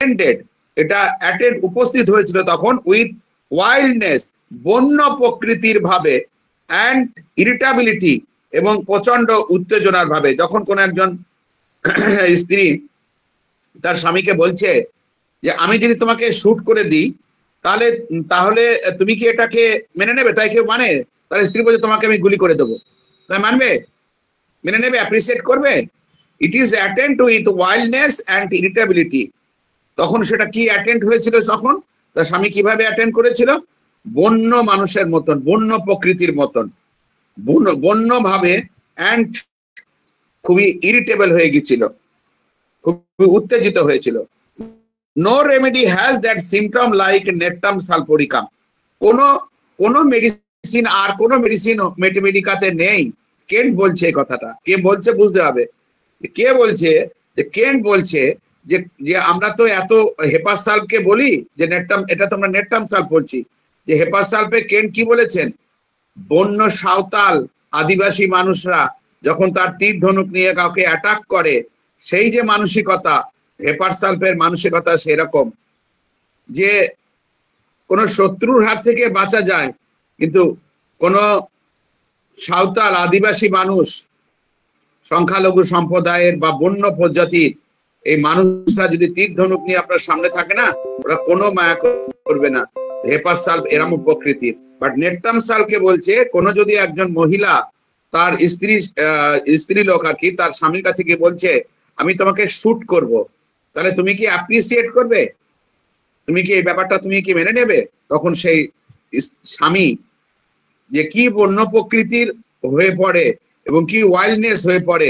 Attended, এটা attend উপস্থিত হয়েছিল তখন উইথ ওয়াইল্ডনেস, বন্য প্রকৃতির ভাবে, অ্যান্ড ইরিটাবিলিটি, এবং প্রচন্ড উত্তেজনার ভাবে। যখন কোন একজন স্ত্রী তার স্বামীকে বলছে যে আমি যদি তোমাকে শুট করে দিই তাহলে তাহলে তুমি কি এটাকে মেনে নেবে? তাই কেউ মানে? তাহলে স্ত্রী বলছে তোমাকে আমি গুলি করে দেবো, তাই মানবে? মেনে নেবে? অ্যাপ্রিসিয়েট করবে? It is attend with wildness and irritability. তখন সেটা কি অ্যাটেন্ড হয়েছিল? তখন তার স্বামী কিভাবে অ্যাটেন্ড করেছিল? বন্য মানুষের মতন, বন্য প্রকৃতির মতন, বন্য ভাবে, অ্যান্ড খুবই ইরিটেবল হয়ে গেছিল, খুবই উত্তেজিত হয়েছিল। No remedy has that symptom like natrum sulphuricum. কোন মেডিসিন, আর কোন মেডিসিন মেটেমেডিকাতে নেই। কেন্ট বলছে এই কথাটা। কে বলছে বুঝতে হবে। কে বলছে? যে কেন্ট বলছে যে যে আমরা তো এত হেপার সালফকে বলি যে নেট্টাম, এটা তো আমরা নেট্টাম সালফ বলছি। যে হেপার সালফে কেন্ট কি বলেছেন? বন্য সাঁওতাল আদিবাসী মানুষরা যখন তার তীর ধনুক নিয়ে কাউকে অ্যাটাক করে, সেই যে মানসিকতা, হেপার সালফের মানসিকতা সেরকম যে কোন শত্রুর হাত থেকে বাঁচা যায়, কিন্তু কোন সাঁওতাল আদিবাসী মানুষ, সংখ্যালঘু সম্প্রদায়ের বা বন্য প্রজাতির এই মানুষরা যদি তীর ধনুক নিয়ে আপনার সামনে থাকে না, ওরা কোনো মায়া করবে না। হেপার সালফ এরম প্রকৃতির। বাট নেট্টাম সালকে বলছে কোন যদি একজন মহিলা তার স্ত্রী লোক আর কি, তার স্বামীর কাছে গিয়ে বলছে আমি তোমাকে শুট করব, তাহলে তুমি কি অ্যাপ্রিসিয়েট করবে? তুমি কি এই ব্যাপারটা তুমি কি মেনে নেবে? তখন সেই স্বামী যে কি বন্য প্রকৃতির হয়ে পড়ে এবং কি ওয়াইল্ডনেস হয়ে পড়ে,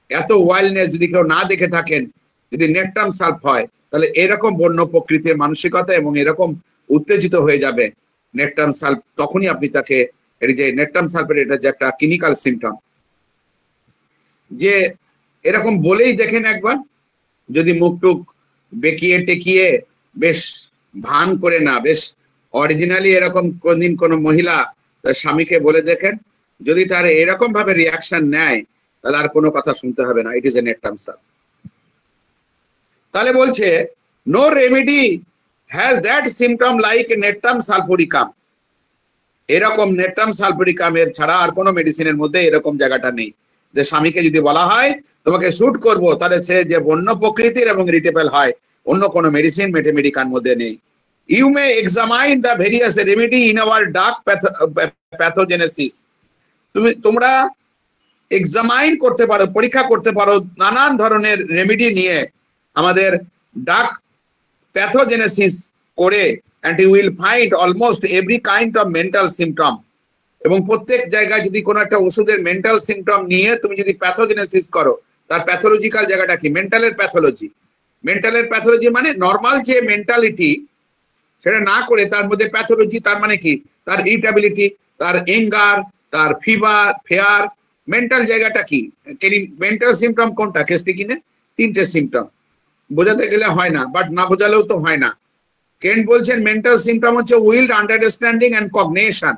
এত ওয়াইল্ডনেস যদি কেউ না দেখে থাকেন, যদি নেট্টাম সালফ হয়, তাহলে এরকম বন্য প্রকৃতির মানসিকতা এবং এরকম উত্তেজিত হয়ে যাবে নেট্টাম সালফ। তখনই আপনি তাকে, এই যে নেট্টাম সালফের এটা যে একটা ক্লিনিক্যাল সিমটম, যে এরকম বলেই দেখেন একবার, যদি মুখটুক বেঁকিয়ে টেকিয়ে বেশ ভান করে না, বেশ অরিজিনালি এরকম কোনদিন কোন মহিলা তার স্বামীকে বলে দেখেন, যদি তার এরকম ভাবে রিয়াকশন নেয় তাহলে আর কোনো কথা শুনতে হবে না। It is a natrum sulph. তাহলে বলছে no remedy has that symptom like natrum sulphuricum. এরকম নেট্টাম সালফোরিকামের ছাড়া আর কোনো মেডিসিনের মধ্যে এরকম জায়গাটা নেই যে স্বামীকে যদি বলা হয় তোমাকে শুট করব, তাহলে সে যে বন্য প্রকৃতির এবং রিটেবল হয়, অন্য কোনো মেডিসিন মেটেমেডিকার মধ্যে নেই। You may examine the various remedy in our dark pathogenesis. তোমরা এক্সামাইন করতে পারো, পরীক্ষা করতে পারো নানান ধরনের রেমেডি নিয়ে আমাদের ডার্ক প্যাথোজেনেসিস করে, and you will find almost every kind of mental symptom। এবং প্রত্যেক জায়গায় যদি কোনো একটা ওষুধের মেন্টাল সিমটম নিয়ে তুমি যদি প্যাথোজেনেসিস করো, তার প্যাথোলজিক্যাল জায়গাটা কি? মেন্টালের প্যাথোলজি। মেন্টালের প্যাথোলজি মানে নর্মাল যে মেন্টালিটি সেটা না করে তার মধ্যে প্যাথোলজি, তার মানে কি? তার ইরিটেবিলিটি, তার এঙ্গার, তার ফিভার, ফেয়ার, মেন্টাল জায়গাটা কি? মেন্টাল সিমটম কোনটা? কেসটি কিনে তিনটে সিমটম বোঝাতে গেলে হয় না, বাট না বোঝালেও তো হয় না। কেন্ট বলছেন মেন্টাল সিমটম হচ্ছে উইল, আন্ডারস্ট্যান্ডিং অ্যান্ড কগনিশন।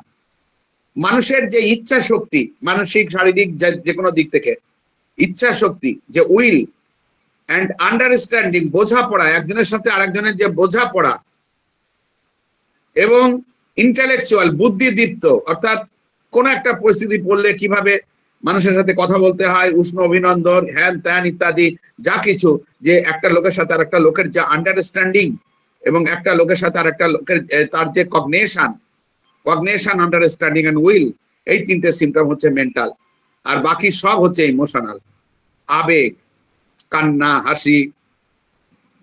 মানুষের যে ইচ্ছা শক্তি, মানসিক শারীরিক যে কোনো দিক থেকে ইচ্ছা শক্তি, যে উইল অ্যান্ড আন্ডারস্ট্যান্ডিং, বোঝাপড়া, একজনের সাথে আরেকজনের যে বোঝাপড়া, এবং ইন্টেলেকচুয়াল, বুদ্ধিদীপ্ত, অর্থাৎ কোন একটা পরিস্থিতি পড়লে কিভাবে মানুষের সাথে কথা বলতে হয়, উষ্ণ অভিনন্দন, হ্যান ত্যান ইত্যাদি যা কিছু, যে একটা লোকের সাথে আর একটা লোকের যে আন্ডারস্ট্যান্ডিং, এবং একটা লোকের সাথে আর একটা লোকের তার যে কগনিশন, আন্ডারস্ট্যান্ডিং এন্ড উইল, এই তিনটে সিমটম হচ্ছে মেন্টাল। আর বাকি সব হচ্ছে ইমোশনাল, আবেগ, কান্না, হাসি,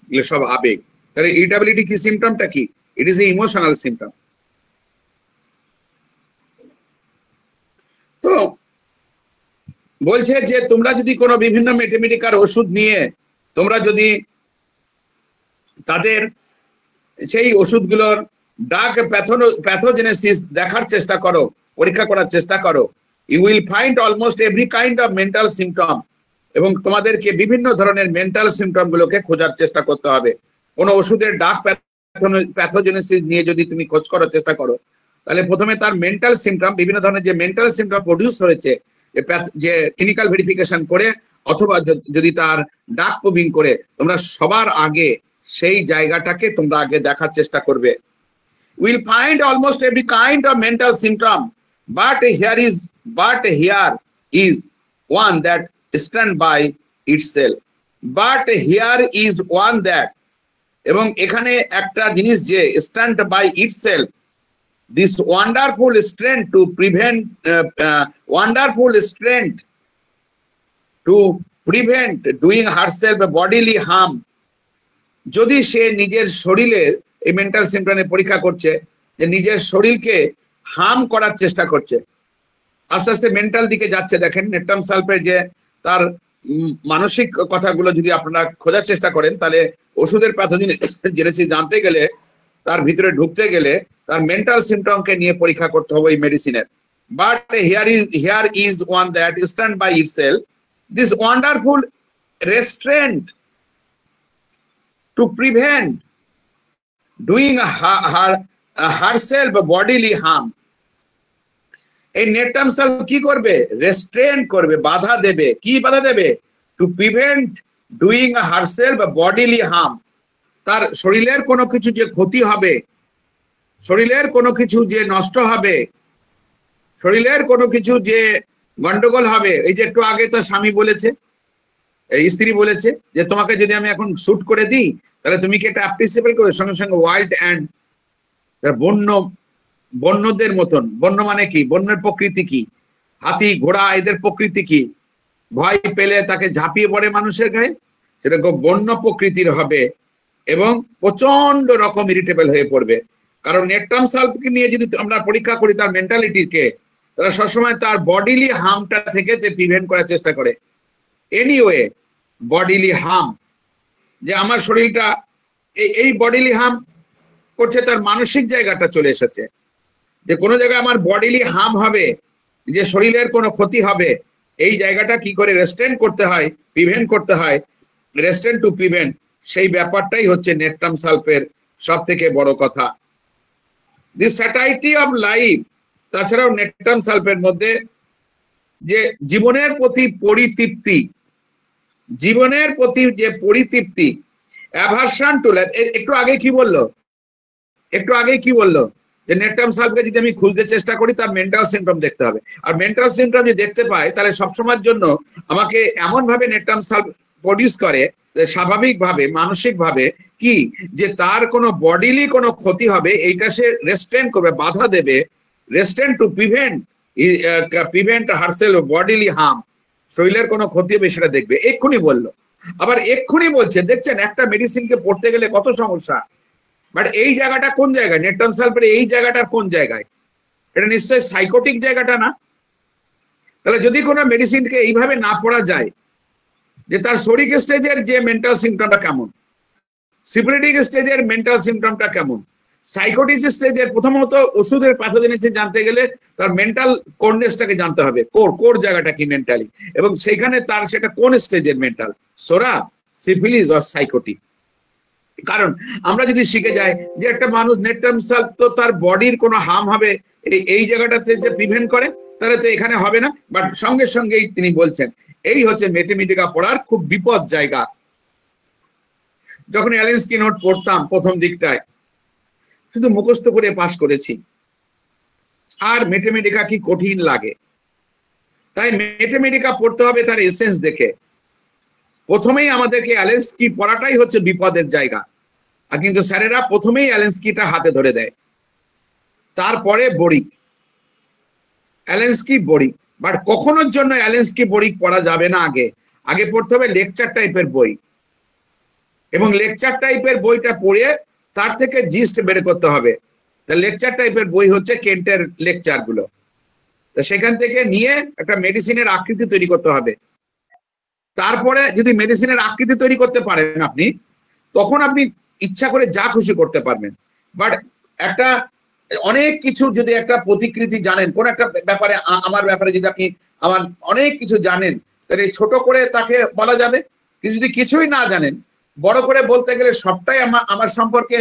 এগুলো সব আবেগ। তাহলে ইরিটেবিলিটি কি সিমটমটা কি? ইট ইজ এ ইমোশনাল সিমটম। তো বলছে যে তোমরা যদি কোনো বিভিন্ন মেটেমেডিকার ওষুধ নিয়ে তোমরা যদি তাদের সেই ওষুধগুলোর ডার্ক প্যাথোজেনেসিস দেখার চেষ্টা করো, পরীক্ষা করার চেষ্টা করো, you will find almost every kind of mental symptom. এবং তোমাদেরকে বিভিন্ন ধরনের মেন্টাল সিমটম গুলোকে খোঁজার চেষ্টা করতে হবে। কোন ওষুধের ডার্ক প্যাথোজেনেসিস নিয়ে যদি তুমি খোঁজ করার চেষ্টা করো, তাহলে প্রথমে তার মেন্টাল সিমটম, বিভিন্ন ধরনের যে মেন্টাল সিমটম প্রডিউস হয়েছে যে ক্লিনিক্যাল ভেরিফিকেশন করে, অথবা যদি তার ডাক প্রবিং করে, তোমরা সবার আগে সেই জায়গাটাকে তোমরা আগে দেখার চেষ্টা করবে। We'll find almost every kind of mental symptom, but here is one that stand by itself. But here is one that, এবং এখানে একটা জিনিস যে stand by itself, this wonderful strength to prevent doing herself bodily harm. যদি সে নিজের শরীরের এই mental সিম্পটমের পরীক্ষা করছে যে নিজের শরীরকে হার্ম করার চেষ্টা করছে, আস্তে আস্তে মেন্টাল দিকে যাচ্ছে। দেখেন নেট্রাম সালফেট যে তার মানসিক কথাগুলো যদি আপনারা খোঁজার চেষ্টা করেন, তাহলে ওষুধের প্যাথোজেনেসিস জানতে গেলে, তার ভিতরে ঢুকতে গেলে তার মেন্টাল সিম্পটমকে নিয়ে পরীক্ষা করতে হবে এই মেডিসিনের। But here is one that stand by itself, this wonderful restraint to prevent doing herself bodily harm. এই নেট্রাম সালফেট কি করবে? রেস্ট্রেন করবে, বাধা দেবে। কি বাধা দেবে? To prevent doing herself bodily harm. তার শরীরের কোনো কিছু যে ক্ষতি হবে, শরীরের কোনো কিছু যে নষ্ট হবে, শরীরের কোনো কিছু যে গন্ডগোল হবে। এই যে একটু আগে তার স্বামী বলেছে, এই স্ত্রী বলেছে যে তোমাকে যদি আমি এখন শুট করে দিই তাহলে তুমি কি এটা অ্যাপ্রিসিয়েবল করবে? সঙ্গে সঙ্গে ওয়াইল্ড অ্যান্ড বন্যদের মতন। বন্য মানে কি? বন্যের প্রকৃতি কি? হাতি, ঘোড়া, এদের প্রকৃতি কি? ভয় পেলে তাকে ঝাঁপিয়ে পড়ে মানুষের গায়ে, সেরকম বন্য প্রকৃতির হবে এবং প্রচন্ড রকম ইরিটেবল হয়ে পড়বে। কারণ নেট্রাম সালফেটকে নিয়ে যদি আমরা পরীক্ষা করি তার মেন্টালিটিকে, তারা সবসময় তার বডিলি হার্মটা থেকে প্রিভেন্ট করার চেষ্টা করে। এনিওয়ে বডিলি হার্ম, যে আমার শরীরটা এই বডিলি হার্ম করছে, তার মানসিক জায়গাটা চলে এসেছে যে কোনো জায়গায় আমার বডিলি হার্ম হবে, যে শরীরের কোনো ক্ষতি হবে, এই জায়গাটা কি করে রেস্ট্রেন করতে হয়, প্রিভেন্ট করতে হয়, রেস্ট্রেন টু প্রিভেন্ট, সেই ব্যাপারটাই হচ্ছে নেট্রাম সালফের সব থেকে বড় কথা। দি স্যাটাইটি অফ লাইফ, তাছাড়াও নেট্রাম সালফের মধ্যে যে জীবনের প্রতি পরিতৃপ্তি, জীবনের প্রতি যে পরিতৃপ্তি, অ্যাভারশন টু লাইফ। একটু আগে কি বললো যে নেট্রাম সালফেটকে যদি আমি খুঁজতে চেষ্টা করি তার মেন্টাল সিম্পটম দেখতে হবে। আর মেন্টাল সিম্পটম যদি দেখতে পাই তাহলে সবসময়ের জন্য আমাকে এমন ভাবে নেট্রাম সালফেট প্রডিউস করে স্বাভাবিকভাবে, মানসিকভাবে কি, যে তার কোনো বডিলি কোনো ক্ষতি হবে এইটা সে রেস্ট্রেন করবে, বাধা দেবে। Restrain to prevent herself bodily harm, শরীরের কোনো ক্ষতি হবে সেটা দেখবে। এক্ষুনি বললো, আবার এক্ষুনি বলছে। দেখছেন একটা মেডিসিনকে পড়তে গেলে কত সমস্যা। বাট এই জায়গাটা কোন জায়গায়? নেট্রাম সালফেট এই জায়গাটা কোন জায়গায়? এটা নিশ্চয়ই সাইকোটিক জায়গাটা না? তাহলে যদি কোনো মেডিসিনকে এইভাবে না পড়া যায় যে তার শরিক স্টেজের যে মেন্টাল সিম্পটমটা কেমন, সিফিলিটিক স্টেজের মেন্টাল সিম্পটমটা কেমন, সাইকোটিক স্টেজের, প্রথমত ওষুধের প্যাথোজেনেসিস জানতে গেলে তার মেন্টাল কোরনেসটাকে জানতে হবে, কোর জায়গাটা কি মেন্টালি, এবং সেইখানে তার সেটা কোন স্টেজের মেন্টাল, সোরা, সিফিলিস আর সাইকোটিক। কারণ আমরা যদি শিখে যাই যে একটা মানুষ নেট্রাম সালফেট তো তার বডির কোনো হার্ম হবে এই জায়গাটাতে যে প্রিভেন্ট করে, তাহলে তো এখানে হবে না। বাট সঙ্গে সঙ্গেই তিনি বলছেন এই হচ্ছে ম্যাথমেটিকা পড়ার খুব বিপদ জায়গা। যখন অ্যালেন্সকি নোট পড়তাম প্রথম দিকটায় শুধু মুখস্থ করে পাস করেছি, আর ম্যাথমেটিকা কি কঠিন লাগে। তাই ম্যাথমেটিকা পড়তে হবে তার এসেন্স দেখে। প্রথমেই আমাদেরকে অ্যালেন্সকি পড়াটাই হচ্ছে বিপদের জায়গা, আর কিন্তু স্যারেরা প্রথমেই অ্যালেন্সকিটা হাতে ধরে দেয়, তারপরে বড়িক, অ্যালেন্সকি বড়িক। বাট কখনোর জন্য অ্যালেন্সকি বড়িক পড়া যাবে না। আগে পড়তে হবে লেকচার টাইপের বই, এবং লেকচার টাইপের বইটা পড়ে তার থেকে জিস্ট বের করতে হবে। লেকচার টাইপের বই হচ্ছে কেন্টের লেকচার গুলো, সেখান থেকে নিয়ে একটা মেডিসিনের আকৃতি তৈরি করতে হবে। তারপরে যদি মেডিসিনের আকৃতি তৈরি করতে পারেন আপনি, তখন আপনি ইচ্ছা করে যা খুশি করতে পারবেন। বাট একটা অনেক কিছু যদি একটা প্রতিকৃতি জানেন, কোন একটা ব্যাপারে, আমার ব্যাপারে যদি আপনি আমার অনেক কিছু জানেন, তাহলে ছোট করে তাকে বলা যাবে। কিন্তু যদি কিছুই না জানেন, বড় করে বলতে গেলে সবটাই আমার সম্পর্কে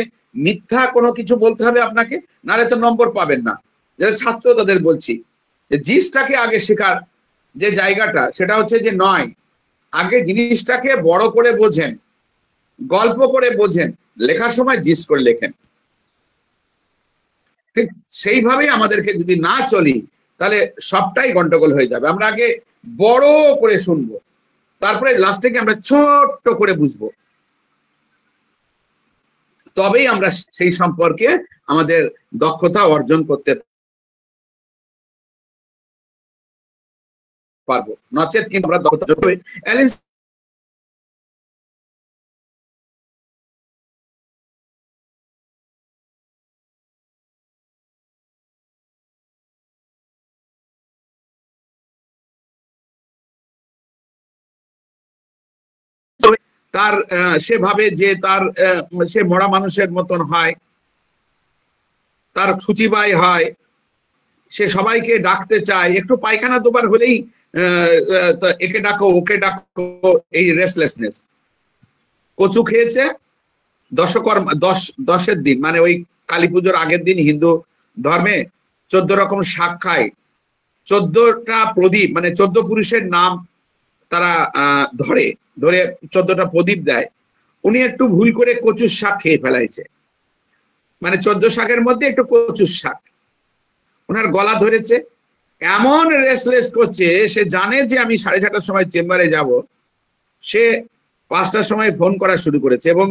মিথ্যা কোনো কিছু বলতে হবে আপনাকে, নাহলে তো নম্বর পাবেন না। যারা ছাত্র তাদের বলছি যে জিনিসটাকে আগে শেখার যে জায়গাটা, সেটা হচ্ছে যে নয়, আগে জিনিসটাকে বড় করে বোঝেন, গল্প করে বোঝেন, লেখার সময় জিস্ট করে লেখেন। ঠিক সেইভাবেই আমাদেরকে যদি না চলি তাহলে সবটাই গন্ডগোল হয়ে যাবে। আমরা আগে বড় করে শুনবো, তারপরে লাস্টে গিয়ে আমরা ছোট্ট করে বুঝবো, তবেই আমরা সেই সম্পর্কে আমাদের দক্ষতা অর্জন করতে পারবো, নচেত কিন্তু আমরা দক্ষতা অ্যালেন তার সে ভাবে যে তার সে মরা মানুষের মতন হয়, তার সূচিবাই হয়, সে সবাইকে ডাকতে চায়, একটু পায়খানা দুবার হলেই একে ডাকো ওকে ডাকো, এই রেস্টলেসনেস। কচু খেয়েছে দশের দিন, মানে ওই কালী পুজোর আগের দিন হিন্দু ধর্মে 14 রকম শাক খায়, 14টা প্রদীপ, মানে 14 পুরুষের নাম তারা ধরে 14টা প্রদীপ দেয়। উনি একটু ভুল করে কচুর শাক খেয়ে ফেলাইছে, মানে 14 শাকের মধ্যে একটু কচুর শাক, ওনার গলা ধরেছে, এমন রেস্টলেস করছে, সে জানে যে আমি 6:30টার সময় চেম্বারে যাব, সে 5টার সময় ফোন করা শুরু করেছে এবং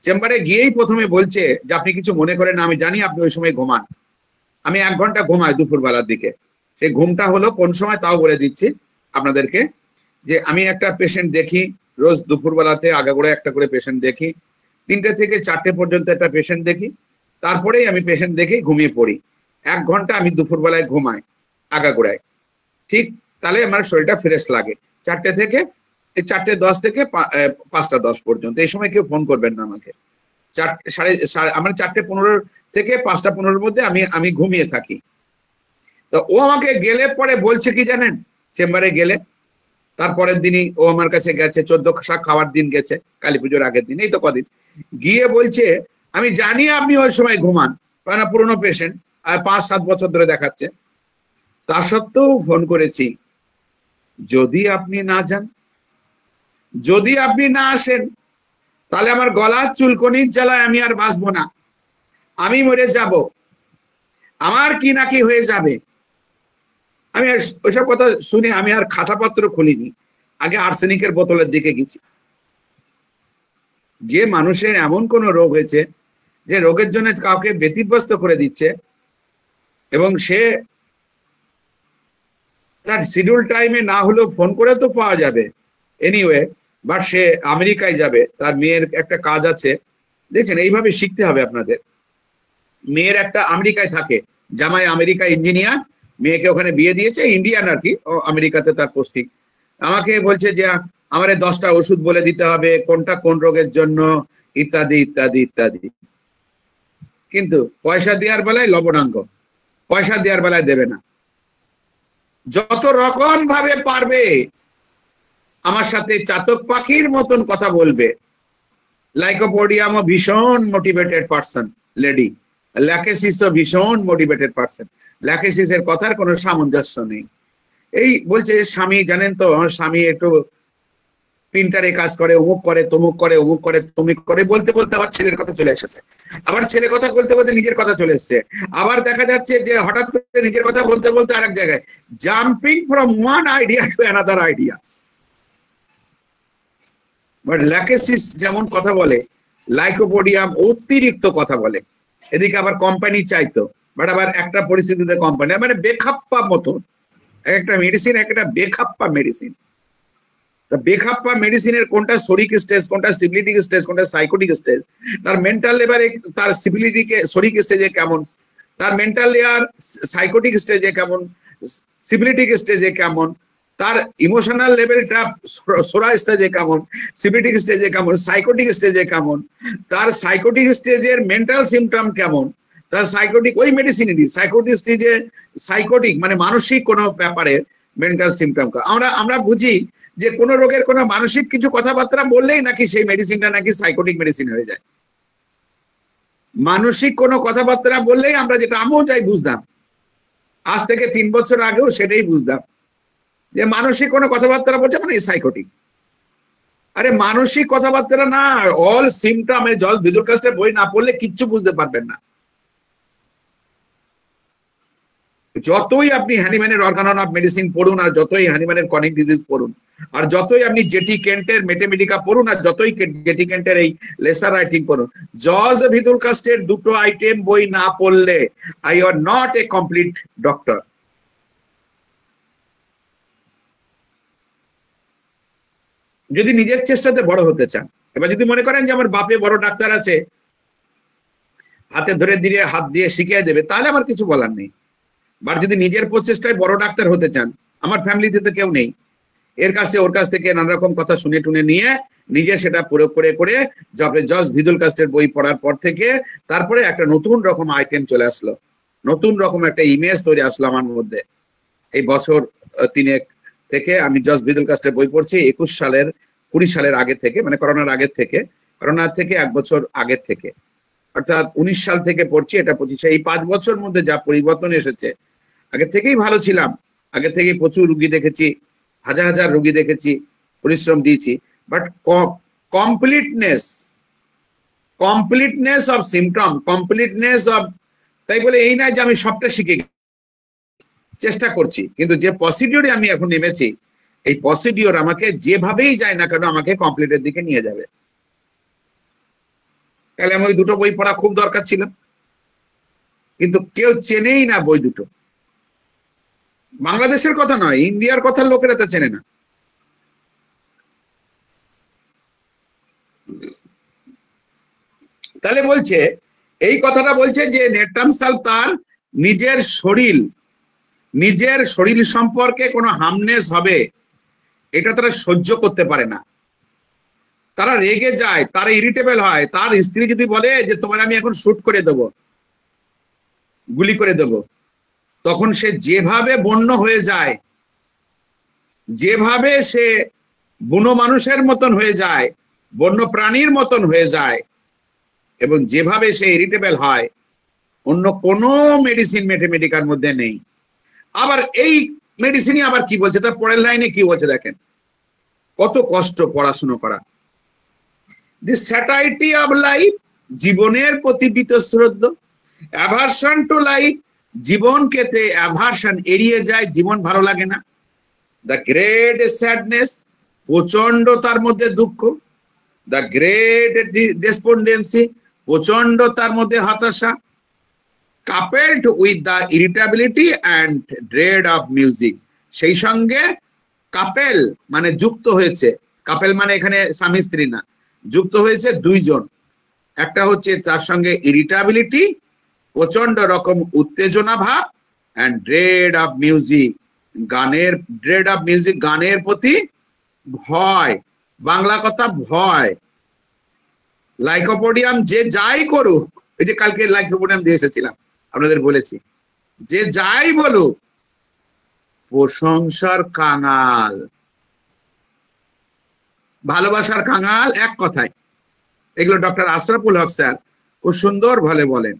চেম্বারে গিয়েই প্রথমে বলছে যে আপনি কিছু মনে করেন না, আমি জানি আপনি ওই সময় ঘুমান, আমি 1 ঘন্টা ঘুমাই দুপুরবেলার দিকে। সেই ঘুমটা হলো কোন সময় তাও বলে দিচ্ছি আপনাদেরকে, যে আমি একটা পেশেন্ট দেখি রোজ দুপুরবেলাতে, আগাগোড়া একটা করে পেশেন্ট দেখি, 3টে থেকে 4টে পর্যন্ত একটা পেশেন্ট দেখি, তারপরেই আমি পেশেন্ট দেখে ঘুমিয়ে পড়ি। 1 ঘন্টা আমি দুপুরবেলায় ঘুমাই আগাগোড়ায়, ঠিক তাহলে আমার শরীরটা ফ্রেশ লাগে। 4:10 থেকে 5:10 পর্যন্ত, এই সময় কেউ ফোন করবেন না আমাকে। আমার 4:15 থেকে 5:15 মধ্যে আমি ঘুমিয়ে থাকি। তো ও আমাকে গেলে পরে বলছে কি জানেন, চেম্বারে গেলে তারপরের দিনই ও আমার কাছে গেছে, 14 শাক খাওয়ার দিন গেছে, কালী পুজোর আগের দিন, এই তো কদিন গিয়ে বলছে আমি জানি আপনি ওই সময় ঘুমান, কারণ পুরনো পেশেন্ট আর 5-7 বছর ধরে দেখাচ্ছে, তা সত্ত্বেও ফোন করেছি, যদি আপনি না যান, যদি আপনি না আসেন, তাহলে আমার গলার চুলকনির জ্বালায় আমি আর বাঁচবো না, আমি মরে যাব, আমার কি নাকি হয়ে যাবে। আমি ওইসব কথা শুনে আমি আর খাতাপত্র খুলিনি, আগে আর্সেনিকের বোতলের দিকে গেছি। যে মানুষের এমন কোন রোগ হয়েছে যে রোগের জন্য কাউকে ব্যতিব্যস্ত করে দিচ্ছে, এবং সে তার শিডিউল টাইমে না হলেও ফোন করে তো পাওয়া যাবে এনিওয়ে, বাট সে আমেরিকায় যাবে, তার মেয়ের একটা কাজ আছে। দেখছেন, এইভাবে শিখতে হবে আপনাদের। মেয়ের একটা আমেরিকায় থাকে, জামাই আমেরিকা ইঞ্জিনিয়ার, মেয়েকে ওখানে বিয়ে দিয়েছে, ইন্ডিয়ান আর কি, আমেরিকাতে তার পোস্টিং। আমাকে বলছে যে আমার 10টা ওষুধ বলে দিতে হবে, কোনটা কোন রোগের জন্য, ইত্যাদি ইত্যাদি ইত্যাদি। কিন্তু পয়সা দেওয়ার বেলায় লবণাঙ্গ, পয়সা দেওয়ার বেলায় দেবে না। যত রকম ভাবে পারবে আমার সাথে চাতক পাখির মতন কথা বলবে। লাইকোপোডিয়ামও ভীষণ মোটিভেটেড পার্সন লেডি, ল্যাকেসিসও ভীষণ মোটিভেটেড পার্সন। ল্যাকেসিসের কথার কোনো সামঞ্জস্য নেই। এই বলছে স্বামী, জানেন তো স্বামী একটু প্রিন্টারে কাজ করে, অমুক করে তমুক করে, অমুক করে তমুক করে, বলতে বলতে আবার ছেলের কথা চলে এসেছে, আবার ছেলে কথা বলতে বলতে নিজের কথা চলে এসছে, আবার দেখা যাচ্ছে যে হঠাৎ করে নিজের কথা বলতে বলতে আরেক জায়গায়, jumping from one idea to another idea. But Lachesis যেমন কথা বলে, লাইকোপোডিয়াম অতিরিক্ত কথা বলে। এদিকে আবার কোম্পানি চাইতো, বাট আবার একটা পরিস্থিতিতে কোম্পানি, মানে বেখাপ্পা মতন একটা মেডিসিন, একটা বেখাপ্পা মেডিসিন। বেখাপ্পা মেডিসিনের কোনটা সরিক স্টেজ, কোনটা সিবিলিটিক স্টেজ, কোনটা সাইকোটিক স্টেজ, তার মেন্টাল লেভেলে তার সিবিলিটিকে সরিক স্টেজে কেমন, তার মেন্টাল লেয়ার সাইকোটিক স্টেজে কেমন, সিবিলিটিক স্টেজে কেমন, তার ইমোশনাল লেভেলটা সোরা স্টেজে কেমন, সিবিলিটিক স্টেজে কেমন, সাইকোটিক স্টেজে কেমন, তার সাইকোটিক স্টেজের মেন্টাল সিমটম কেমন, তার সাইকোটিক ওই মেডিসিনেরই সাইকোটিক স্টেজে, সাইকোটিক মানে মানসিক কোনো ব্যাপারে মেন্টাল সিমটম। আমরা বুঝি যে কোন রোগের কোন মানসিক কিছু কথাবার্তা বললেই নাকি সেই মেডিসিনটা নাকি সাইকোটিক মেডিসিন হয়ে যায়। মানসিক কোনো কথাবার্তা বললেই আমরা, যেটা আমিও যাই বুঝতাম, আজ থেকে 3 বছর আগেও সেটাই বুঝতাম, যে মানসিক কোনো কথাবার্তা বলছে মানে সাইকোটিক। আরে মানসিক কথাবার্তা না, অল সিমটম। জজ ভিদুরকাস্টের বই না পড়লে কিচ্ছু বুঝতে পারবেন না। যতই আপনি হ্যানিম্যানের অর্গানন অফ মেডিসিন পড়ুন, আর যতই হ্যানিম্যানের ক্রনিক ডিজিজ পড়ুন, আর যতই আপনি জেটি কেন্টের মেটেমেডিকা পড়ুন, আর যতই জেটি কেন্টের এই লেসার রাইটিং পড়ুন, জজ ভিদুরকাস্টের দুটো আইটেম বই না পড়লে I are not a complete doctor. যদি নিজের চেষ্টাতে বড় হতে চান, এবার যদি মনে করেন যে আমার বাপে বড় ডাক্তার আছে, হাতে ধরে দিয়ে হাত দিয়ে শিখিয়ে দেবে, তাহলে আমার কিছু বলার নেই। বাট যদি নিজের প্রচেষ্টায় বড় ডাক্তার হতে চান, আমার ফ্যামিলিতে তো কেউ নেই, এর কাছে ওর কাছ থেকে নানা রকম কথা শুনে টুনে নিয়ে নিজে সেটা প্রয়োগ করে করে জজ ভিদুরকাস্টের বই পড়ার পর থেকে তারপরে একটা নতুন রকম আইটেম চলে আসলো, নতুন রকম একটা ইমেজ তৈরি আসলো আমার মধ্যে। এই বছর 3 থেকে আমি জজ ভিদুরকাস্টের বই পড়ছি, 20 সালের আগে থেকে, মানে করোনার আগের থেকে, করোনার থেকে 1 বছর আগের থেকে, অর্থাৎ 19 সাল থেকে পড়ছি, এটা 25। এই 5 বছর মধ্যে যা পরিবর্তন এসেছে, আগে থেকেই ভালো ছিলাম, আগে থেকে প্রচুর রুগী দেখেছি, হাজার হাজার রুগী দেখেছি, পরিশ্রম দিয়েছি, but completeness of symptom, completeness of, তাই বলে এই নয় যে আমি সবটা শিখে চেষ্টা করছি, কিন্তু যে প্রসিডিওরে আমি এখন নেমেছি, এই প্রসিডিওর আমাকে যেভাবেই যায় না কেন আমাকে কমপ্লিটের দিকে নিয়ে যাবে। তাহলে আমি ওই দুটো বই পড়া খুব দরকার ছিল, কিন্তু কেউ চেনেই না বই দুটো। বাংলাদেশের কথা নয়, ইন্ডিয়ার কথা লোকেরা তো চেনে না। তাহলে বলছে, এই কথাটা বলছে যে নেট্রাম সাল তার নিজের শরীর সম্পর্কে কোনো হার্মনেস হবে এটা তারা সহ্য করতে পারে না, তারা রেগে যায়, তারা ইরিটেবল হয়। তার স্ত্রী যদি বলে যে তোমার আমি এখন শুট করে দেবো, গুলি করে দেবো, তখন সে যেভাবে বন্য হয়ে যায়, যেভাবে সে বুনো মানুষের মতন হয়ে যায়, বন্য প্রাণীর মতন হয়ে যায়, এবং যেভাবে সে ইরিটেবল হয়, অন্য কোনো মেডিসিন ম্যাথমেটিকার মধ্যে নেই। আবার এই মেডিসিনই আবার কি বলছে, তার পরের লাইনে কি বলছে দেখেন, কত কষ্ট পড়াশুনো করা। দি স্যাটাইটি অফ লাইফ, জীবনের প্রতি বীতশ্রদ্ধ, অ্যাভারশন টু লাইফ, জীবনকে অ্যাভারশন, এড়িয়ে যায়, জীবন ভালো লাগে না। দ্য গ্রেট স্যাডনেস, প্রচন্ড তার মধ্যে দুঃখ। দ্য গ্রেট ডেসপন্ডেন্সি, প্রচন্ড তার মধ্যে হতাশা। Coupled with the irritability and dread of music, সেই সঙ্গে কাপেল মানে যুক্ত হয়েছে, কাপেল মানে এখানে স্বামী স্ত্রী না, যুক্ত হয়েছে দুইজন। একটা হচ্ছে তার সঙ্গে ইরিটেবিলিটি, প্রচন্ড রকম উত্তেজনা ভাব, and dread of music, dread of music, গানের প্রতি ভয়, বাংলা কথা ভয়। লাইকোপোডিয়াম যে যাই করুক, এই যে কালকে লাইকোপোডিয়াম দিয়ে এসেছিলাম, আপনাদের বলেছি, যে যাই বলুক, প্রশংসার কাঙাল, ভালোবাসার কাঙাল, এক কথায়। এগুলো ডক্টর আশরাফুল হক স্যার খুব সুন্দর ভাবে বলেন,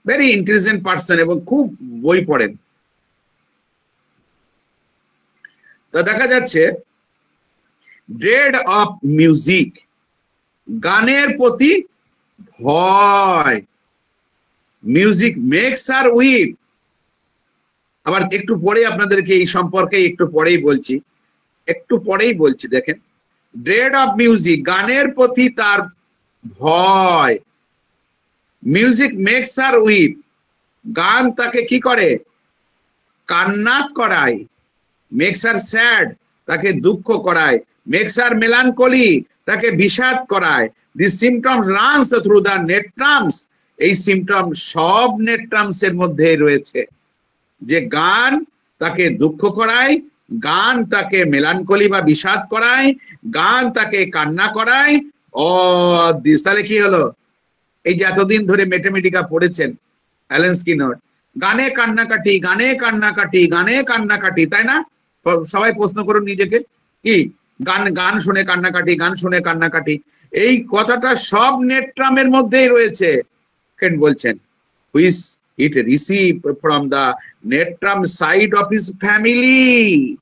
ভেরি ইন্টেলিজেন্ট পার্সন, এবং খুব বই পড়েন। তো দেখা যাচ্ছে ড্রেড অফ মিউজিক, গানের প্রতি ভয়। মিউজিক মেক্স হার উইপ। আবার একটু পরে আপনাদেরকে এই সম্পর্কে একটু পরেই বলছি, দেখেন, ড্রেড অফ মিউজিক, গানের প্রতি তার ভয়। মিউজিক মেক্স হার উইপ, গান তাকে কি করে, কান্নাত করায়। মেক্স হার স্যাড, তাকে দুঃখ করায়। মেক্স হার মেলানকলি, তাকে বিষাদ করায়। দি সিমটমস রানস থ্রু দ্য নেট্রামস, এই সিমটম সব নেট্রামস এর মধ্যে রয়েছে। যে গান তাকে দুঃখ করায়, গান তাকে মেলানকলি বা বিষাদ করায়, গান তাকে কান্না করায়। তাহলে কি হলো, এই যে এতদিন ধরে ম্যাথমেটিকা পড়েছেন অ্যালেন স্কিনার, গানে কান্নাকাটি, গানে কান্নাকাটি, গানে কান্নাকাটি, তাই না? সবাই প্রশ্ন করুন নিজেকে, কি গান শুনে কান্নাকাটি, গান শুনে কান্নাকাটি, এই কথাটা সব নেট্রামের মধ্যেই রয়েছে। কেন বলছেন, which it received from the netram side of his family,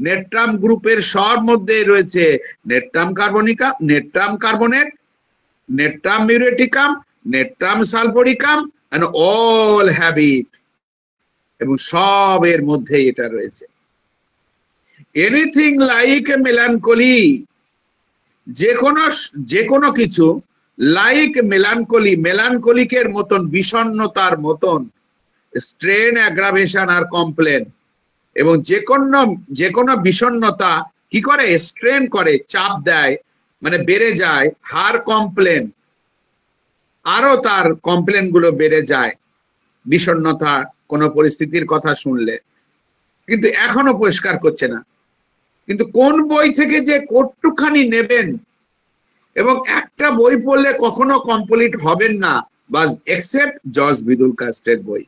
natrum গ্রুপের সব মধ্যে রয়েছে natrum carbonica, natrum carbonate, natrum muriaticum, natrum sulphuricum and all have it, এবং সব এর মধ্যে এটা রয়েছে। এনিথিং লাইক মেলানকলি, যে কোনো কিছু লাইক মেলানকলি, মেলানকলিকের মতন, বিষণ্ণতার মতন, স্ট্রেন, অ্যাগ্রাভেশন আর কমপ্লেন, এবং যে কোনো বিষণ্ণতা কি করে, স্ট্রেন করে, চাপ দেয়, মানে বেড়ে যায়, হার কমপ্লেন, আরো তার কমপ্লেন গুলো বেড়ে যায় বিষণ্ণতা কোন পরিস্থিতির কথা শুনলে, কিন্তু এখনো পরিষ্কার করছে না। কিন্তু কোন বই থেকে যে কতটুখানি নেবেন, এবং একটা বই পড়লে কখনো কমপ্লিট হবেন না, বা এক্সেপ্ট জর্জ ভিদুলকাস্টের বই।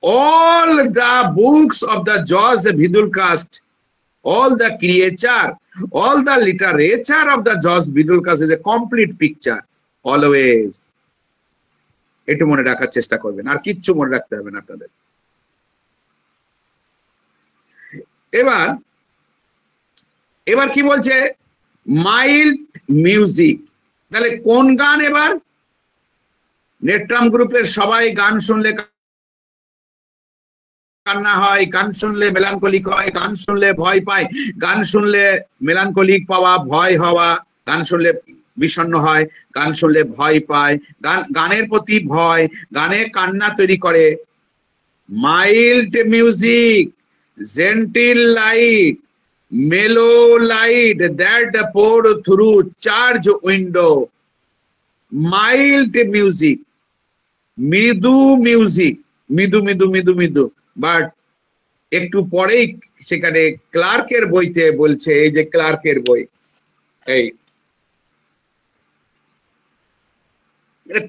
all the books of the George Vidulcast, all the creature, all the literature of the George Vidulcast is a complete picture always. এটা মনে রাখার চেষ্টা করবেন, আর কিচ্ছু মনে রাখতে হবে না আপনাদের। এবার কি বলছে, মাইল্ড মিউজিক। তাহলে কোন গান? এবার নেট্রাম গ্রুপের সবাই গান শুনলে কান্না হয়, গান শুনলে মেলানকলিক হয়, গান শুনলে ভয় পায়, গান শুনলে মেলানকলিক পাওয়া, ভয় হওয়া, গান শুনলে বিষণ্ণ হয়, গান শুনলে ভয় পায়, গানের প্রতি ভয়, গানে কান্না তৈরি করে। মাইল্ড মিউজিক, জেন্টিল লাইট, মেলো light that pour through charge window. Mild music, মৃদু মিউজিক, মৃদু মৃদু মৃদু মৃদু। বাট একটু পরেই সেখানে ক্লার্কের বইতে বলছে, এই যে ক্লার্কের বই, এই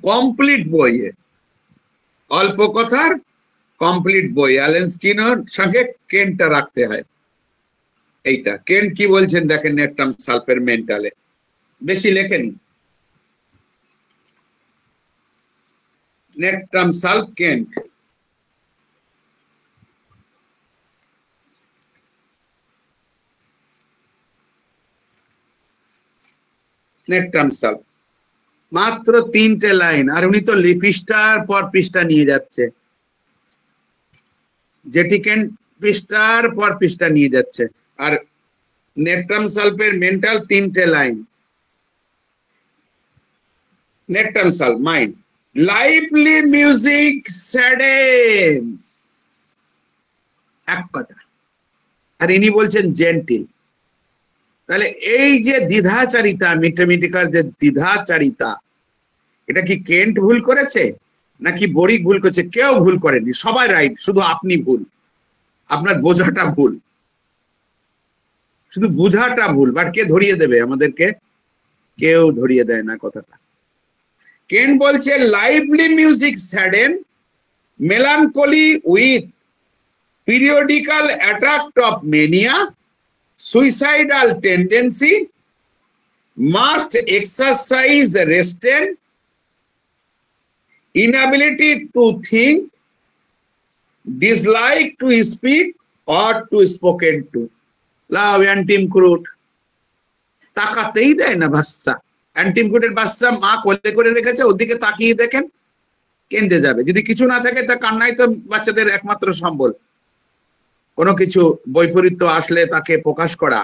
কমপ্লিট বই, অল্প কথার কমপ্লিট বই। অ্যালেন স্কিনার সঙ্গে কেনটা রাখতে হয়। এইটা কেন কি বলছেন দেখেন, নেট্রাম সালফের মেন্টালে, বেশি লেখেনি। Natrum sulph Kent, natrum sulph মাত্র 3টে লাইন, আর উনি তো পৃষ্ঠার পর পৃষ্ঠা নিয়ে যাচ্ছে, যেটি কেন পৃষ্ঠার পর পৃষ্ঠা নিয়ে যাচ্ছে। আর নেট্রাম সালফের মেন্টাল 3টে line. Natrum sulph mind, lively music sadness, এক কথা। আর ইনি বলছেন জেন্টিল। তাহলে এই যে দ্বিধাচারিতা, ম্যাথমেটিকার যে দ্বিধাচারিতা, এটা কি কেন্ট ভুল করেছে নাকি বরিক ভুল করেছে? কেউ ভুল করেনি, সবাই রাইট, শুধু আপনি ভুল, আপনার বোঝাটা ভুল, শুধু বোঝাটা ভুল। বাট কে ধরিয়ে দেবে আমাদেরকে? কেউ ধরিয়ে দেয় না কথাটা। কেন্ট বলছে lively music sadden, melancholy with periodical attack of mania, suicidal tendency, must exercise restraint, inability to think, dislike to speak or to spoken to. Love অ্যান্টিম kraut, তাকাতেই দেয় না বাচ্চা। অ্যান্টিম ক্রুটের বাচ্চা মা কোলে করে রেখেছে, ওদিকে তাকিয়ে দেখেন কেঁদে যাবে। যদি কিছু না থাকে তা কান্নাই তো বাচ্চাদের একমাত্র সম্বল। কোনো কিছু বৈপরীত্য আসলে তাকে প্রকাশ করা,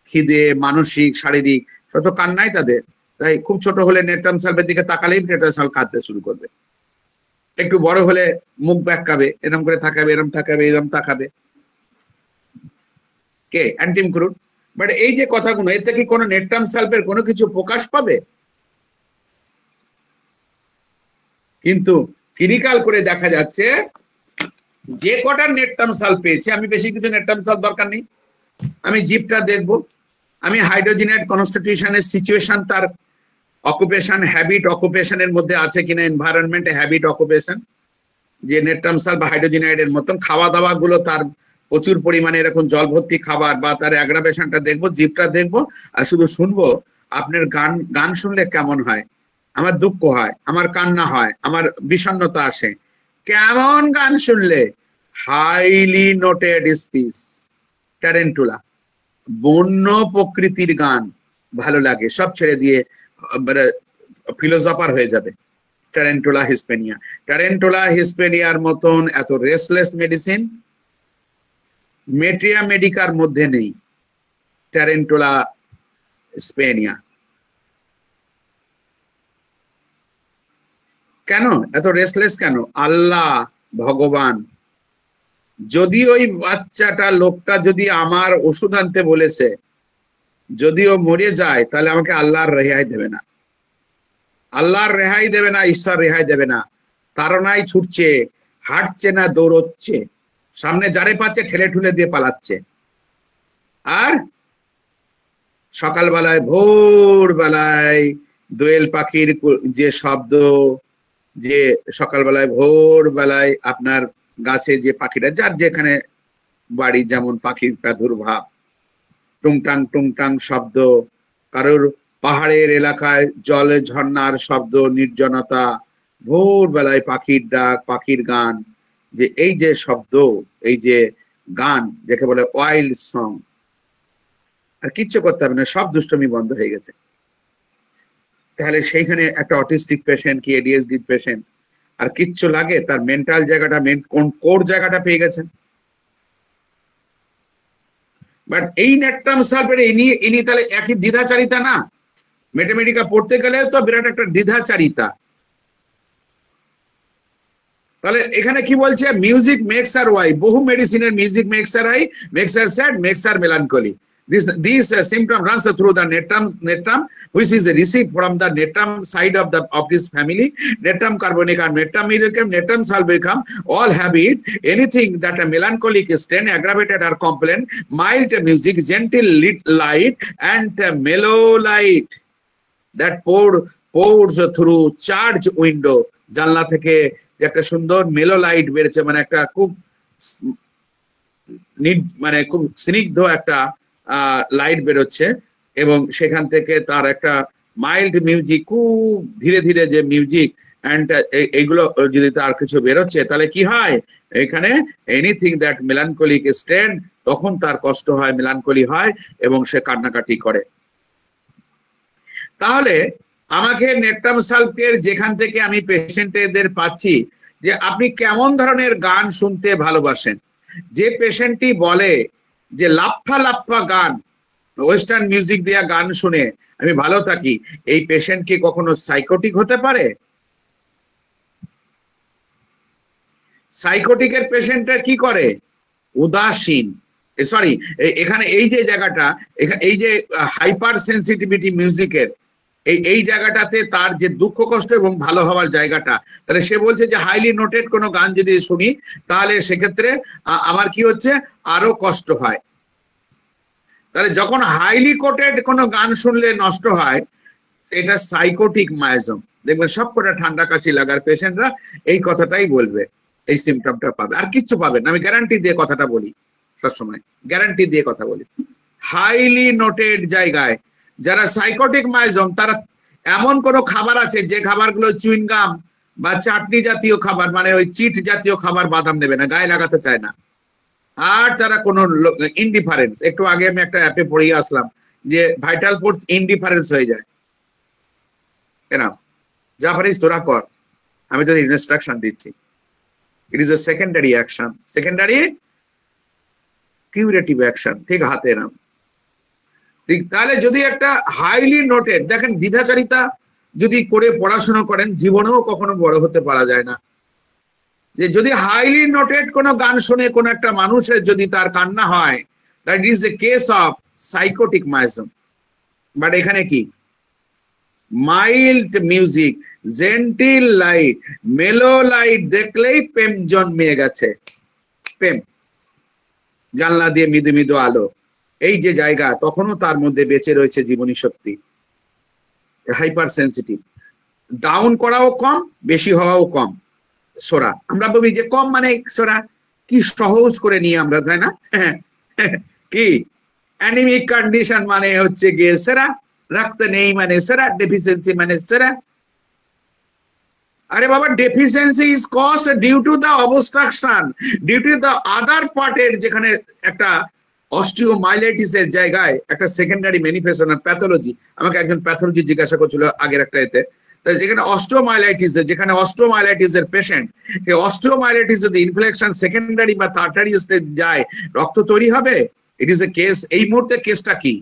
খিদে, মানসিক, শারীরিক, শত কান্নাই তাদের। তাই খুব ছোট হলে নেট্রাম সালফের দিকে তাকালেই নেট্রাম সালফ কাঁদতে শুরু করবে। একটু বড় হলে মুখ ব্যাকাবে, এরম করে তাকাবে, এরম তাকাবে, এরম তাকাবে। কে? অ্যান্টিম ক্রুট। বাট এই যে কথাগুলো, এতে কি কোনো নেট্রাম সালফের কোনো কিছু প্রকাশ পাবে? কিন্তু ক্লিনিক্যাল করে দেখা যাচ্ছে যে কটা নেট্রাম সালফ পেয়েছে, আমি বেশি কিছু নেট্রাম সালফ দরকার নেই, আমি জিপটা দেখবো, আমি হাইড্রোজেনেট কনস্টিটিউশনের সিচুয়েশন, তার অকুপেশন, হ্যাবিট অকুপেশনের মধ্যে আছে কিনা, এনভায়রনমেন্ট, হ্যাবিট অকুপেশন, যে নেট্রাম সালফ বা হাইড্রোজেনাইডের মতন খাওয়া দাওয়া গুলো, তার প্রচুর পরিমাণে এরকম জল ভর্তি খাবার, বা তার অ্যাগ্রাভেশনটা দেখবো, জিপটা দেখবো, আর শুধু শুনবো আপনার গান শুনলে কেমন হয়, আমার দুঃখ হয়, আমার কান্না হয়, আমার বিষণ্ণতা আসে, কেমন গান শুনলে, হাইলি নোটেড স্পিচ ট্যারেন্টুলা, বন্য প্রকৃতির গান ভালো লাগে, সব ছেড়ে দিয়ে ফিলোসফার হয়ে যাবে। ট্যারেন্টুলা হিসপেনিয়া, ট্যারেন্টুলা হিসপেনিয়ার মতন এত রেস্টলেস মেডিসিন মেট্রিয়া মেডিকার মধ্যে নেই। ট্যারেন্টুলা স্পেনিয়া কেন এত রেস্টলেস কেন? আল্লাহ ভগবান যদি ওই বাচ্চাটা লোকটা যদি আমার ওষুধ আনতে বলেছে, যদি ও মরে যায় তাহলে আমাকে আল্লাহর রেহাই দেবে না, আল্লাহর রেহাই দেবে না, ঈশ্বর রেহাই দেবে না। তাড়নায় ছুটছে, হাঁটছে না দৌড়চ্ছে, সামনে যারে পাচ্ছে ঠেলে ঠুলে দিয়ে পালাচ্ছে। আর সকালবেলায় ভোর বেলায় দোয়েল পাখির যে শব্দ, যে সকালবেলায় ভোর বেলায় আপনার গাছে যে পাখিটা, যার যেখানে বাড়ি যেমন পাখির প্রাদুর্ভাব, টুংটাং টুংটাং শব্দ, কারোর পাহাড়ের এলাকায় জলে ঝর্ণার শব্দ, নির্জনতা, ভোর বেলায় পাখির ডাক, পাখির গান, যে এই যে শব্দ, এই যে গান যাকে বলে ওয়াইল্ড সং, আর কিচ্ছু করতে হবে না, সব দুষ্টমি বন্ধ হয়ে গেছে। তাহলে সেইখানে একটা অটিস্টিক পেশেন্ট কি এডিএসডি পেশেন্ট আর কিচ্ছু লাগে? তার মেন্টাল জায়গাটা, কোন কোর জায়গাটা পেয়ে গেছেন। বাট এই নেট্রাম সালফেট ইনি তাহলে একই দ্বিধাচারিতা না? ম্যাথমেটিকা পড়তে গেলে তো বিরাট একটা দ্বিধাচারিতা। তাহলে এখানে কি বলছে? মিউজিক মেক্স আর ওয়াই, বহু মেডিসিনের মিউজিক মেক্স আর আই, makes her sad, makes her melancholy. This symptom runs through the natrum, which is received from the natrum side of this family. Natrum carbonica, natrum mirificum, natrum salvicum, all have it. Anything that a melancholic strain, aggravated or complaint, mild music, gentle light, and mellow light that pours through charge window. জানলা থেকে একটা সুন্দর মেলো light বেরোচ্ছে, মানে একটা খুব মানে খুব স্নিগ্ধ একটা লাইট বেরোচ্ছে, এবং সেখান থেকে তার একটা মাইল্ড মিউজিক, খুব ধীরে ধীরে যে মিউজিক, এন্ড এইগুলো যদি তার কিছু বেরোচ্ছে, তাহলে কি হয় এখানে? এনিথিং দ্যাট মেলানকলিক স্ট্রেন, তখন তার কষ্ট হয়, মেলানকলি হয়, এবং সে কান্নাকাটি করে। তাহলে আমাকে নেট্রাম সালফেট যেখান থেকে আমি পেশেন্টদের পাচ্ছি, যে আপনি কেমন ধরনের গান শুনতে ভালোবাসেন। যে পেশেন্টটি বলে যে লাফা লাফা গান, ওয়েস্টার্ন মিউজিক দিয়া গান শুনে আমি ভালো থাকি, এই পেশেন্ট কি কখনো সাইকোটিক হতে পারে? সাইকোটিকের পেশেন্টটা কি করে? উদাসীন, সরি, এখানে এই যে জায়গাটা, এই যে হাইপার সেন্সিটিভিটি মিউজিকের এই জায়গাটাতে তার যে দুঃখ কষ্ট এবং ভালো হওয়ার জায়গাটা, তাহলে সে বলছে যে হাইলি নোটেড কোনো গান যদি শুনি, তাহলে সেক্ষেত্রে আমার কি হচ্ছে? আরো কষ্ট হয়। তাহলে যখন হাইলি কোটেড কোনো গান শুনলে নষ্ট হয়, এটা সাইকোটিক মায়াজম। দেখবেন সবকটা ঠান্ডা কাশি লাগার পেশেন্টরা এই কথাটাই বলবে, এই সিমটমটা পাবে, আর কিচ্ছু পাবে না। আমি গ্যারান্টি দিয়ে কথাটা বলি, সবসময় গ্যারান্টি দিয়ে কথা বলি। হাইলি নোটেড জায়গায় যারা সাইকোটিক মায়াজম, তারা এমন কোনো খাবার আছে যে খাবারগুলো চুইংগাম বা চাটনি জাতীয় খাবার, মানে ওই চিট জাতীয় খাবার, বাদাম নেবে না, গায়ে লাগাতে চায় না। আর যারা কোনো ইনডিফারেন্স, একটু আগে আমি একটা অ্যাপে পড়িয়ে আসলাম যে ভাইটাল ফোর্স ইনডিফারেন্স হয়ে যায়, কেন? যা পারিস তোরা কর, আমি তোদের ইনস্ট্রাকশন দিচ্ছি। ইট is a secondary action, secondary curative action, ঠিক হাতে নাম। ঠিক, তাহলে যদি একটা হাইলি নোটেড, দেখেন দ্বিধাচারিতা যদি করে পড়াশোনা করেন, জীবনেও কখনো বড় হতে পারা যায় না। যে যদি হাইলি নোটেড কোনো গান শুনে কোন একটা মানুষের যদি তার কান্না হয়, that is the case of psychotic miasm. But এখানে কি? মাইল্ড মিউজিক, জেন্টিল লাইট, মেলো লাইট দেখলেই প্রেম জন্মে গেছে। প্রেম, জানলা দিয়ে মৃদু মৃদু আলো, এই যে জায়গা, তখনও তার মধ্যে বেঁচে রয়েছে জীবনী শক্তি। হাইপার সেন্সিটিভ, ডাউন করাও কম, বেশি হওয়াও কম। সোরা, আমরা বলি যে কম মানে সোরা, কি সহজ করে নিয়ে আমরা, তাই না? কি অ্যানিমিক কন্ডিশন মানে হচ্ছে গিয়ে সেরা, রক্ত নেই মানে সেরা, ডেফিসিয়েন্সি মানে সেরা। আরে বাবা, deficiency is cause due to the obstruction, due to the other পার্টের, যেখানে একটা অস্টিওমাইলাইটিসের জায়গায় একটা সেকেন্ডারি ম্যানিফেস্টেশন প্যাথোলজি। আমাকে একজন প্যাথোলজি জিজ্ঞাসা করছিল আগের একটা এতে, যেখানে অস্টিওমাইলাইটিস এর পেশেন্ট, সেই অস্টিওমাইলাইটিস যদি ইনফ্লেকশন সেকেন্ডারি বা টার্টারি স্টেজ যায়, রক্ত তৈরি হবে। ইট ইজ এ কেস। এই মুহূর্তে কেসটা কি?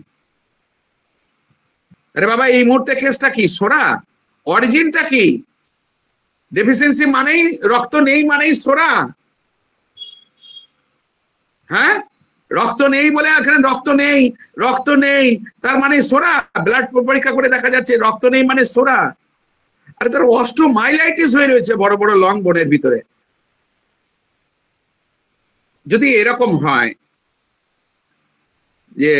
আরে বাবা, এই মুহূর্তে কেসটা কি? সোরা। অরিজিনটা কি? ডেফিসিয়েন্সি মানেই রক্ত নেই, মানেই সোরা। হ্যাঁ, রক্ত নেই বলে এখানে রক্ত নেই তার মানে সোরা। ব্লাড পরীক্ষা করে দেখা যাচ্ছে রক্ত নেই মানে সোরা। আরে তার অস্টিওমাইলাইটিস হয়ে রয়েছে বড় বড় লং বোনের ভিতরে। যদি এরকম হয় যে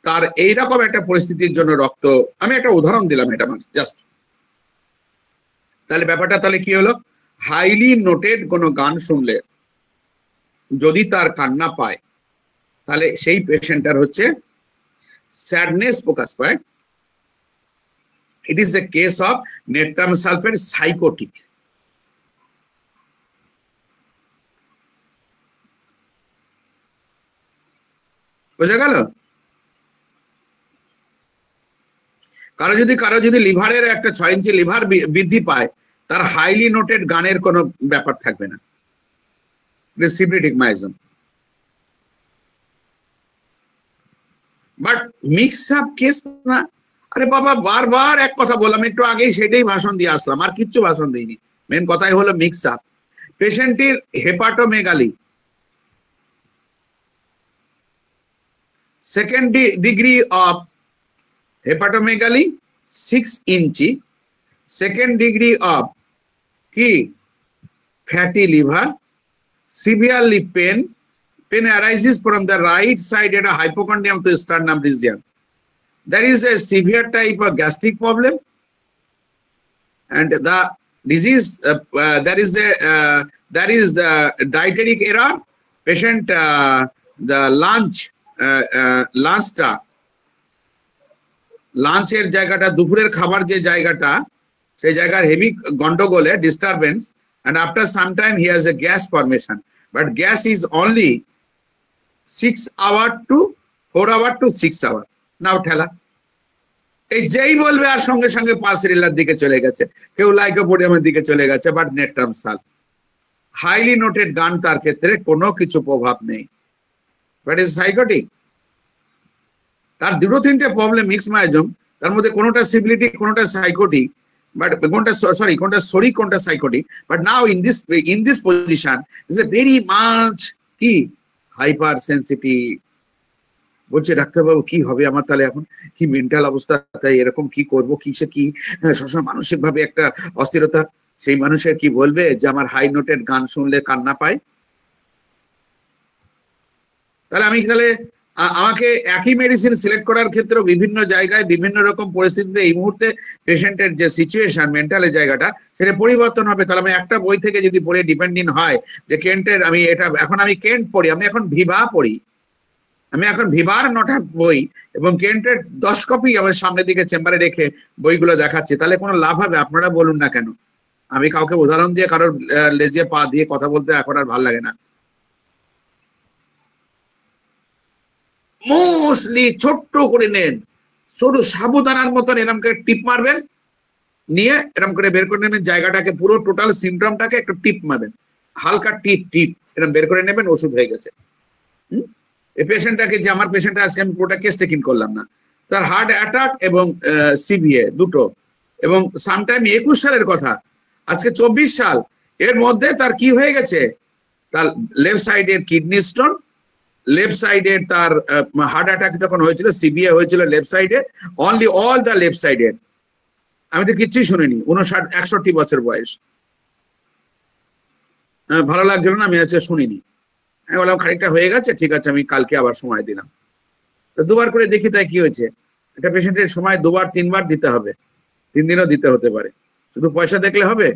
তার এইরকম একটা পরিস্থিতির জন্য রক্ত, আমি একটা উদাহরণ দিলাম এটা জাস্ট, তাহলে ব্যাপারটা তাহলে কি হলো? হাইলি নোটেড কোনো গান শুনলে যদি তার কান্না পায়, তাহলে সেই পেশেন্টার হচ্ছে স্যাডনেস প্রকাশ পায়। ইট is A case of natrum sulphate psychotic. বোঝা গেল? কারো যদি লিভারের একটা 6 ইঞ্চি লিভার বৃদ্ধি পায়, তার হাইলি নোটেড গানের কোনো ব্যাপার থাকবে না। সিপ্রেটিক মাইজম। বাট মিক্স আপ কেস না। আরে বাবা, বারবার এক কথা বললাম, একটু আগেই সেটাই ভাষণ দিয়ে আসলাম, আর কিচ্ছু ভাষণ দিইনি। মেন কথাই হলো মিক্স আপ। পেশেন্টের hepatomegaly, second degree of hepatomegaly 6 inch, second degree of কি fatty liver, severely pain arises from the right side at a hypochondrium to sternum region. There is a severe type of gastric problem, and the disease there is dietary error. Patient the লাঞ্চের জায়গাটা, দুপুরের খাবার যে জায়গাটা, সেই জায়গার heavy গন্ডগোলে disturbance, and after some time he has a gas formation, but gas is only 4 hour to 6 hour. Now ঠেলা এই যেই বলবে আর সঙ্গে সঙ্গে পাসরিলার দিকে চলে গেছে, কেউ লাইকোপোডিয়ামের দিকে চলে গেছে, বাট নেট্রাম সাল হাইলি নোটেড গান তার ক্ষেত্রে কোনো কিছু প্রভাব নেই। But is psychotic. তার দুটো তিনটে প্রবলেম মিক্স মাইজম, তার মধ্যে কোনোটা সিবিলিটি, কোনোটা সাইকোটিক, but কোনটা সরি কোনটা psychotic. But now in this position is a very much কি হাইপার সেন্সিটিভ। বলছে ডাক্তারবাবু কি হবে আমার, তাহলে এখন কি মেন্টাল অবস্থা, তাই এরকম কি করব, কিসে কি সবসময় মানসিক ভাবে একটা অস্থিরতা। সেই মানুষের কি বলবে যে আমার হাই নোটেড গান শুনলে কান্না পায়? তাহলে আমাকে একই মেডিসিন সিলেক্ট করার ক্ষেত্রে বিভিন্ন জায়গায় বিভিন্ন রকম পরিস্থিতিতে এই মুহূর্তে পেশেন্টের যে সিচুয়েশন, মেন্টালের জায়গাটা, সেটা পরিবর্তন হবে। তাহলে আমি একটা বই থেকে যদি পড়ে ডিপেন্ডিং হয় যে কেন্টের, আমি কেন্ট পড়ি, আমি এখন ভিভা পড়ি, আমি এখন ভিভার 9টা বই এবং কেন্টের 10 কপি আমার সামনের দিকে চেম্বারে রেখে বইগুলো দেখাচ্ছি, তাহলে কোনো লাভ হবে? আপনারা বলুন না কেন। আমি কাউকে উদাহরণ দিয়ে, কারোর লেজে পা দিয়ে কথা বলতে এখন আর ভালো লাগে না। মোস্টলি ছোট্ট করে নেন, সরু সাবুদানার মতন এরকম করে টিপ মারবেন, নিয়ে এরকম করে বের করে নেবেন জায়গাটাকে, পুরো টোটাল সিমটমটাকে একটু টিপ মারবেন, হালকা টিপ এরকম বের করে নেবেন, ওষুধ হয়ে গেছে। এই পেশেন্টটাকে, যে আমার পেশেন্ট আজকে আমি পুরোটা কেস টেকিং করলাম না, তার হার্ট অ্যাটাক এবং সিভিএ দুটো, এবং সামটাইম 21 সালের কথা, আজকে 24 সাল, এর মধ্যে তার কি হয়ে গেছে? তার লেফট সাইডের কিডনি স্টোন, লেফট সাইডের তার হার্ট অ্যাটাক যখন হয়েছিল, সিভিএ হয়েছিল লেফট সাইডে, অনলি অল দ্য লেফট সাইডের। আমি তো কিচ্ছুই শুনিনি, 59-61 বছর বয়স। ভালো লাগছিল না, আমি আজকে শুনিনি। আমি বললাম খানিকটা হয়ে গেছে, ঠিক আছে, আমি কালকে আবার সময় দিলাম। তো 2বার করে দেখি তাই কি হয়েছে। একটা পেশেন্টের সময় 2-3 বার দিতে হবে, 3 দিনও দিতে হতে পারে। শুধু পয়সা দেখলে হবে?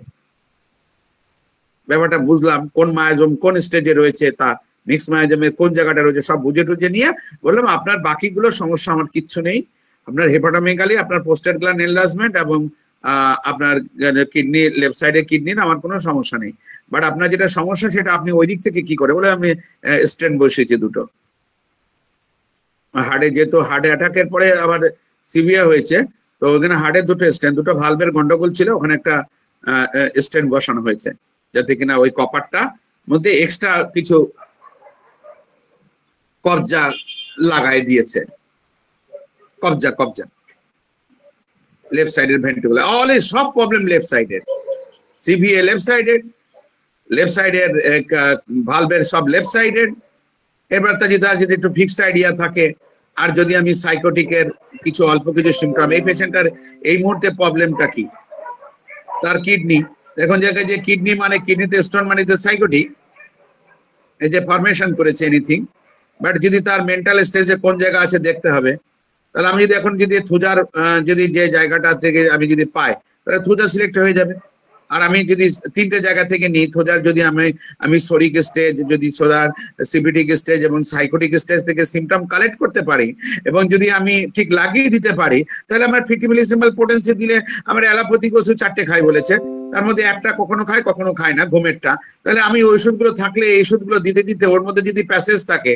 ব্যাপারটা বুঝলাম, কোন মায়াজম কোন স্টেজে রয়েছে, তা মিক্স মায়াজমের কোন জায়গাটা রয়েছে সব বুঝে টুঝে নিয়ে বললাম আপনার বাকিগুলো সমস্যা আমার কিচ্ছু নেই। আপনার হেপাটোমেগালি, আপনার পোস্টেট গ্ল্যান্ড এনলার্জমেন্ট এবং আপনার কিডনি লেফট সাইডে কিডনি না, আমার কোনো সমস্যা নেই, বাট আপনার যেটা সমস্যা সেটা আপনি ওই দিক থেকে কি করে বলে আমি স্টেন্ট বসিয়েছি দুটো হার্টে, যেহেতু হার্টে অ্যাটাকের পরে আবার সিভিয়ার হয়েছে, তো ওখানে হার্টের দুটো স্টেন্ট, দুটো ভালভের গন্ডগোল ছিল, ওখানে একটা স্টেন্ট বসানো হয়েছে যাতে কিনা ওই কপারটা মধ্যে এক্সট্রা কিছু কবজা লাগাই দিয়েছে, কবজা কবজা লেফট সাইডের ভেন্ট্রিকুলার অলওয়েজ সব প্রবলেম লেফট সাইডের, সিভিএ লেফট সাইডের ভালভের সব লেফট সাইডের। এবার তা যদি একটু ফিক্সড আইডিয়া থাকে, আর যদি আমি সাইকোটিকের কিছু অল্প কিছু সিমটম, এই পেশেন্টটার এই মুহূর্তে প্রবলেমটা কি, তার কিডনি, এখন জায়গায় যে কিডনি মানে কিডনিতে স্টোন মানে সাইকোটিক, এই যে ফরমেশন করেছে এনিথিং, বাট যদি তার মেন্টাল স্টেজে কোন জায়গা আছে দেখতে হবে। তাহলে আমি যদি এখন যদি থুজার যদি যে জায়গাটা থেকে আমি যদি পাই, তাহলে থুজা সিলেক্ট হয়ে যাবে। আর আমি যদি তিনটে জায়গা থেকে নিই, থোজার যদি আমি সরিক স্টেজ, যদি সোজার সিপিটিক স্টেজ এবং সাইকোটিক স্টেজ থেকে সিমটম কালেক্ট করতে পারি, এবং যদি আমি ঠিক লাগিয়ে দিতে পারি, তাহলে আমার 50 মিলিসিমাল পোটেন্সি দিলে আমার অ্যালোপ্যাথিক ওষুধ 4টে খাই বলেছে, তার মধ্যে একটা কখনো খায় কখনো খায় না, ঘুমেরটা। তাহলে আমি ওই ওষুধগুলো থাকলে এই ওষুধগুলো দিতে দিতে ওর মধ্যে যদি প্যাসেজ থাকে,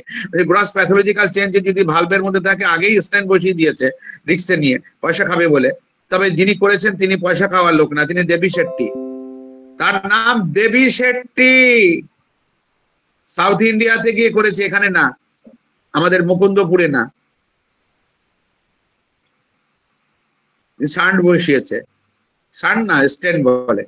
গ্রস প্যাথোলজিক্যাল চেঞ্জে যদি ভালভের মধ্যে থাকে, আগেই স্ট্যান্ড বসিয়ে দিয়েছে রিক্সে নিয়ে পয়সা খাবে বলে। তবে যিনি করেছেন তিনি পয়সা খাওয়ার লোক না, তিনি দেবী শেট্টি, তার নাম দেবী শেট্টি, সাউথ ইন্ডিয়াতে গিয়ে করেছে, এখানে না, আমাদের মুকুন্দপুরে না। সান্ড বসিয়েছে, সান্ড না স্টেন বলে,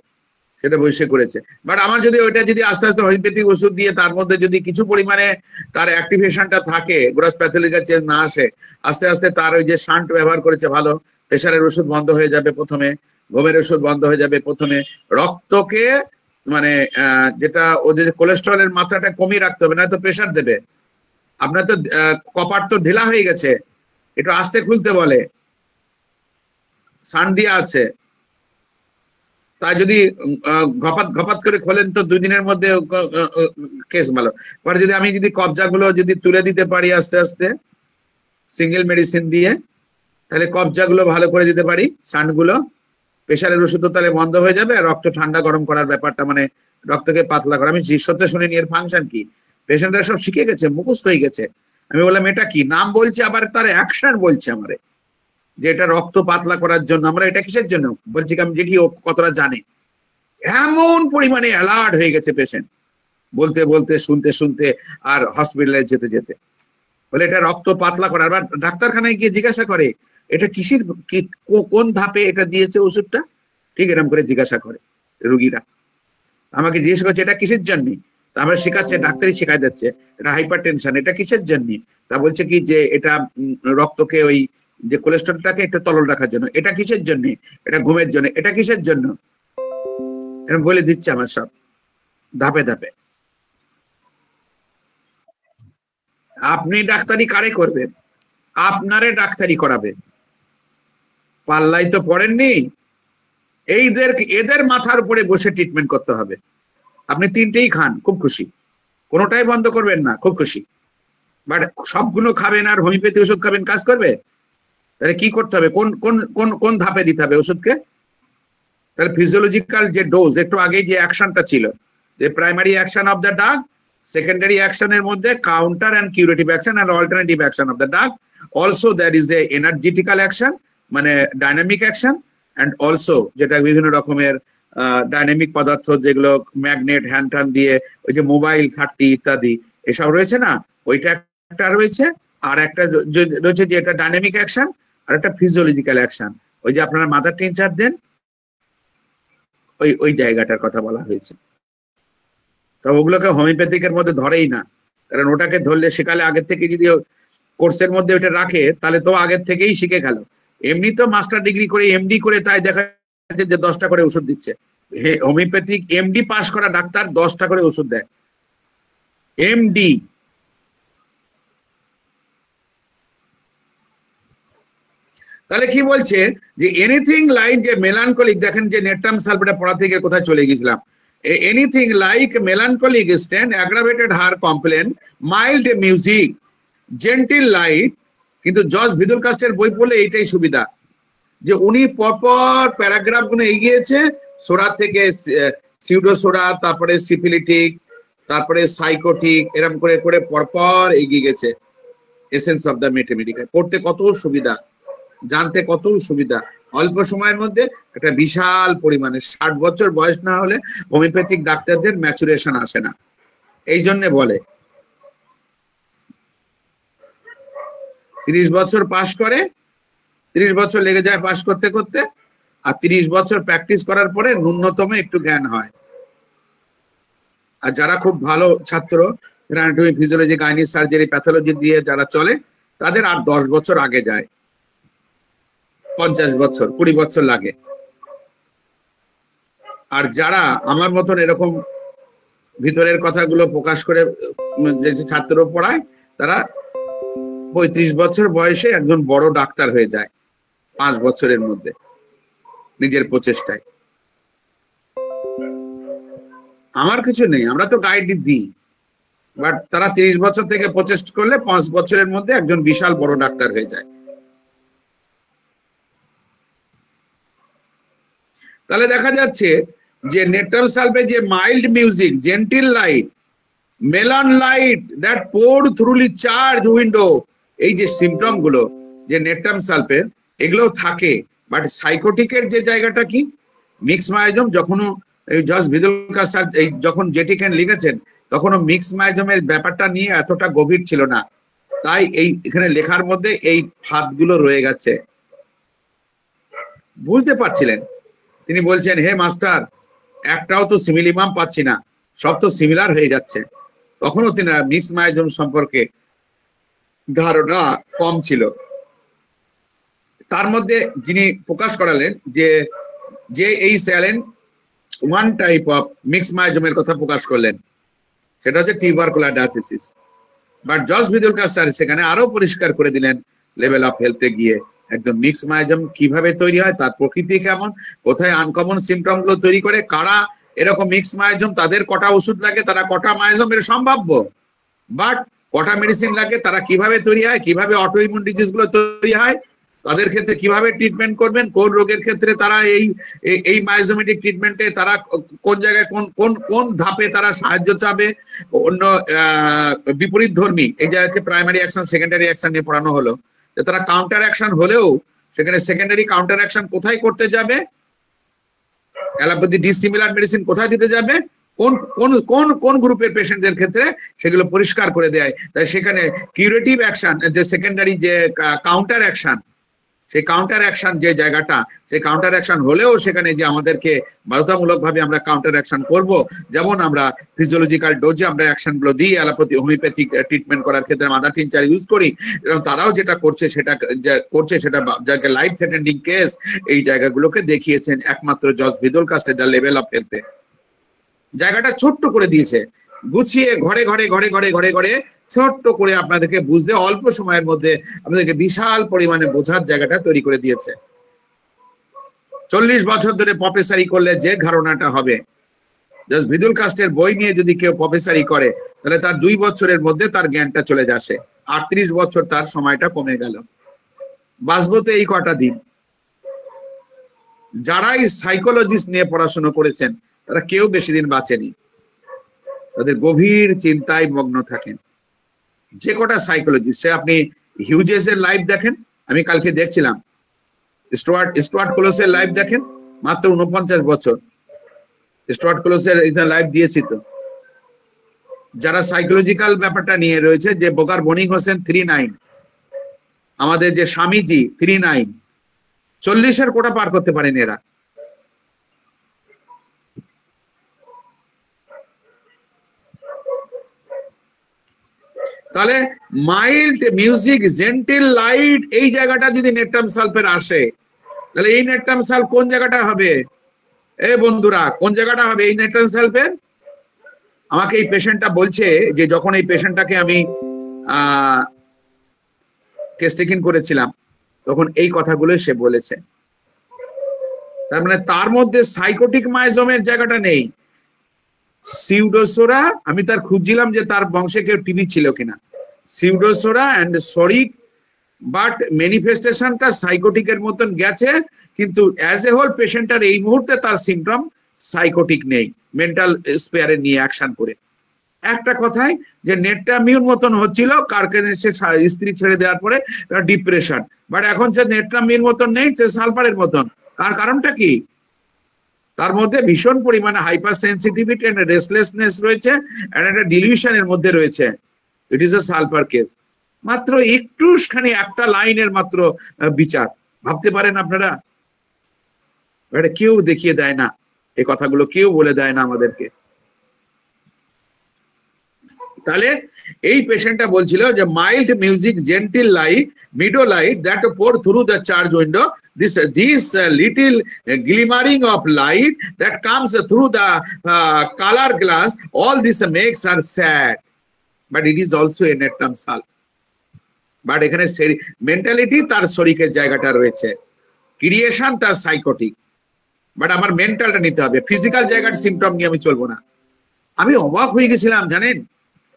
সেটা বসে করেছে। বাট আমার যদি ওইটা যদি আস্তে আস্তে হোমিওপ্যাথিক ওষুধ দিয়ে তার মধ্যে যদি কিছু পরিমাণে তার অ্যাক্টিভেশনটা থাকে, গ্রস প্যাথোলজিক্যাল চেঞ্জ না আসে, আস্তে আস্তে তার ওই যে শান্ট ব্যবহার করেছে ভালো, প্রেশারের ওষুধ বন্ধ হয়ে যাবে প্রথমে, ঘুমের ওষুধ বন্ধ হয়ে যাবে প্রথমে, রক্তকে মানে যেটা ওদের কোলেস্টেরলের মাত্রাটা কমিয়ে রাখতে হবে, না তো প্রেশার দেবে। আপনার তো কপার তো ঢিলা হয়ে গেছে, একটু আস্তে খুলতে বলে, সান দিয়া আছে, তাই যদি ঘপাত ঘপাত করে খোলেন তো 2 দিনের মধ্যে কেস ভালো। পরে যদি আমি যদি কবজাগুলো যদি তুলে দিতে পারি আস্তে আস্তে সিঙ্গেল মেডিসিন দিয়ে, তাহলে কবজাগুলো ভালো করে দিতে পারি, সানগুলো, প্রেশারের ওষুধ তো তাহলে বন্ধ হয়ে যাবে, আর রক্ত ঠান্ডা গরম করার ব্যাপারটা মানে রক্তকে পাতলা করা। আমি সত্যি শুনিনি এর ফাংশন কি, পেশেন্টরা সব শিখে গেছে, মুখস্থ হয়ে গেছে। আমি বললাম এটা কি, নাম বলছে আবার তার অ্যাকশন বলছে আমারে, যে এটা রক্ত পাতলা করার জন্য। আমরা এটা কিসের জন্য বলছি, আমি দেখি ও কতটা জানে। এমন পরিমাণে অ্যালার্ট হয়ে গেছে পেশেন্ট, বলতে বলতে শুনতে শুনতে আর হসপিটালে যেতে যেতে, বলে এটা রক্ত পাতলা করার। আবার ডাক্তারখানায় গিয়ে জিজ্ঞাসা করে এটা কিসের কোন ধাপে এটা দিয়েছে ওষুধটা, ঠিক এরকম করে জিজ্ঞাসা করে রুগীরা। আমাকে জিজ্ঞেস করছে এটা কিসের জন্য, তা আমরা শেখাচ্ছে, ডাক্তারই শেখাই যাচ্ছে এটা হাইপার টেনশন, এটা কিসের জন্য, তা বলছে কি যে এটা রক্তকে ওই যে কোলেস্ট্রলটাকে একটু তরল রাখার জন্য। এটা কিসের জন্য, এটা ঘুমের জন্য। এটা কিসের জন্য, এরকম বলে দিচ্ছে আমার সব ধাপে ধাপে। আপনি ডাক্তারি কারে করবেন, আপনারে ডাক্তারি করাবে, পাল্লাই তো পড়েননি। এদের মাথার উপরে বসে ট্রিটমেন্ট করতে হবে। আপনি 3টেই খান, খুব খুশি, কোনোটাই বন্ধ করবেন না, খুব খুশি, বাট সবগুলো খাবেন আর হোমিওপ্যাথি ওষুধ খাবেন, কাজ করবে? তাহলে কি করতে হবে, কোন কোন কোন কোন ধাপে দিতে হবে ওষুধকে? তাহলে ফিজিওলজিক্যাল যে ডোজ, একটু আগে যে অ্যাকশনটা ছিল, যে primary action of the drug, secondary অ্যাকশনের মধ্যে counter and curative action and alternative action of the drug, also there is a energetical action মানে ডাইনামিক অ্যাকশন, অ্যান্ড অলসো যেটা বিভিন্ন রকমের ডাইনামিক পদার্থ যেগুলো ম্যাগনেট হ্যান্ড টান দিয়ে, ওই যে মোবাইল 30 ইত্যাদি এসব রয়েছে না, ওইটা একটা রয়েছে। আর একটা রয়েছে যে এটা ডাইনামিক অ্যাকশন, আর একটা ফিজিওলজিক্যাল অ্যাকশন, ওই যে আপনারা মাদার টিনচার দেন ওই জায়গাটার কথা বলা হয়েছে। তো ওগুলোকে হোমিওপ্যাথিকের মধ্যে ধরেই না, কারণ ওটাকে ধরলে সেকালে আগের থেকে যদি কোর্সের মধ্যে ওটা রাখে তাহলে তো আগের থেকেই শিখে গেল। এমনি তো মাস্টার ডিগ্রি করে এমডি করে তাই দেখা যাচ্ছে যে 10টা করে ওষুধ দিচ্ছে। হোমিওপ্যাথিক এমডি পাস করা ডাক্তার 10টা করে ওষুধ দেয়, এমডি। তাহলে কি বলছে যে এনিথিং লাইক যে মেলানকলিক, দেখেন যে নেট্রাম সালফেট পড়া থেকে কোথায় চলে গেছিলাম, anything like melancholic stand aggravated her complain, mild music, gentle light. কিন্তু জজ ভিদুল কাস্টের বই পড়লে এইটাই সুবিধা, যে উনি পরপর প্যারাগ্রাফ গুলো এগিয়েছে, সোরা থেকে সিউডোসোরা, তারপরে সিফিলিটিক, তারপরে সাইকোটিক, এরকম করে করে পরপর এগিয়ে গেছে এসেন্স অফ দ্য ম্যাথমেটিক্যাল। পড়তে কত সুবিধা, জানতে কত সুবিধা, অল্প সময়ের মধ্যে একটা বিশাল পরিমাণে। 60 বছর বয়স না হলে হোমিওপ্যাথিক ডাক্তারদের ম্যাচুরেশন আসে না, এই জন্য বলে 30 বছর পাশ করে, 30 বছর লেগে যায় পাশ করতে করতে, আর 30 বছর প্র্যাকটিস করার পরে ন্যূনতম একটু জ্ঞান হয়। আর যারা খুব ভালো ছাত্র, anatomy, physiology, gynae, surgery, pathology দিয়ে যারা চলে, তাদের আর 10 বছর আগে যায়, 50 বছর 20 বছর লাগে। আর যারা আমার মতন এরকম ভিতরের কথাগুলো প্রকাশ করে যে ছাত্র পড়ায়, তারা 35 বছর বয়সে একজন বড় ডাক্তার হয়ে যায় 5 বছরের মধ্যে, নিজের প্রচেষ্টায়। আমার কিছু নেই, আমরা তো গাইড দিই, বাট তারা 30 বছর থেকে প্রচেষ্টা করলে 5 বছরের মধ্যে একজন বিশাল বড় ডাক্তার হয়ে যায়। তাহলে দেখা যাচ্ছে যে নেট্রাম সালফে যে mild music, gentle light, mellow light that poured through the church window, এই যে সিমটম গুলো যে নেট্রাম সালফের, এগুলো থাকে। বাট সাইকোটিকের যে জায়গাটা কি, মিক্স মায়াজম, যখনও জর্জ ভিদুলকার স্যার যখন জেটিকেন লিখেছেন, তখনও মিক্স মায়াজমের ব্যাপারটা নিয়ে এতটা গভীর ছিল না, তাই এই এখানে লেখার মধ্যে এই ফাঁদগুলো রয়ে গেছে। বুঝতে পারছিলেন? তিনি বলছেন, হে মাস্টার, একটাও তো সিমিলিমাম পাচ্ছি না, সব তো সিমিলার হয়ে যাচ্ছে। তখনও তিনি মিক্স মায়াজম সম্পর্কে ধারণা কম ছিল। তার মধ্যে যিনি প্রকাশ করালেন যে যে এই স্যালেন ওয়ান টাইপ অফ মিক্স মায়াজমের কথা প্রকাশ করলেন, সেটা হচ্ছে টিউবারকুলাইটিস। বাট জর্জ ভিদুলকার স্যার সেখানে আরো পরিষ্কার করে দিলেন লেভেল অফ হেলথে গিয়ে, একদম মিক্স মায়াজম কিভাবে তৈরি হয়, তার প্রকৃতি কেমন, কোথায় আনকমন সিমটম গুলো তৈরি করে, কারা এরকম মিক্স মায়াজম, তাদের কটা ওষুধ লাগে, তারা কটা মায়াজম, এটা সম্ভাব্য। বাট কটা মেডিসিন লাগে, তারা কিভাবে তৈরি হয়, কিভাবে অটো ইমিউন ডিজিজ গুলো তৈরি হয়, তাদের ক্ষেত্রে কিভাবে ট্রিটমেন্ট করবেন, কোন রোগের ক্ষেত্রে তারা এই মায়াজমেটিক ট্রিটমেন্টে তারা কোন জায়গায় কোন কোন কোন ধাপে তারা সাহায্য চাবে। অন্য বিপরীত ধর্মী এই জায়গাকে প্রাইমারি অ্যাকশন, সেকেন্ডারি অ্যাকশন নিয়ে পড়ানো হলো, যে তারা কাউন্টার অ্যাকশন হলেও সেখানে সেকেন্ডারি কাউন্টার অ্যাকশন কোথায় করতে যাবে, অ্যালোপ্যাথি ডিসিমিলার মেডিসিন কোথায় দিতে যাবে, কোন কোন কোন কোন গ্রুপের পেশেন্টদের ক্ষেত্রে, সেগুলো পরিষ্কার করে দেয়। তাই সেখানে কিউরেটিভ অ্যাকশন, যে সেকেন্ডারি যে কাউন্টার অ্যাকশন, সেই কাউন্টার অ্যাকশন যে জায়গাটা, সেই কাউন্টার অ্যাকশন হলেও সেখানে যে আমাদেরকে বাধ্যতামূলক ভাবে আমরা কাউন্টার অ্যাকশন করব, যেমন আমরা ফিজিওলজিক্যাল ডোজে আমরা অ্যাকশন গুলো দিই, অ্যালোপ্যাথি হোমিওপ্যাথিক ট্রিটমেন্ট করার ক্ষেত্রে মাদার টিনচার ইউজ করি, এবং তারাও যেটা করছে সেটা যাকে লাইফ থ্রেটেনিং কেস, এই জায়গাগুলোকে দেখিয়েছেন একমাত্র জর্জ ভিদুলকার দ্য লেভেল অফ হেলথে। জায়গাটা ছোট্ট করে দিয়েছে, গুছিয়ে ঘরে ঘরে ঘরে ঘরে ঘরে ঘরে ছোট্ট করে আপনাদেরকে বুঝতে, অল্প সময়ের মধ্যে আপনাদেরকে বিশাল পরিমাণে বোঝার জায়গাটা তৈরি করে দিয়েছে। 40 বছর ধরে প্রফেসরি করলে যে ধারণাটা হবে, জাস্ট ভিদুলকাস্টের বই নিয়ে যদি কেউ প্রফেসরি করে, তাহলে তার 2 বছরের মধ্যে তার জ্ঞানটা চলে যাচ্ছে, 38 বছর তার সময়টা কমে গেল। বাঁচবো তো এই কটা দিন। যারাই সাইকোলজিস্ট নিয়ে পড়াশোনা করেছেন, তারা কেউ বেশি দিন বাঁচেনি, তাদের গভীর চিন্তায় মগ্ন থাকেন। যে কটা সাইকোলজিস্ট, সে আপনি হিউজেস এর লাইফ দেখেন, আমি কালকে দেখছিলাম, স্টুয়ার্ট ক্লোসের লাইফ দেখেন, মাত্র 49 বছর। স্টুয়ার্ট ক্লোসের লাইফ দিয়েছি তো। যারা সাইকোলজিক্যাল ব্যাপারটা নিয়ে রয়েছে, যে বোকার বনিং হোসেন 39, আমাদের যে স্বামীজি 39, 40-এর কোটা পার করতে পারেন এরা। তাহলে মাইল্ড মিউজিক, জেন্টিল লাইট, এই জায়গাটা যদি নেট্রাম সালফের আসে, তাহলে এই নেট্রাম সালফ কোন জায়গাটা হবে? এ বন্ধুরা, কোন জায়গাটা হবে এই নেট্রাম সালফের? আমাকে এই পেশেন্টটা বলছে যে যখন এই পেশেন্টটাকে আমি কেস টেকিং করেছিলাম, তখন এই কথাগুলো সে বলেছে। তার মানে তার মধ্যে সাইকোটিক মায়াজমের জায়গাটা নেই। সিউডোসোরা, আমি তার খুঁজছিলাম যে তার বংশে কেউ টিবি ছিল কিনা। সিউডোসোরা অ্যান্ড সরিক বাট ম্যানিফেস্টেশনটা সাইকোটিকের মতন গেছে, কিন্তু অ্যাজ এ হোল পেশেন্টটার এই মুহূর্তে তার সিমটম সাইকোটিক নেই, মেন্টাল স্পেয়ারে নিয়ে অ্যাকশন করে। একটা কথায় যে নেট্রামিউর মতন হচ্ছিল স্ত্রী ছেড়ে দেওয়ার পরে ডিপ্রেশন, বাট এখন সে নেট্রামিউর মতন নেই, সে সালফারের মতন। তার কারণটা কি? তার মধ্যে ভীষণ পরিমাণে হাইপার সেন্সিটিভিটি এন্ড রেস্টলেসনেস রয়েছে, এন্ড একটা ডিলিউশনের মধ্যে রয়েছে। ইট ইজ এ সালফার কেস। মাত্র একটুখানি একটা লাইনের মাত্র বিচার, ভাবতে পারেন আপনারা? এটা কেউ দেখিয়ে দেয় না, এই কথাগুলো কেউ বলে দেয় না আমাদেরকে। তাহলে এই পেশেন্টটা বলছিল যে mild music, gentle light, meadow light that pour through the church window, this little glimmering of light that comes through the color glass, all this makes her sad, but it is also a netam sal. But এখানে mentality তার শরীরের জায়গাটা রয়েছে, creation তার psychotic, but আমার মেন্টালটা নিতে হবে। Physical জায়গার সিমটম নিয়ে আমি চলবো না। আমি অবাক হয়ে গেছিলাম জানেন,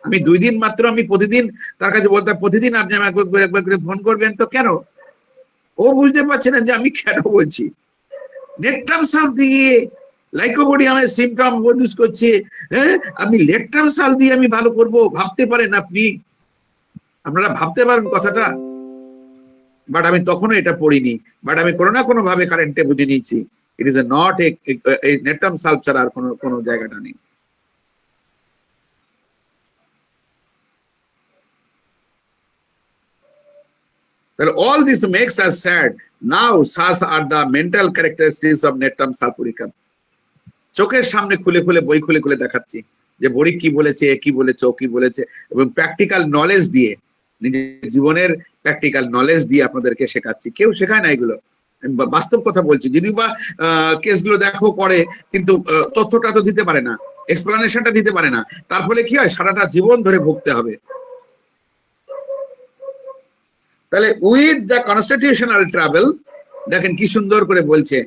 আমি 2 দিন মাত্র আমি প্রতিদিন তার কাছে বলতাম, প্রতিদিন আপনি আমাকে একবার করে ফোন করবেন। তো কেন? ও বুঝতে পারছে না যে আমি কেন বলছি। নেট্রাম সাল দিয়ে লাইকোবডি আমার সিমটম প্রডিউস করছে, হ্যাঁ আমি লেট্রাম সাল দিয়ে আমি ভালো করব, ভাবতে পারেন আপনি? আপনারা ভাবতে পারেন কথাটা? বাট আমি তখনও এটা পড়িনি, বাট আমি কোনো না কোনো ভাবে কারেন্টে বুঝে নিয়েছি ইট ইজ নট এ নেট্রাম সাল ছাড়া আর কোনো জায়গাটা নেই। All this makes us sad. Now, such are the mental characteristics of Netram Salpurikam. চোখের সামনে খুলে খুলে বই খুলে খুলে দেখাচ্ছি যে বড়ি কি বলেছে, কি বলেছে, ও কি বলেছে, এবং প্র্যাকটিক্যাল নলেজ দিয়ে, নিজের জীবনের প্র্যাকটিক্যাল নলেজ দিয়ে আপনাদেরকে শেখাচ্ছি। কেউ শেখায় না এগুলো, বাস্তব কথা বলছি। যদি বা কেসগুলো দেখো করে, কিন্তু তথ্যটা তো দিতে পারে না, এক্সপ্লানেশনটা দিতে পারে না। তার ফলে কি হয়, সারাটা জীবন ধরে ভুগতে হবে। তাহলে উইথ দ্য কনস্টিটিউশনাল ট্রাভেল, দেখেন কি সুন্দর করে বলছে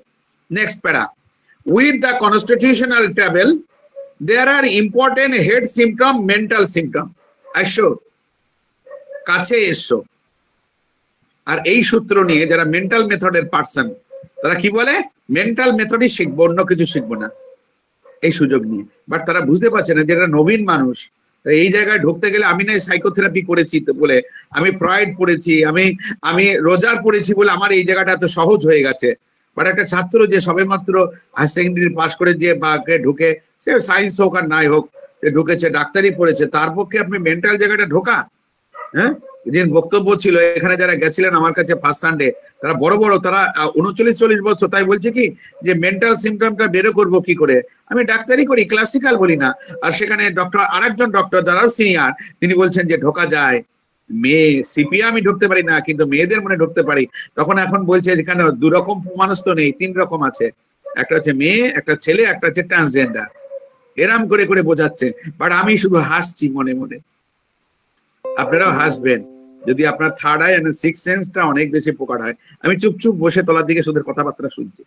next para, with the constitutional trouble there are important head symptom, mental symptom. আসো কাছে এসো। আর এই সূত্র নিয়ে যারা মেন্টাল মেথডের পার্সন, তারা কি বলে, মেন্টাল মেথডই শিখবো, অন্য কিছু শিখবো না, এই সুযোগ নিয়ে। বাট তারা বুঝতে পারছে না যে এরা নবীন মানুষ, এই জায়গায় ঢুকতে গেলে আমি না সাইকোথেরাপি করেছি বলে, আমি ফ্রয়েড পড়েছি, আমি রোজার পড়েছি বলে আমার এই জায়গাটা এত সহজ হয়ে গেছে। বাট একটা ছাত্র যে সবেমাত্র হায়ার সেকেন্ডারি পাস করে যে বাকে ঢুকে, সে সায়েন্স হোক আর নাই হোক, ঢুকেছে, ডাক্তারি পড়েছে, তার পক্ষে আপনি মেন্টাল জায়গাটা ঢোকা? হ্যাঁ, যেদিন বক্তব্য ছিল এখানে যারা গেছিলেন আমার কাছে ফার্স্ট সানডে, তারা বড় বড়, তারা 39-40 বছর, তাই বলছে কি যে মেন্টাল সিমটমটা বেরো করবো কি করে। আমি ডাক্তারি করি, ক্লাসিক্যাল বলি না। আর সেখানে ডক্টর, আরেকজন ডক্টর যারাও সিনিয়র, তিনি বলছেন যে ঢোকা যায়। মেয়ে সিপিয়া আমি ঢুকতে পারি না, কিন্তু মেয়েদের মনে ঢুকতে পারি। তখন এখন বলছে যেখানে 2 রকম মানুষ তো নেই, 3 রকম আছে, একটা হচ্ছে মেয়ে, একটা ছেলে, একটা হচ্ছে ট্রান্সজেন্ডার। এরাম করে করে বোঝাচ্ছে, বাট আমি শুধু হাসছি মনে মনে। আপনারাও হাসবেন যদি আপনার থার্ড আই এন্ড সিক্স সেন্সটা অনেক বেশি প্রকার হয়। আমি চুপচুপ বসে তলার দিকে শুধু কথাবার্তা শুনছি,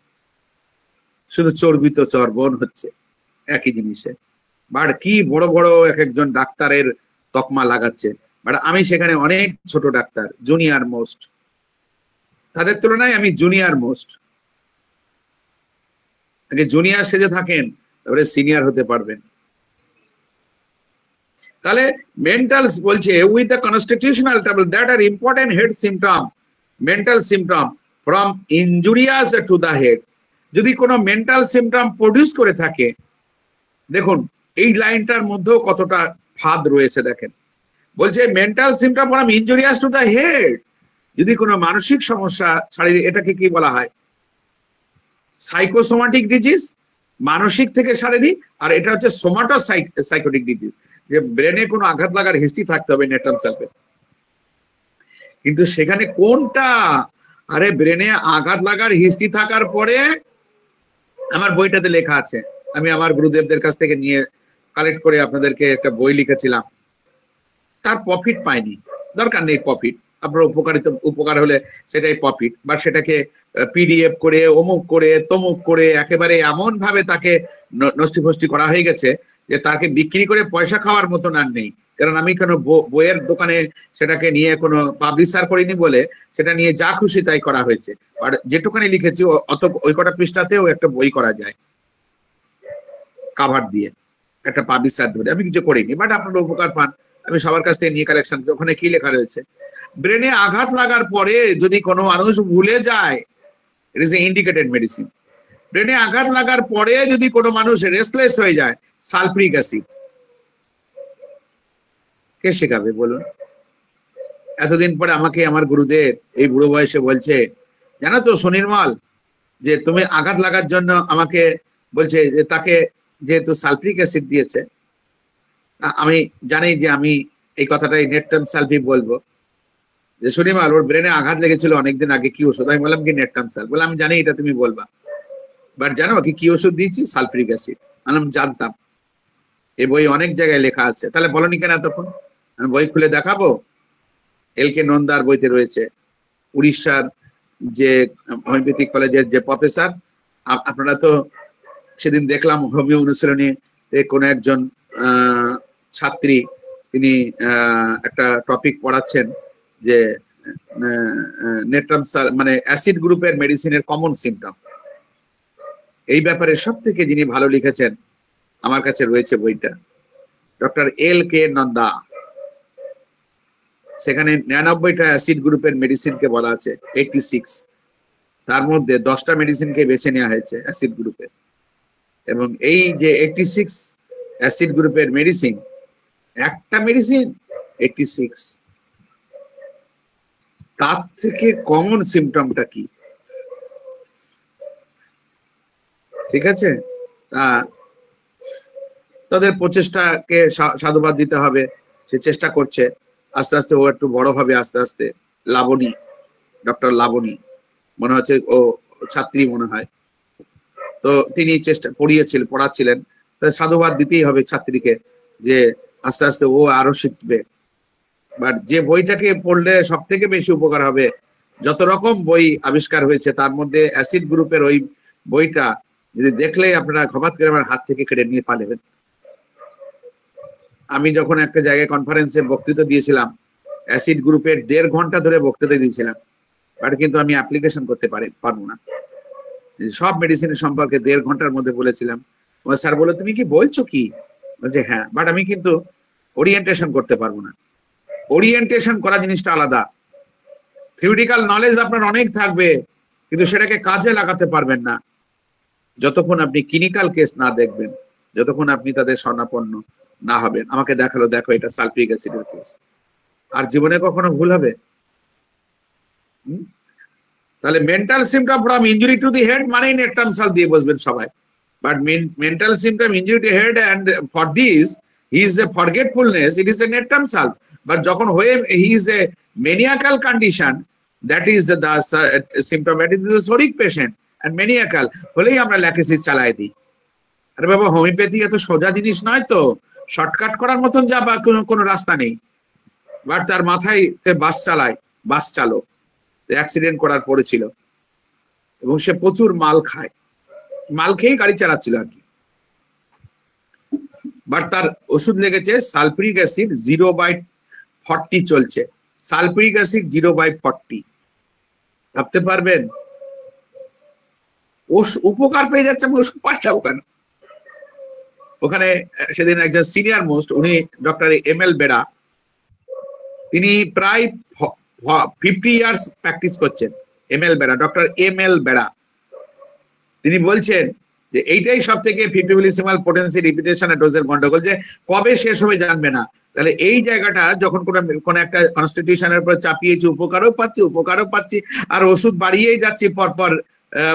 শুধু চর্বিত চর্বণ হচ্ছে একই জিনিসে। বাট কি বড় বড় এক একজন ডাক্তারের তকমা লাগাচ্ছে, বাট আমি সেখানে অনেক ছোট ডাক্তার, জুনিয়র মোস্ট। তাদের তুলনায় আমি জুনিয়র মোস্ট। আগে জুনিয়র সেজে থাকেন, তারপরে সিনিয়র হতে পারবেন। তাহলে মেন্টাল বলছে with the constitutional trouble that are important head symptom, mental symptom from injurious to the head. যদি কোনো মেন্টাল সিমটম প্রডিউস করে থাকে, দেখুন এই লাইনটার মধ্যেও কতটা ফাঁদ রয়েছে দেখেন। বলছে mental symptom from injurious to the head, যদি কোনো মানসিক সমস্যা, শারীরিক, এটাকে কি বলা হয়, সাইকোসোমাটিক ডিজিজ, মানসিক থেকে শারীরিক। আর এটা হচ্ছে সোমাটো সাইকোটিক ডিজিজ, যে ব্রেনে কোনো আঘাত লাগার হিস্ট্রি থাকতে হবে নেট্রাম সালফেট। কিন্তু সেখানে কোনটা, আরে ব্রেনে আঘাত লাগার হিস্ট্রি থাকার পরে, আমার বইটাতে লেখা আছে, আমি আমার গুরুদেবদের কাছ থেকে নিয়ে কালেক্ট করে আপনাদেরকে একটা বই লিখেছিলাম। তার প্রফিট পাইনি, দরকার নেই প্রফিট, আপনার উপকার হলে সেটাই প্রফিট। বা সেটাকে পিডিএফ করে, অমুক করে, তমুক করে, একেবারে এমন ভাবে তাকে নষ্টি ফষ্টি করা হয়ে গেছে যে তাকে বিক্রি করে পয়সা খাওয়ার মতন আর নেই। কারণ আমি কোনো বইয়ের দোকানে সেটাকে নিয়ে কোনো পাবলিশার করিনি বলে সেটা নিয়ে যা খুশি তাই করা হয়েছে। আর যেটুখানি লিখেছি অত ওই কটা পৃষ্ঠাতেও একটা বই করা যায় কাভার দিয়ে, একটা পাবলিশার ধরে। আমি কিছু করিনি, বাট আপনারা উপকার পান। আমি সবার কাছ থেকে নিয়ে কালেকশন। ওখানে কি লেখা রয়েছে, ব্রেনে আঘাত লাগার পরে যদি কোনো মানুষ ভুলে যায়, ইট ইজ এ ইন্ডিকেটেড মেডিসিন। ব্রেনে আঘাত লাগার পরে যদি কোনো মানুষ রেস্টলেস হয়ে যায়, সালফ্রিক অ্যাসিড। কে শেখাবে বলুন? এতদিন পরে আমাকে আমার গুরুদেব এই বুড়ো বয়সে বলছে, জানো তো সুনির্মল, যে তুমি আঘাত লাগার জন্য আমাকে বলছে যে তাকে যেহেতু সালফ্রিক অ্যাসিড দিয়েছে, আমি জানি যে আমি এই কথাটাই নেটটাম সালফি বলবো, যে সুনির্মল ওর ব্রেনে আঘাত লেগেছিল অনেকদিন আগে, কি ওষুধ? আমি বললাম কি নেটটাম সাল। বললাম আমি জানি এটা তুমি বলবা, বাট জানো কি ওষুধ দিয়েছি? Sulphuric acid. আমি জানতাম, এই বই অনেক জায়গায় লেখা আছে। তাহলে বলনি কেন এতক্ষণ? আমি বই খুলে দেখাবো, এলকে নন্দার বইতে রয়েছে। উড়িষ্যার যে হোমিওপ্যাথিক কলেজের যে প্রফেসর, আপনারা তো সেদিন দেখলাম হোমিও অনুশীলনী কোন একজন ছাত্রী, তিনি একটা টপিক পড়াচ্ছেন যে নেট্রাম মানে অ্যাসিড গ্রুপের মেডিসিনের কমন সিমটম। এই ব্যাপারে সব থেকে যিনি ভালো লিখেছেন আমার কাছে রয়েছে বইটা, ডক্টর এল কে নন্দা। সেখানে 99টা অ্যাসিড গ্রুপের মেডিসিনকে বলা আছে, 86। তার মধ্যে 10টা মেডিসিনকে বেছে নেওয়া হয়েছে অ্যাসিড গ্রুপের। এবং এই যে 86 অ্যাসিড গ্রুপের মেডিসিন, একটা মেডিসিন 86, তার থেকে কমন সিমটমটা কি? ঠিক আছে, তাদের প্রচেষ্টাকে সাধুবাদ দিতে হবে। সে চেষ্টা করছে, আস্তে আস্তে ও একটু বড় হবে। আস্তে আস্তে লাবণী, ডক্টর লাবণী মনে হচ্ছে, ও ছাত্রী মনে হয়, তো তিনি পড়াচ্ছিলেন। সাধুবাদ দিতেই হবে ছাত্রীকে, যে আস্তে আস্তে ও আরো শিখবে। বাট যে বইটাকে পড়লে সব থেকে বেশি উপকার হবে, যত রকম বই আবিষ্কার হয়েছে তার মধ্যে অ্যাসিড গ্রুপের ওই বইটা যদি দেখলেই আপনারা খবাত করে আমার হাত থেকে কেড়ে নিয়ে পালাবেন। আমি যখন একটা জায়গায় কনফারেন্সে বক্তৃতা দিয়েছিলাম, অ্যাসিড গ্রুপের 1.5 ঘন্টা ধরে বক্তৃতা দিয়েছিলাম, বাট কিন্তু আমি অ্যাপ্লিকেশন করতে পারবো না। সব মেডিসিনের সম্পর্কে 1.5 ঘন্টার মধ্যে বলেছিলাম। স্যার বলে, তুমি কি বলছো কি? বলছে হ্যাঁ, বাট আমি কিন্তু ওরিয়েন্টেশন করতে পারবো না। ওরিয়েন্টেশন করা জিনিসটা আলাদা। থিওরিটিক্যাল নলেজ আপনার অনেক থাকবে, কিন্তু সেটাকে কাজে লাগাতে পারবেন না যতক্ষণ আপনি ক্লিনিক্যাল কেস না দেখবেন, যতক্ষণ আপনি তাদের শরণাপন্ন না হবেন। আমাকে দেখালো, দেখো এটা সালফ্রিক অ্যাসিডের কেস, আর জীবনে কখনো ভুল হবে? তাহলে mental symptom from injury to the head মানে নেট্রাম সাল দিয়ে বসবেন সবাই। But mental symptom injury to head, and for this he is a forgetfulness, it is a natrum sulph. But যখন হয়ে he is a maniacal condition, that is the symptom, that is the psoric patient and maniacal হলেই আমরা Lachesis চালাই দিই। আরে বাবা, homeopathy এত সোজা জিনিস নয় তো, শর্টকাট করার মতন যা বা কোনো রাস্তা নেই। বাট তার মাথায় সে বাস চালায়, বাস চালক, অ্যাক্সিডেন্ট করার পড়েছিল এবং সে প্রচুর মাল খায়, মাল খেয়ে গাড়ি চালাচ্ছিল আর কি। বাট তার ওষুধ লেগেছে সালফ্রিক অ্যাসিড 0/40 চলছে। সালফ্রিক অ্যাসিড 0/40, ভাবতে পারবেন? উপকার পেয়ে যাচ্ছে, আমি ওষুধ পাঠাবো কেন? ওখানে সেদিন একজন সিনিয়র মোস্ট, উনি ডক্টর ML বেড়া, তিনি প্রায় 50 ইয়ার্স প্র্যাকটিস করছেন। ML বেড়া, ডক্টর ML বেড়া, তিনি বলছেন যে এইটাই সব থেকে ফিফটিবিলিসিমাল পোটেন্সি রিপিটেশন এর ডোজের গন্ডগোল, যে কবে শেষ হবে জানবে না। তাহলে এই জায়গাটা যখন কোন একটা কনস্টিটিউশনের উপর চাপিয়েছি, উপকারও পাচ্ছি, আর ওষুধ বাড়িয়েই যাচ্ছি পরপর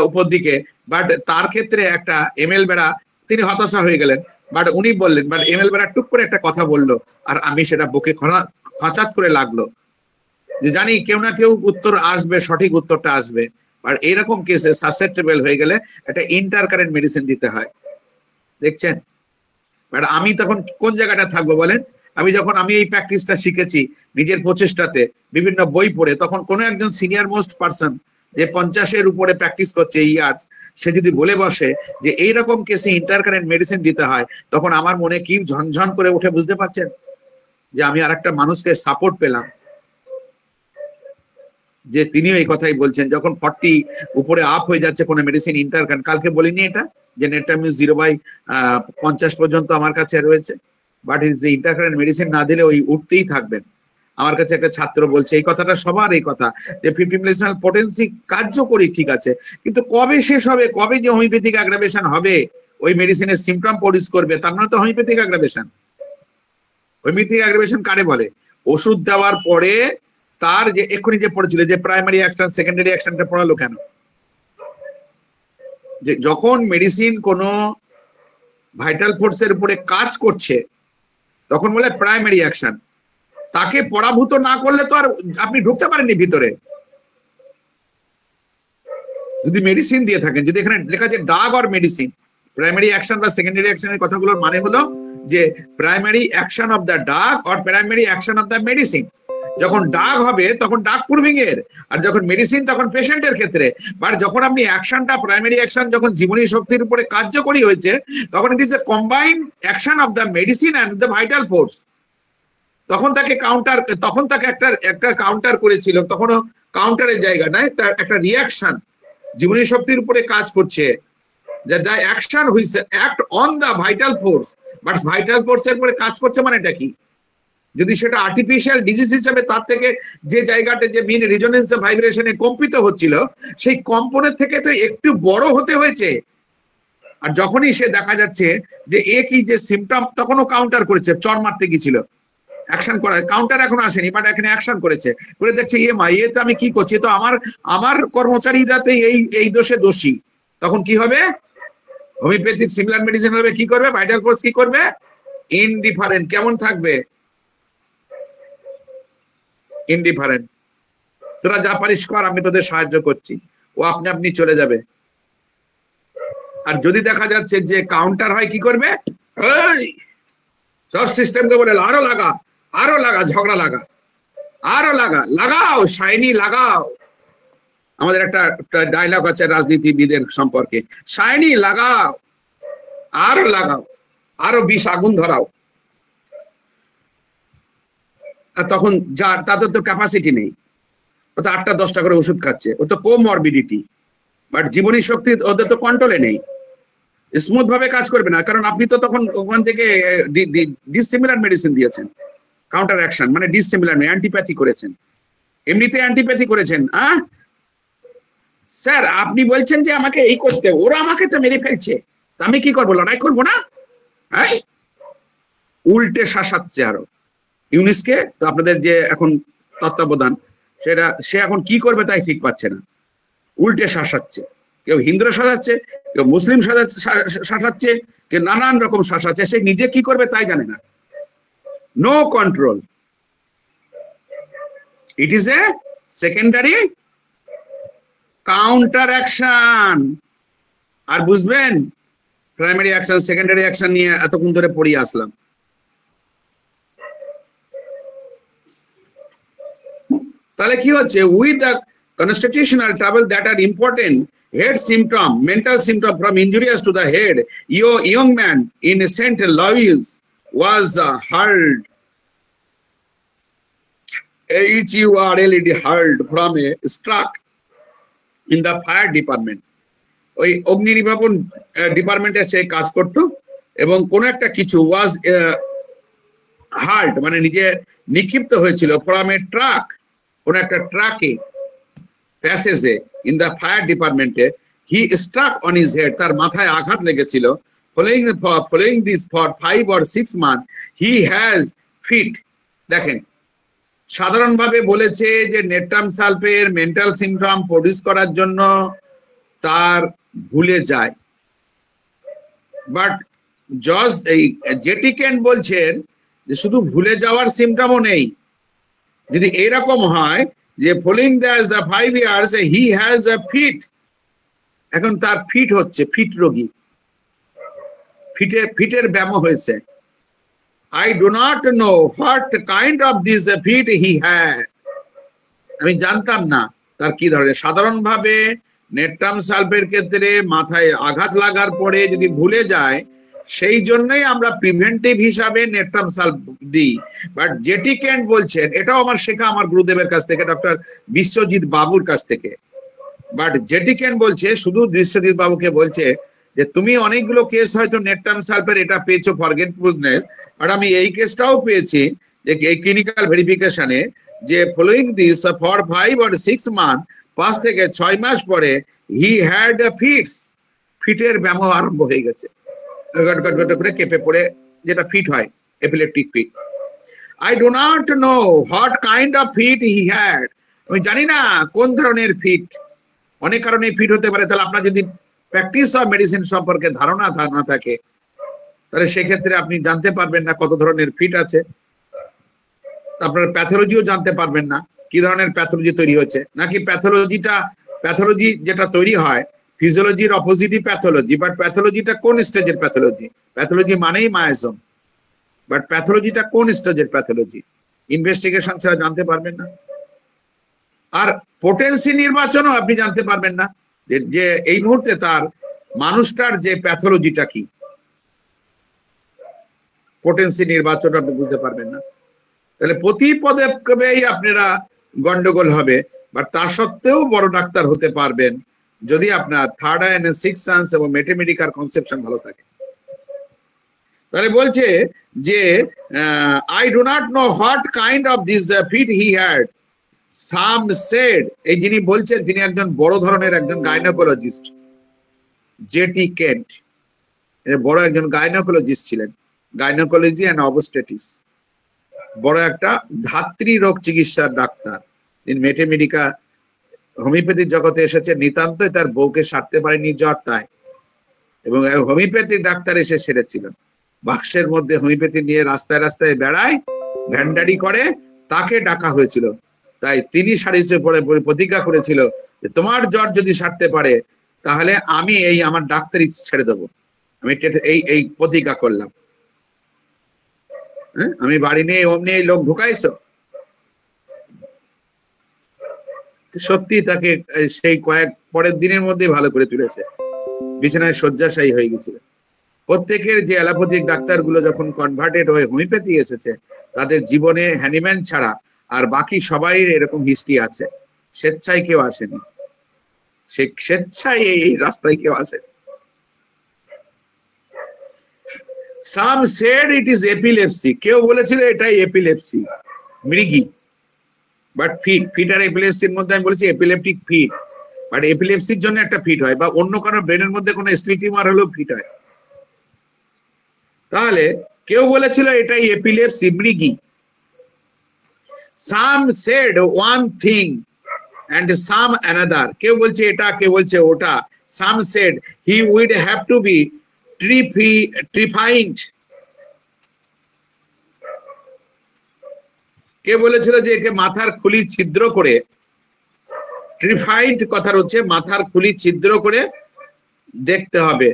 উপর দিকে। বাট তার ক্ষেত্রে একটা ML বেড়া, তিনি হতাশা হয়ে গেলেন। বাট উনি বললেন, বাট ML বেড়া টুক করে একটা কথা বললো, আর আমি সেটা বুকে খচাত করে লাগলো, যে জানি কেউ না কেউ উত্তর আসবে, সঠিক উত্তরটা আসবে। আর এইরকম কেসে সাসেপ্টেবল হয়ে গেলে একটা ইন্টারকারেন্ট মেডিসিন দিতে হয়। দেখছেন? বাট আমি তখন কোন জায়গাটা থাকবো বলেন? আমি এই প্র্যাকটিসটা শিখেছি নিজের প্রচেষ্টাতে, বিভিন্ন বই পড়ে, তখন কোনো একজন সিনিয়র মোস্ট পার্সন যে 50-এর উপরে প্র্যাকটিস করছে ইয়ার্স, সে যদি বলে বসে যে এইরকম কেসে ইন্টারকারেন্ট মেডিসিন দিতে হয়, তখন আমার মনে কি ঝনঝন করে উঠে, বুঝতে পারছেন যে আমি আর একটা মানুষকে সাপোর্ট পেলাম, যে তিনিও এই কথাই বলছেন। যখন 40 উপরে আপ হয়ে যাচ্ছে কোনো মেডিসিন ইন্টারকারেন্ট, কালকে বলিনি এটা যে নেটটামিউজ 0/50 পর্যন্ত আমার কাছে রয়েছে, বাট ইজ ইন্টারকারেন্ট মেডিসিন না দিলে ওই উঠতেই থাকবেন। আমার কাছে একটা ছাত্র বলছে এই কথাটা, সবার এই কথা, যে 50 মিলিসিমেল পোটেন্সি কার্যকরী ঠিক আছে, কিন্তু কবে শেষ হবে, কবে যে হোমিওপ্যাথিক অ্যাগ্রাভেশন হবে, ওই মেডিসিনের সিমটম প্রডিউস করবে, তার মানে তো হোমিওপ্যাথিক অ্যাগ্রাভেশন। হোমিওপ্যাথিক অ্যাগ্রাভেশন কারে বলে? ওষুধ দেওয়ার পরে তার যে এক্ষুনি যে পড়েছিল যে প্রাইমারি অ্যাকশন সেকেন্ডারি অ্যাকশনটা পড়ালো কেন? যে যখন মেডিসিন কোনো ভাইটাল ফোর্সের উপরে কাজ করছে তখন বলে প্রাইমারি অ্যাকশন, তাকে পরাভূত না করলে তো আর আপনি ঢুকতে পারেননি ভিতরে। যদি মেডিসিন দিয়ে থাকেন, যদি এখানে লেখা আছে drug or medicine, primary action বা সেকেন্ডারি অ্যাকশনের কথাগুলোর মানে হলো যে primary action of the drug or primary action of the medicine. যখন ড্রাগ হবে তখন ড্রাগ প্রুভিং এর, আর যখন মেডিসিন তখন পেশেন্টের ক্ষেত্রে। বাট যখন আপনি অ্যাকশনটা, প্রাইমারি অ্যাকশন যখন জীবনী শক্তির উপরে কার্যকরী হয়েছে, তখন ইট is A combined action of the medicine and the vital force. তখন তাকে কাউন্টার, তখন তাকে একটা কাউন্টার করেছিল, তখনও কাউন্টারের জায়গাটায় তার একটা রিয়াকশন জীবনী শক্তির উপরে কাজ করছে, যে the action which act on the vital force, but vital ফোর্সের উপরে কাজ করছে মানে এটা কি? যদি সেটা আর্টিফিশিয়াল ডিজিজ হিসেবে তার থেকে যে জায়গাটা যে মিন রিজোনেন্স ভাইব্রেশনে কম্পিত হচ্ছিল, সেই কম্পনের থেকে তো একটু বড় হতে হয়েছে। আর যখনই সে দেখা যাচ্ছে যে এ কি যে সিমটম, তখনও কাউন্টার করেছে, চর মারতে গিয়েছিল, অ্যাকশন করা, কাউন্টার এখন আসেনি, বাট এখানে অ্যাকশন করেছে, করে দেখছে এ মা, এ তো আমি কি করছি, তো আমার কর্মচারীরাতে এই দোষে দোষী। তখন কি হবে? হোমিওপ্যাথিক সিমিলার মেডিসিন হবে, কি করবে? ভাইটাল ফোর্স কি করবে? ইনডিফারেন্ট। কেমন থাকবে? ইনডিফারেন্ট। তোরা যা পারিস কর, আমি তোদের সাহায্য করছি, ও আপনি আপনি চলে যাবে। আর যদি দেখা যাচ্ছে যে কাউন্টার হয়, কি করবে? সব সিস্টেমকে বলে আরো লাগা, আরো লাগা, ঝগড়া লাগা, আরো লাগা, লাগাও শাইনি লাগাও। আমাদের একটা ডায়লগ আছে রাজনীতিবিদের সম্পর্কে, শাইনি লাগাও, আরো লাগাও, আরো বিষ আগুন ধরাও। আর তখন যার তাদের তো ক্যাপাসিটি নেই, ও তো 8টা-10টা করে ওষুধ খাচ্ছে, ও তো কোমরবিডিটি, বাট জীবনী শক্তি ওদের তো কন্ট্রোলে নেই, স্মুথ ভাবে কাজ করবে না, কারণ আপনি তো তখন ওখান থেকে ডিসিমিলার মেডিসিন দিয়েছেন, কাউন্টার অ্যাকশন মানে ডিসিমিলার, অ্যান্টিপ্যাথি করেছেন, এমনিতে অ্যান্টিপ্যাথি করেছেন। স্যার আপনি বলছেন যে আমাকে এই করতে, ওরা আমাকে তো মেরে ফেলছে, আমি কি করবো? লড়াই করবো না? হ্যাঁ, উল্টে শাসাচ্ছে আরো ইউনিসকে। তো আপনাদের যে এখন তত্ত্বাবধান, সে এখন কি করবে তাই ঠিক পাচ্ছে না, উল্টে শাসাচ্ছে। কেউ হিন্দুরা শাসাচ্ছে, কেউ মুসলিম শাসাচ্ছে, কেউ নানান রকম শাসাচ্ছে, সে নিজে কি করবে তাই জানে না। No control, it is a secondary counter action. আর বুঝবেন প্রাইমারি অ্যাকশন সেকেন্ডারি অ্যাকশন নিয়ে এতক্ষণ ধরে পড়িয়ে আসলাম। তাহলে কি হচ্ছে? With the constitutional trouble that are important, head symptom, mental symptom from injurious to the head, young man in St. Louis was hurled, HURLED, hurled from a struck in the fire department. ওই অগ্নি নির্বাপন ডিপার্টমেন্টে সে কাজ করত, এবং কোন একটা কিছু ওয়াজ hard মানে নিজে নিক্ষিপ্ত হয়েছিল, ফ্রম এ ট্রাক, কোন একটা ট্রাকে, প্যাসেজে, ইন দ্য ফায়ার ডিপার্টমেন্টে, he struck on his head, তার মাথায় আঘাত লেগেছিল। Following this for 5 or 6 months he has fit. দেখেন, সাধারণভাবে বলেছে যে নেট্রাম সালফের মেন্টাল সিমটম প্রডিউস করার জন্য তার ভুলে যায়, বাট জজ এই জেটিকেন বলছেন যে শুধু ভুলে যাওয়ার সিমটমও নেই। যদি এরকম হয় যে following the 5 years he has a fit, এখন তার ফিট হচ্ছে, ফিট রোগী, ফিটের ব্যায়াম হয়েছে। I do not know what kind of this fit he had, আমি জানতাম না তার কি ধরনের? সাধারণভাবে নেট্রাম সালফের ক্ষেত্রে মাথায় আঘাত লাগার পরে যদি ভুলে যায়, সেই জন্যই আমরা প্রিভেন্টিভ হিসাবে নেট্রাম সালফ দিই। বাট জেটি কেন্ট বলছেন, এটাও আমার শেখা আমার গুরুদেবের কাছ থেকে, ডক্টর বিশ্বজিৎ বাবুর কাছ থেকে। বাট জেটি কেন্ট বলছে, শুধু বিশ্বজিৎ বাবুকে বলছে যে তুমি অনেকগুলো কেস হয়তো নেট্রাম সালফের এটা পেয়েছো ফরগেটফুলনেস, বাট আমি এই কেসটাও পেয়েছি যে এই ক্লিনিক্যাল ভেরিফিকেশনে যে following this for 5 or 6 months, 5 থেকে 6 মাস পরে হি হ্যাড ফিটস, ফিটের ব্যামো আরম্ভ হয়ে গেছে, গট করে কেঁপে পড়ে, যেটা ফিট হয়, epileptic fit. I do not know what kind of fit he had, আমি জানি না কোন ধরনের ফিট, অনেক কারণে ফিট হতে পারে। তাহলে আপনার যদি প্র্যাকটিস অফ মেডিসিন সম্পর্কে ধারণা না থাকে, তাহলে সেক্ষেত্রে আপনি জানতে পারবেন না কত ধরনের ফিট আছে। আপনার প্যাথোলজিও জানতে পারবেন না, কি ধরনের প্যাথোলজি তৈরি হচ্ছে, নাকি প্যাথোলজি যেটা তৈরি হয় ফিজিওলজির অপোজিটই প্যাথোলজি, বাট প্যাথোলজিটা কোন স্টেজের প্যাথোলজি? প্যাথোলজি মানেই মায়াজম, বাট প্যাথোলজিটা কোন স্টেজের প্যাথোলজি? ইনভেস্টিগেশন ছাড়া জানতে পারবেন না। আর পোটেন্সি নির্বাচনও আপনি জানতে পারবেন না যে এই মুহূর্তে তার মানুষটার যে প্যাথোলজিটা কি, পোটেন্সি নির্বাচন আপনি বুঝতে পারবেন না। তাহলে প্রতি পদক্ষেপেই আপনারা গন্ডগোল হবে, বাট তা সত্ত্বেও বড় ডাক্তার হতে পারবেন যদি আপনার third eye and six sense এবং ম্যাথমেটিক্যাল কনসেপশন ভালো থাকে। তাহলে বলছে যে I do not know what kind of this fit he had, some said, এই যিনি বলছেন তিনি একজন বড় ধরনের একজন গাইনোকোলজিস্ট, জেটি কেন্ট, বড় একজন গাইনোকোলজিস্ট ছিলেন, গাইনোকোলজি এন্ড অবস্টেটিস, বড় একটা ধাত্রী রোগ চিকিৎসার ডাক্তার। তিনি ম্যাথমেটিকা হোমিওপ্যাথির জগতে এসেছে নিতান্তই তার বউকে সারতে পারেনি জ্বরটায়, এবং হোমিওপ্যাথিক ডাক্তার এসে সেরেছিলেন। বাক্সের মধ্যে হোমিওপ্যাথি নিয়ে রাস্তায় রাস্তায় বেড়ায়, ভ্যান্ডারি করে, তাকে ডাকা হয়েছিল। তাই তিনি সারিয়েছে পরে প্রতিজ্ঞা করেছিল যে তোমার জ্বর যদি সারতে পারে তাহলে আমি এই আমার ডাক্তারি ছেড়ে দেবো। আমি এই প্রতিজ্ঞা করলাম। হ্যাঁ, আমি বাড়ি নিয়ে অমনি এই লোক ঢুকাইছো। সত্যি তাকে সেই কয়েক পরের দিনের মধ্যে ভালো করে তুলেছে, বিছানায় শয্যাশায়ী হয়ে গেছিল। প্রত্যেকের যে অ্যালোপ্যাথিক ডাক্তারগুলো যখন কনভার্টেড হয়ে হোমিওপ্যাথি এসেছে, তাদের জীবনে হ্যানিম্যান ছাড়া আর বাকি সবাই এরকম হিস্ট্রি আছে। স্বেচ্ছায় কেউ আসেনি, স্বেচ্ছায় এই রাস্তায় কেউ আসেনি। Some said it is epilepsy, কেউ বলেছিল এটাই এপিলেপসি, মৃগী। বাট ফিট আর এপিলেপসির মধ্যে আমি বলেছি এপিলেপটিক ফিট, বাট এপিলেপসির জন্য একটা ফিট হয়, বা অন্য কারো ব্রেনের মধ্যে কোনো স্প্লিট টিউমার হলেও ফিট হয়। তাহলে কেউ বলেছিল এটাই epilepsy, Mrigi. Some said one thing and some another, কেউ বলছে এটা, কেউ বলছে ওটা। Some said he would have to be ট্রিফাইন্ড, কে বলেছিল যে একে মাথার খুলি ছিদ্র করে, ট্রিফাইন্ড কথার হচ্ছে মাথার খুলি ছিদ্র করে দেখতে হবে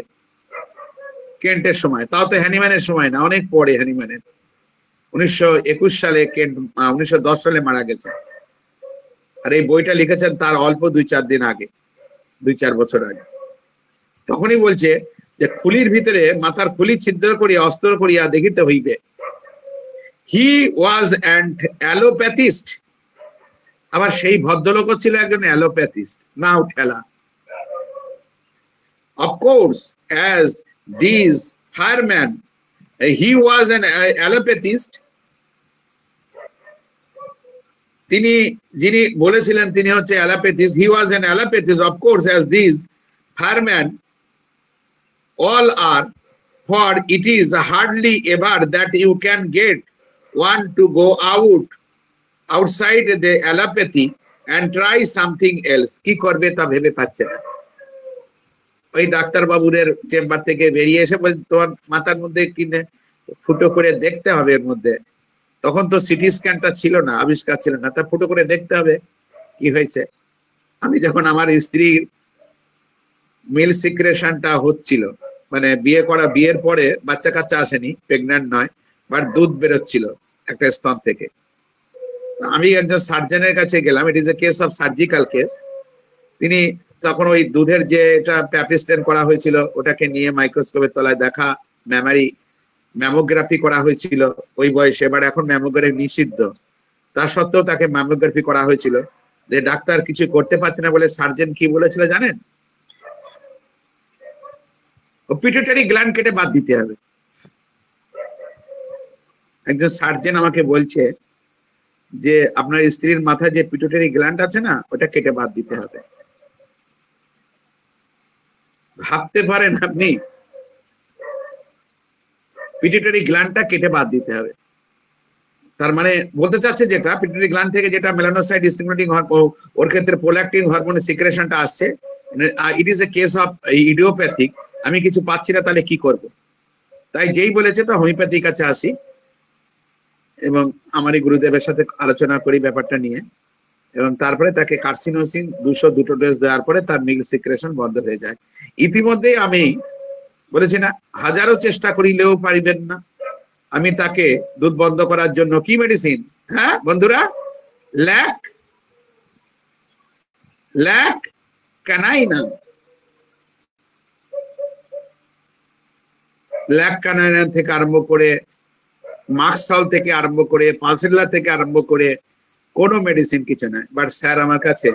কেন্টের সময়, তাও তো হ্যানিম্যানের সময় না, অনেক পরে হ্যানিম্যানের। 1921 সালে কেন্ট 1910 সালে মারা গেছে, আর এই বইটা লিখেছেন তার অল্প 2-4 দিন আগে, 2-4 বছর আগে। তখনই বলছে যে খুলির ভিতরে মাথার খুলি ছিদ্র করিয়া অস্ত্র করিয়া দেখিতে হইবে। হি ওয়াজ অ্যান অ্যালোপ্যাথিস্ট, আবার সেই ভদ্রলোকও ছিল একজন অ্যালোপ্যাথিস্ট, নাও ঠেলা। Of course as this fireman, he was an allopathist. তিনি যিনি বলেছিলেন তিনি হচ্ছে allopathist, he was an allopathist of course as this firemen all are, for it is hardly ever that you can get one to go outside the allopathy and try something else. কি করবে তা ভেবে পাচ্ছে না। ওই ডাক্তার বাবুরের চেম্বার থেকে বেরিয়ে এসে বলছে তোমার মাথার মধ্যে কিনে ফুটো করে দেখতে হবে, এর মধ্যে তখন তো সিটি স্ক্যানটা ছিল না, আবিষ্কার ছিল না, তা ফুটো করে দেখতে হবে কি হয়েছে। আমি যখন আমার স্ত্রীর মিল সিক্রেশনটা হচ্ছিল, মানে বিয়ের পরে বাচ্চা কাচ্চা আসেনি, প্রেগন্যান্ট নয়, বাট দুধ বেরোচ্ছিল একটা স্তন থেকে, আমি একজন সার্জনের কাছে গেলাম, ইট is A case of surgical case. তিনি তখন ওই দুধের যে এটা প্যাপিস্টেন করা হয়েছিল ওটাকে নিয়ে মাইক্রোস্কোপের তলায় দেখা, ম্যামোগ্রাফি করা হয়েছিল ওই বয়সে, এবার এখন ম্যামোগ্রাফি নিষিদ্ধ, তা সত্ত্বেও তাকে ম্যামোগ্রাফি করা হয়েছিল। যে ডাক্তার কিছু করতে পারছে না বলে সার্জন কি বলেছিল জানেন? ও পিটুইটারি গ্ল্যান্ড কেটে বাদ দিতে হবে। একজন সার্জন আমাকে বলছে যে আপনার স্ত্রীর মাথায় যে পিটুইটারি গ্ল্যান্ড আছে না, ওটা কেটে বাদ দিতে হবে। ভাবতে পারেন আপনি, পিটুইটারি গ্ল্যান্ডটা কেটে বাদ দিতে হবে। তার মানে বলতে চাচ্ছে যেটা পিটুইটারি গ্ল্যান্ড থেকে যেটা মেলানোসাইট স্টিমুলেটিং হরমোন, ওর ক্ষেত্রে প্রোল্যাক্টিন হরমোনের সিক্রেশনটা আসছে, ইট is A case of idiopathic. আমি কিছু পাচ্ছি না, তাহলে কি করব? তাই যেই বলেছে তো হোমিওপ্যাথির কাছে আসি এবং আমারই গুরুদেবের সাথে আলোচনা করি ব্যাপারটা নিয়ে, এবং তারপরে তাকে কার্সিনোসিন 200 দুটো ডোজ দেওয়ার পরে তার মিল্ক সিক্রেশন বন্ধ হয়ে যায়। ইতিমধ্যে আমি বলেছি না, হাজারো চেষ্টা করিলেও পারিবেন না। আমি তাকে দুধ বন্ধ করার জন্য কি মেডিসিন, হ্যাঁ বন্ধুরা, ল্যাক ল্যাক ক্যানাইনা, ল্যাক ক্যানাইনা থেকে আরম্ভ করে, মাক্সাল থেকে আরম্ভ করে, পালসিল্লা থেকে আরম্ভ করে কোনো মেডিসিন কিছু নয়। বাট স্যার আমার কাছে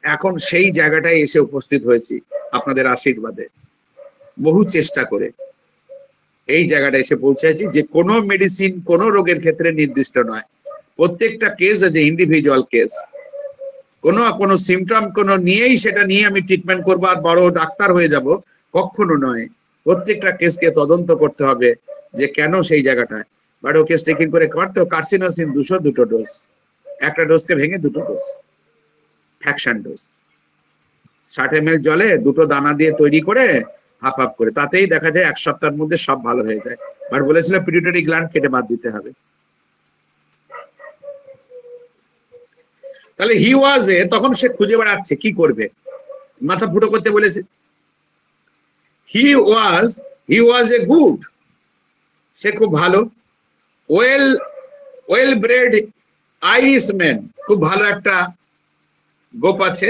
এখন সেই জায়গাটায় এসে উপস্থিত হয়েছি আপনাদের আশীর্বাদে, বহু চেষ্টা করে এই জায়গাটা এসে পৌঁছেছি যে কোনো মেডিসিন কোনো রোগের ক্ষেত্রে নির্দিষ্ট নয়, প্রত্যেকটা কেস আছে ইন্ডিভিজুয়াল কেস। কোনো সিমটম কোনো নিয়েই সেটা নিয়ে আমি ট্রিটমেন্ট করবো আর বড় ডাক্তার হয়ে যাব, কখনো নয়। প্রত্যেকটা কেসকে তদন্ত করতে হবে যে কেন সেই জায়গাটায়। বাট ও কেস টেকিং করে করতো কার্সিনোসিন 200 দুটো ডোজ, একটা ডোজকে ভেঙে দুটো ডোজ, ফ্যাকশন ডোজ, 60 ml জলে দুটো দানা দিয়ে তৈরি করে হাফ হাফ করে, তাতেই দেখা যায় 1 সপ্তাহের মধ্যে সব ভালো হয়ে যায়। বাট বলেছিল পিটুইটারি গ্ল্যান্ড কেটে বাদ দিতে হবে। তাহলে হি ওয়াজ এ, তখন সে খুঁজে বেড়াচ্ছে কি করবে, মাথা ফুটো করতে বলেছে। হি ওয়াজ এ গুড, সে খুব ভালো, ওয়েল ব্রেড আইরিশম্যান, খুব ভালো একটা গোপ আছে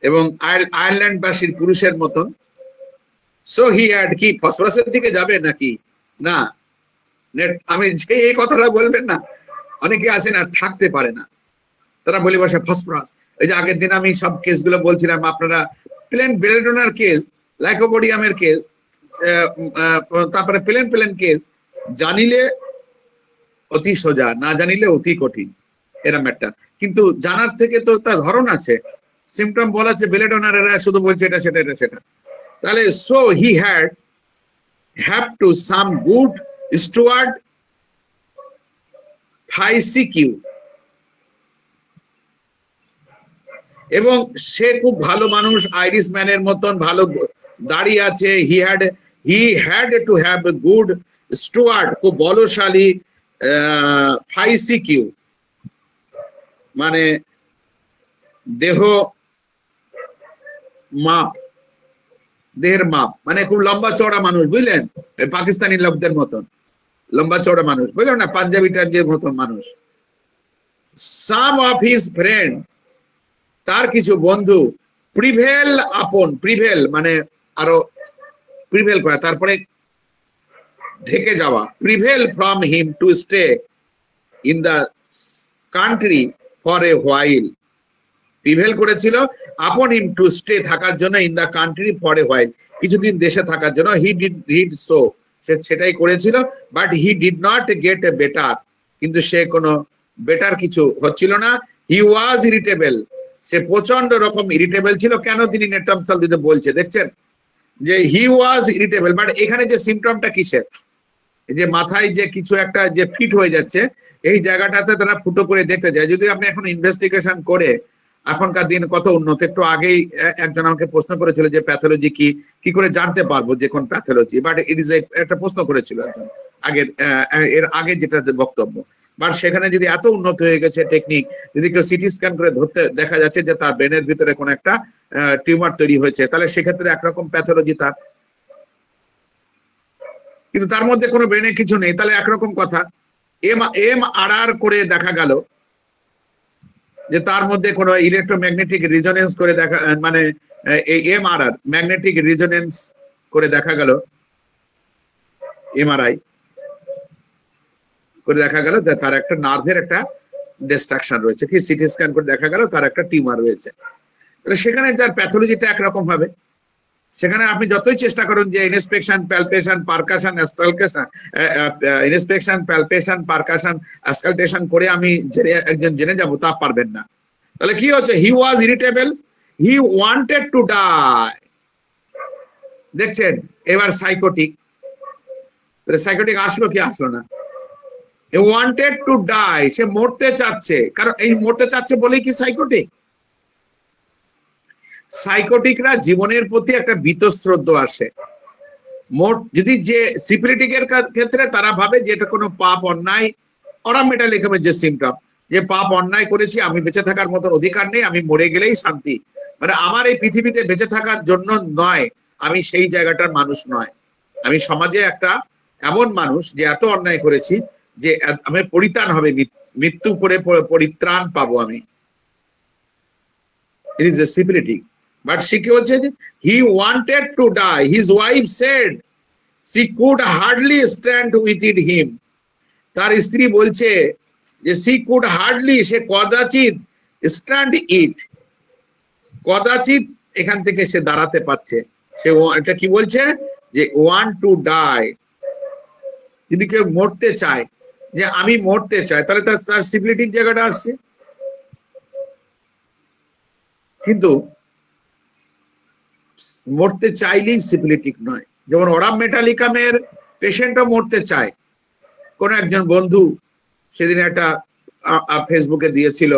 এবং আয়ারল্যান্ডবাসীর পুরুষের মতন। সো হি হ্যাড, কি ফসফরাসের দিকে যাবে নাকি না? আমি যে এই কথাটা বলবেন না, অনেকে আছে না থাকতে পারে না, তারা বলে বসে ফসফরাস। এই যে আগের দিন আমি সব কেসগুলো বলছিলাম, আপনারা প্লেন বেলেডোনার কেস, লাইকোপোডিয়ামের কেস, তারপরে প্লেন কেস, জানিলে অতি সোজা, না জানিলে অতি কঠিন, এরম একটা। কিন্তু জানার থেকে তো তার ধরন আছে, সিমটম বলা আছে বেলেডোনার, এরা শুধু বলছে এটা সেটা এটা সেটা। তাহলে so he have to some good steward physique, এবং সে খুব ভালো মানুষ, আইরিশ ম্যানের মতন ভালো দাঁড়িয়ে আছে। He had to have a good steward, খুব বলশালী, ফাইসিকিউ মানে দেহ মাপ, দেহের মাপ, মানে খুব লম্বা চওড়া মানুষ, বুঝলেন, পাকিস্তানি লোকদের মতন লম্বা চওড়া মানুষ, বুঝলেন না, পাঞ্জাবি টাইপের মতন মানুষ। সাম অফ হিজ ফ্রেন্ড, তার কিছু বন্ধু, প্রিভেল আপন, প্রিভেল মানে আরো প্রিভেল করা, তারপরে ঢেকে যাওয়া, prevail from him to stay in the country for a while, prevail করেছিল আপন হিম টু স্টে, থাকার জন্য, in the country for a while, কিছুদিন দেশে থাকার জন্য। হি ডিড সো, সে সেটাই করেছিল। But he did not get a better, কিন্তু সে কোনো বেটার কিছু হচ্ছিল না। হি ওয়াজ ইরিটেবল, সে প্রচন্ড রকম ইরিটেবল ছিল। কেন তিনি নেটামসাল দিতে বলছে দেখছেন যে হি ওয়াজ ইরিটেবল। বাট এখানে যে সিমটমটা কিসের, যে মাথায় যে কিছু একটা যে ফিট হয়ে যাচ্ছে, এই জায়গাটাতে তারা ফুটো করে দেখতে যায়। যদি আপনি এখন ইনভেস্টিগেশন করে, এখনকার দিন কত উন্নত, একটু আগেই একজন আমাকে প্রশ্ন করেছিল যে প্যাথোলজি কি করে জানতে পারবো যে কোন প্যাথোলজি, বাট ইট ইজ একটা প্রশ্ন করেছিল একজন আগের, এর আগে যেটা বক্তব্য। বাট সেখানে যদি এত উন্নত হয়ে গেছে টেকনিক, যদি কেউ সিটি স্ক্যান করে ধরতে দেখা যাচ্ছে যে তার ব্রেনের ভিতরে কোন একটা টিউমার তৈরি হয়েছে, তাহলে সেক্ষেত্রে একরকম প্যাথোলজি তার, কিন্তু তার মধ্যে কোনো ব্রেনে কিছু নেই, তাহলে একরকম কথা। এম আর আর করে দেখা গেল যে তার মধ্যে কোনো ইলেকট্রোম্যাগনেটিক রিজোনেন্স করে দেখা, মানে এই এমআরআর ম্যাগনেটিক রিজোনেন্স করে দেখা গেল, এমআরআই করে দেখা গেল যে তার একটা নার্ভের একটা ডিস্ট্রাকশন রয়েছে, কি সিটি স্ক্যান করে দেখা গেল তার একটা টিউমার রয়েছে। তাহলে সেখানে তার প্যাথোলজিটা একরকম হবে। সেখানে আপনি যতই চেষ্টা করুন যে inspection, palpation, percussion, auscultation, inspection, palpation, percussion, auscultation করে আমি একজন জেনে যাব, তা পারবেন না। তাহলে কি হচ্ছে, he was irritable, he wanted to die. দেখছেন এবার সাইকোটিক, সাইকোটিক আসলো কি আসলো না, হি ওয়ান্টেড টু ডাই, সে মরতে চাচ্ছে। কারণ এই মরতে চাচ্ছে বলেই কি সাইকোটিক? সাইকোটিকরা জীবনের প্রতি একটা বীতশ্রদ্ধ আসে। যদি যে সিফিলিটিকের ক্ষেত্রে তারা ভাবে যে এটা কোনো পাপ অন্যায়, অরামেটালিকামের যে সিমটম, যে পাপ অন্যায় করেছি, আমি বেঁচে থাকার মতন অধিকার নেই, আমি মরে গেলেই শান্তি, মানে আমার এই পৃথিবীতে বেঁচে থাকার জন্য নয়, আমি সেই জায়গাটার মানুষ নয়, আমি সমাজে একটা এমন মানুষ যে এত অন্যায় করেছি যে আমি পরিত্রাণ হবে, মৃত্যু করে পরিত্রাণ পাবো আমি। It is a syphilitic. But she was, he wanted to die. His wife said she could hardly stand with him. তার স্ত্রী বলছে যে she could hardly, say কদাচিৎ stand it, কদাচিৎ এখান থেকে সে দাঁড়াতে পারছে। সে এটা কি বলছে যে want to die, যদি কেউ মরতে চায়, যে আমি মরতে চাই, তাহলে তার সিফিলিটিক জায়গাটা আসছে। কিন্তু মরতে চাইলেই সিফিলিটিক নয়। যেমন ওরাম মেটালিকামের পেশেন্টও মরতে চায়। কোন একজন বন্ধু সেদিন একটা ফেসবুকে দিয়েছিল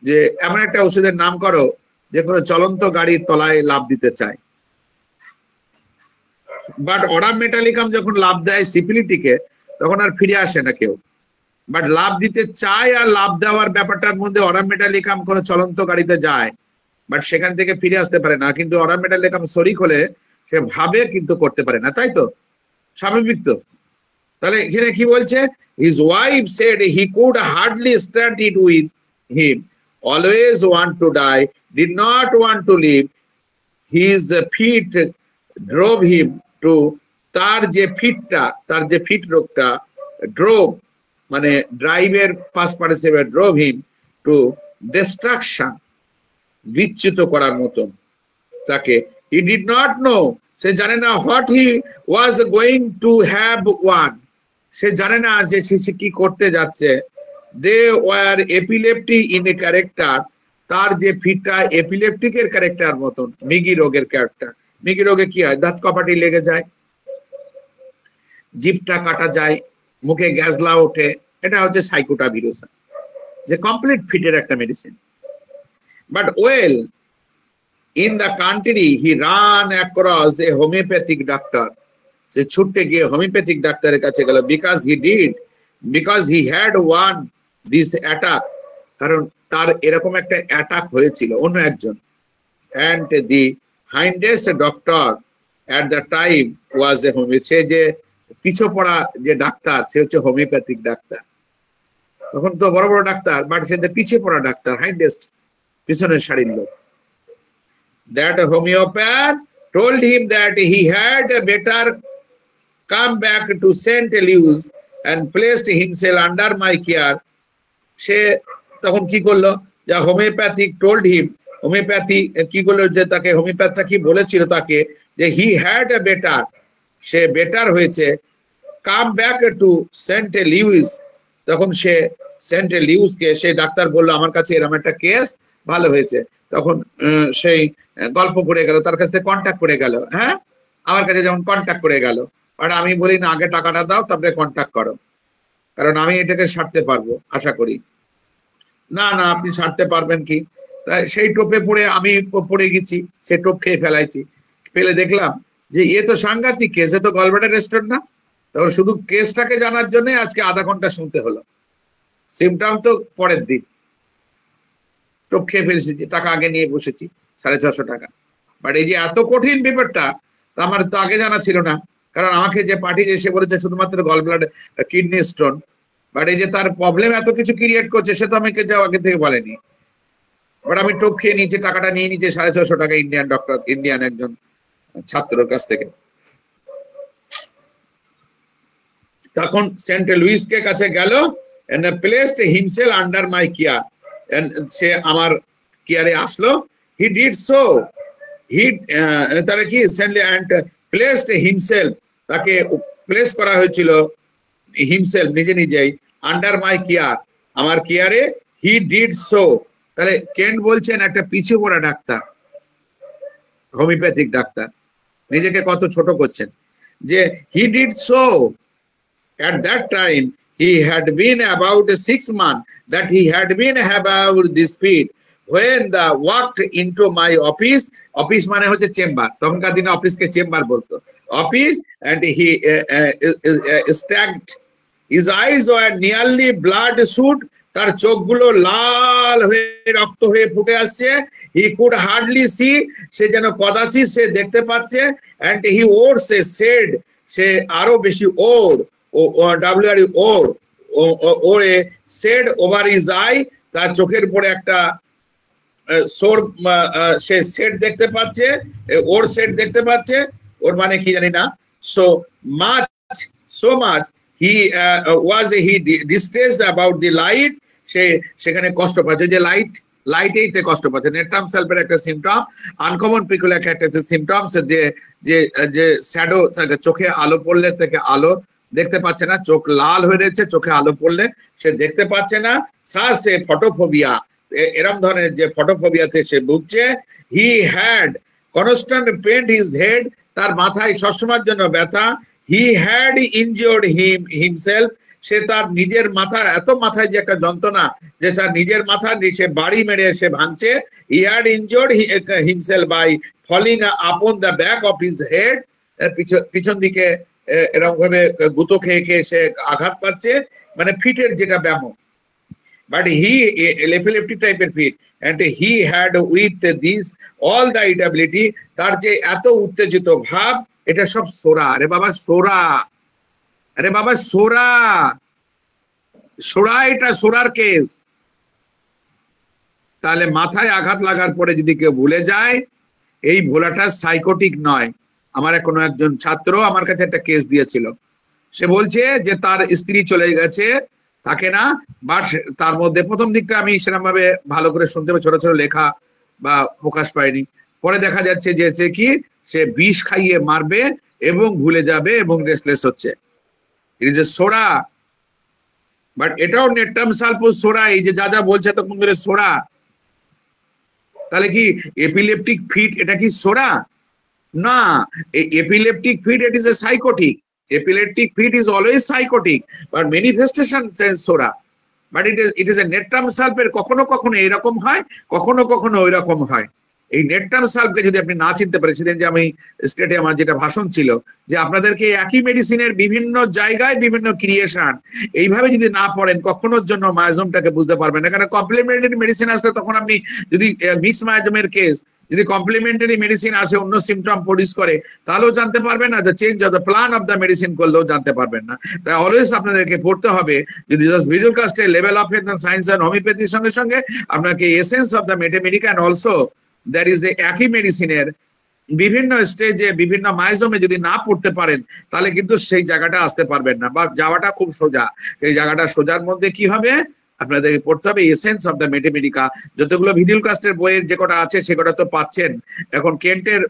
যে এমন একটা ওষুধের নাম করো যে কোনো চলন্ত গাড়ির তলায় লাফ দিতে চায়। বাট ওরাম মেটালিকাম যখন লাফ দেয় সিফিলিটিকে, তখন আর ফিরে আসে না কেউ। বাট লাফ দিতে চায়, আর লাফ দেওয়ার ব্যাপারটার মধ্যে ওরাম মেটালিকাম কোনো চলন্ত গাড়িতে যায়, বাট সেখান থেকে ফিরে আসতে পারে না। কিন্তু ওরাম মেটালিকাম শরিক হলে সে ভাবে কিন্তু করতে পারে না, তাই তো? স্বাভাবিক তো? তাহলে এখানে কি বলছে, his wife said he could hardly stand it with him, always want to die, did not want to live, his feet drove him to, তার যে ফিটটা, তার যে ফিট রোগটা, drove মানে ড্রাইভের first participate, drove him to destruction, বিচ্যুত করার মতন তাকে। he did not know, সে জানে না what he was going to have one, সে জানে না যে সে কি করতে যাচ্ছে। they were epileptic in a character, তার যে ফিটটা এপিলেপটিকের ক্যারেক্টার মতন, মিগি রোগের ক্যারেক্টার। মিগি রোগে কি হয়, দাঁত কপাটি লেগে যায়, জিভটা কাটা যায়, মুখে গ্যাসলা ওঠে, এটা হচ্ছে সাইকোটাভিরোসা, যে কমপ্লিট ফিটের একটা medicine. But well in the country he ran across a homeopathic doctor, সে ছুটতে গিয়ে হোমিওপ্যাথিক ডাক্তারের কাছে গেল, because he had won this attack, কারণ তার এরকম একটা অ্যাটাক হয়েছিল অন্য একজন। and the highest doctor at the time was a homeopathic, সে যে পিছু পড়া যে ডাক্তার, সে হচ্ছে হোমিওপ্যাথিক ডাক্তার। তখন তো বড় বড় ডাক্তার, বাট সে যে পিছিয়ে পড়া ডাক্তার, হাইন্ডেস্ট, পিছনের সারির লোক। that homeopath told him that he had better come back to St. Louis and placed himself under my care. সে তখন কি করলো, যা হোমিওপ্যাথিক টোল্ড হিম, হোমিওপ্যাথি কি করলো, যে তাকে হোমিওপ্যাথটা কি বলেছিল তাকে, যে হি হ্যাড এ বেটার, সে বেটার হয়েছে, come back to Saint Louis, তখন সে সেন্ট লিউইসকে, সেই ডাক্তার বললো আমার কাছে এরকম একটা কেস ভালো হয়েছে, তখন সেই গল্প করে গেল, তার কাছে কন্ট্যাক্ট করে গেল, হ্যাঁ আমার কাছে যেমন কন্ট্যাক্ট করে গেল। আর আমি বলি না, আগে টাকাটা দাও তারপরে কন্ট্যাক্ট করো, কারণ আমি এটাকে সারতে পারবো আশা করি। না না, আপনি সারতে পারবেন কি? সেই টোপে পড়ে আমি পড়ে গেছি, সেই টোপ খেয়ে ফেলাইছি। ফেলে দেখলাম যে এ তো সাংঘাতিক কেস, এ তো গলব্লাডার রেস্টোরেন্ট না। তখন শুধু কেসটাকে জানার জন্য আজকে আধা ঘন্টা শুনতে হলো, সিমটম তো পরের দিন। টোপ খেয়ে ফেলেছি, টাকা আগে নিয়ে বসেছি, 650 টাকা। বাট এই যে এত কঠিন ব্যাপারটা আমার তো আগে জানা ছিল না, কারণ আমাকে যে পাঠিয়ে সে বলেছে শুধুমাত্র গলব্লাডার, কিডনি স্টোন। বাট এই যে তার প্রবলেম এত কিছু ক্রিয়েট করছে, সে তো আমাকে যাও আগে থেকে বলেনি। বাট আমি টোপ খেয়ে নিয়েছি, টাকাটা নিয়ে নিয়েছি 650 টাকা ইন্ডিয়ান ডক্টর, ইন্ডিয়ান একজন ছাত্রের কাছ থেকে। তখন সেন্ট লুইসকে কাছে গেল, and placed himself under my care, and সে আমার কেয়ারে আসলো। he did so, he তাহলে কি and placed himself, তাকে প্লেস করা হয়েছিল himself নিজে নিজেই under my care, আমার কেয়ারে। he did so, তাহলে কেন্ট বলছেন একটা পিছু পড়া ডাক্তার, হোমিওপ্যাথিক ডাক্তার, নিজেকে কত ছোট করছেন যে he did so. At that time he had been about 6 months that he had been about this speed when the walked into my office. Office মানে হচ্ছে চেম্বার, তখনকার দিনে অফিসকে চেম্বার বলতো, office. and he stagged, his eyes were nearly blood shoot, তার চোখগুলো লাল হয়ে রক্ত হয়ে ফুটে আসছে। he could hardly see, সে যেন কদাচিৎ সে দেখতে পাচ্ছে। and he wore, say said, সে আরো বেশি ওরে সেড ওভার হিজ আই, তার চোখের উপরে একটা সোর, সে সেট দেখতে পাচ্ছে, ওর সেট দেখতে পাচ্ছে, ওর মানে কি জানি না। So much he was he distressed about the light, সে সেখানে কষ্ট পাচ্ছে, যে লাইটেইতে কষ্ট পাচ্ছে। নেট্রাম সালফের একটা সিমটম, আনকমন পিকুলার একটা সিমটম, যে শ্যাডো থাকে, চোখে আলো পড়লে থেকে আলো দেখতে পাচ্ছে না, চোখ লাল হয়ে রয়েছে, চোখে আলো পড়লে সে দেখতে পাচ্ছে না। সে ফটোফোবিয়া, এরম ধরনের যে ফটোফোবিয়াতে সে ভুগছে। হি had constant pain his head, তার মাথায় সবসময়ের জন্য ব্যথা। হি হ্যাড ইনজিওর্ড হিমসেলফ, সে তার নিজের মাথা, এত মাথায় যে একটা যন্ত্রণা যে তার নিজের মাথা নিচে বাড়ি মেরে সে ভাঙছে। He had injured himself by falling upon the back of his head, পিছন দিকে এরকম ভাবে গুঁতো খেয়ে খেয়ে সে আঘাত পাচ্ছে, মানে ফিটের যেটা ব্যায়াম। বাট হি লেফিলেপটি টাইপের fit, and he had with this all the irritability, তার যে এত উত্তেজিত ভাব, এটা সব সোরা। আরে বাবা সোরা, আরে বাবা সোরা, সোরা, এটা সোরার কেস। তাহলে মাথায় আঘাত লাগার পরে যদি কেউ ভুলে যায়, এই ভোলাটা সাইকোটিক নয়। আমার কোনো একজন ছাত্র আমার কাছে একটা কেস দিয়েছিল, সে বলছে যে তার স্ত্রী চলে গেছে, তাকে না, বাট তার মধ্যে প্রথম দিকটা আমি সেরকম ভাবে ভালো করে শুনতে পাই, ছোট ছোট লেখা বা প্রকাশ পাইনি। পরে দেখা যাচ্ছে যে কি সে বিষ খাইয়ে মারবে এবং ভুলে যাবে এবং রেসলেস হচ্ছে। ইট ইজ এ সোরা, বাট এটাও নেট্রাম সালফাস সোরা, এই যে যা যা বলছে তখন ধরে সোরা। তাহলে কি এপিলেপটিক ফিট এটা কি সোরা? না, epileptic fit, it is a psychotic. Epileptic fit is always psychotic, but manifestation says sora. But it is a natrum সালফের কখনো কখনো এরকম হয়, কখনো কখনো ওই রকম হয়। এই নেট্রাম সালফকে যদি আপনি না চিনতে পারেন, সেদিন যে আমি স্টেটে আমার যেটা ভাষণ ছিল যে আপনাদেরকে একই মেডিসিনের বিভিন্ন জায়গায় বিভিন্ন ক্রিয়েশন, এইভাবে যদি না পড়েন কখনোর জন্য মায়াজমটাকে বুঝতে পারবেন না। কারণ কমপ্লিমেন্টারি মেডিসিন আসলে তখন আপনি যদি মিক্স মায়াজমের কেস, যদি কমপ্লিমেন্টারি মেডিসিন আসে অন্য সিমটম প্রডিউস করে, তাহলেও জানতে পারবেন না। The change of the plan of the medicine করলেও জানতে পারবেন না। তাই অলওয়েজ আপনাদেরকে পড়তে হবে, যদি জাস্ট ভিজুয়াল কাস্টের লেভেল অফ সায়েন্স অ্যান্ড হোমিওপ্যাথির সঙ্গে সঙ্গে আপনাকে essence of the materia medica and also that is the একই মেডিসিনের বিভিন্ন স্টেজে বিভিন্ন মাইজমে যদি না পড়তে পারেন, তাহলে কিন্তু সেই জায়গাটা আসতে পারবেন না, বা যাওয়াটা খুব সোজা। এই জায়গাটা সোজার মধ্যে কি হবে, আপনাদেরকে পড়তে হবে এসেন্স অফ দ্য মেটামেডিকা। যতগুলো ভিডিওল কাস্টের বইয়ের যে কটা আছে সে কটা তো পাচ্ছেন, এখন কেন্টের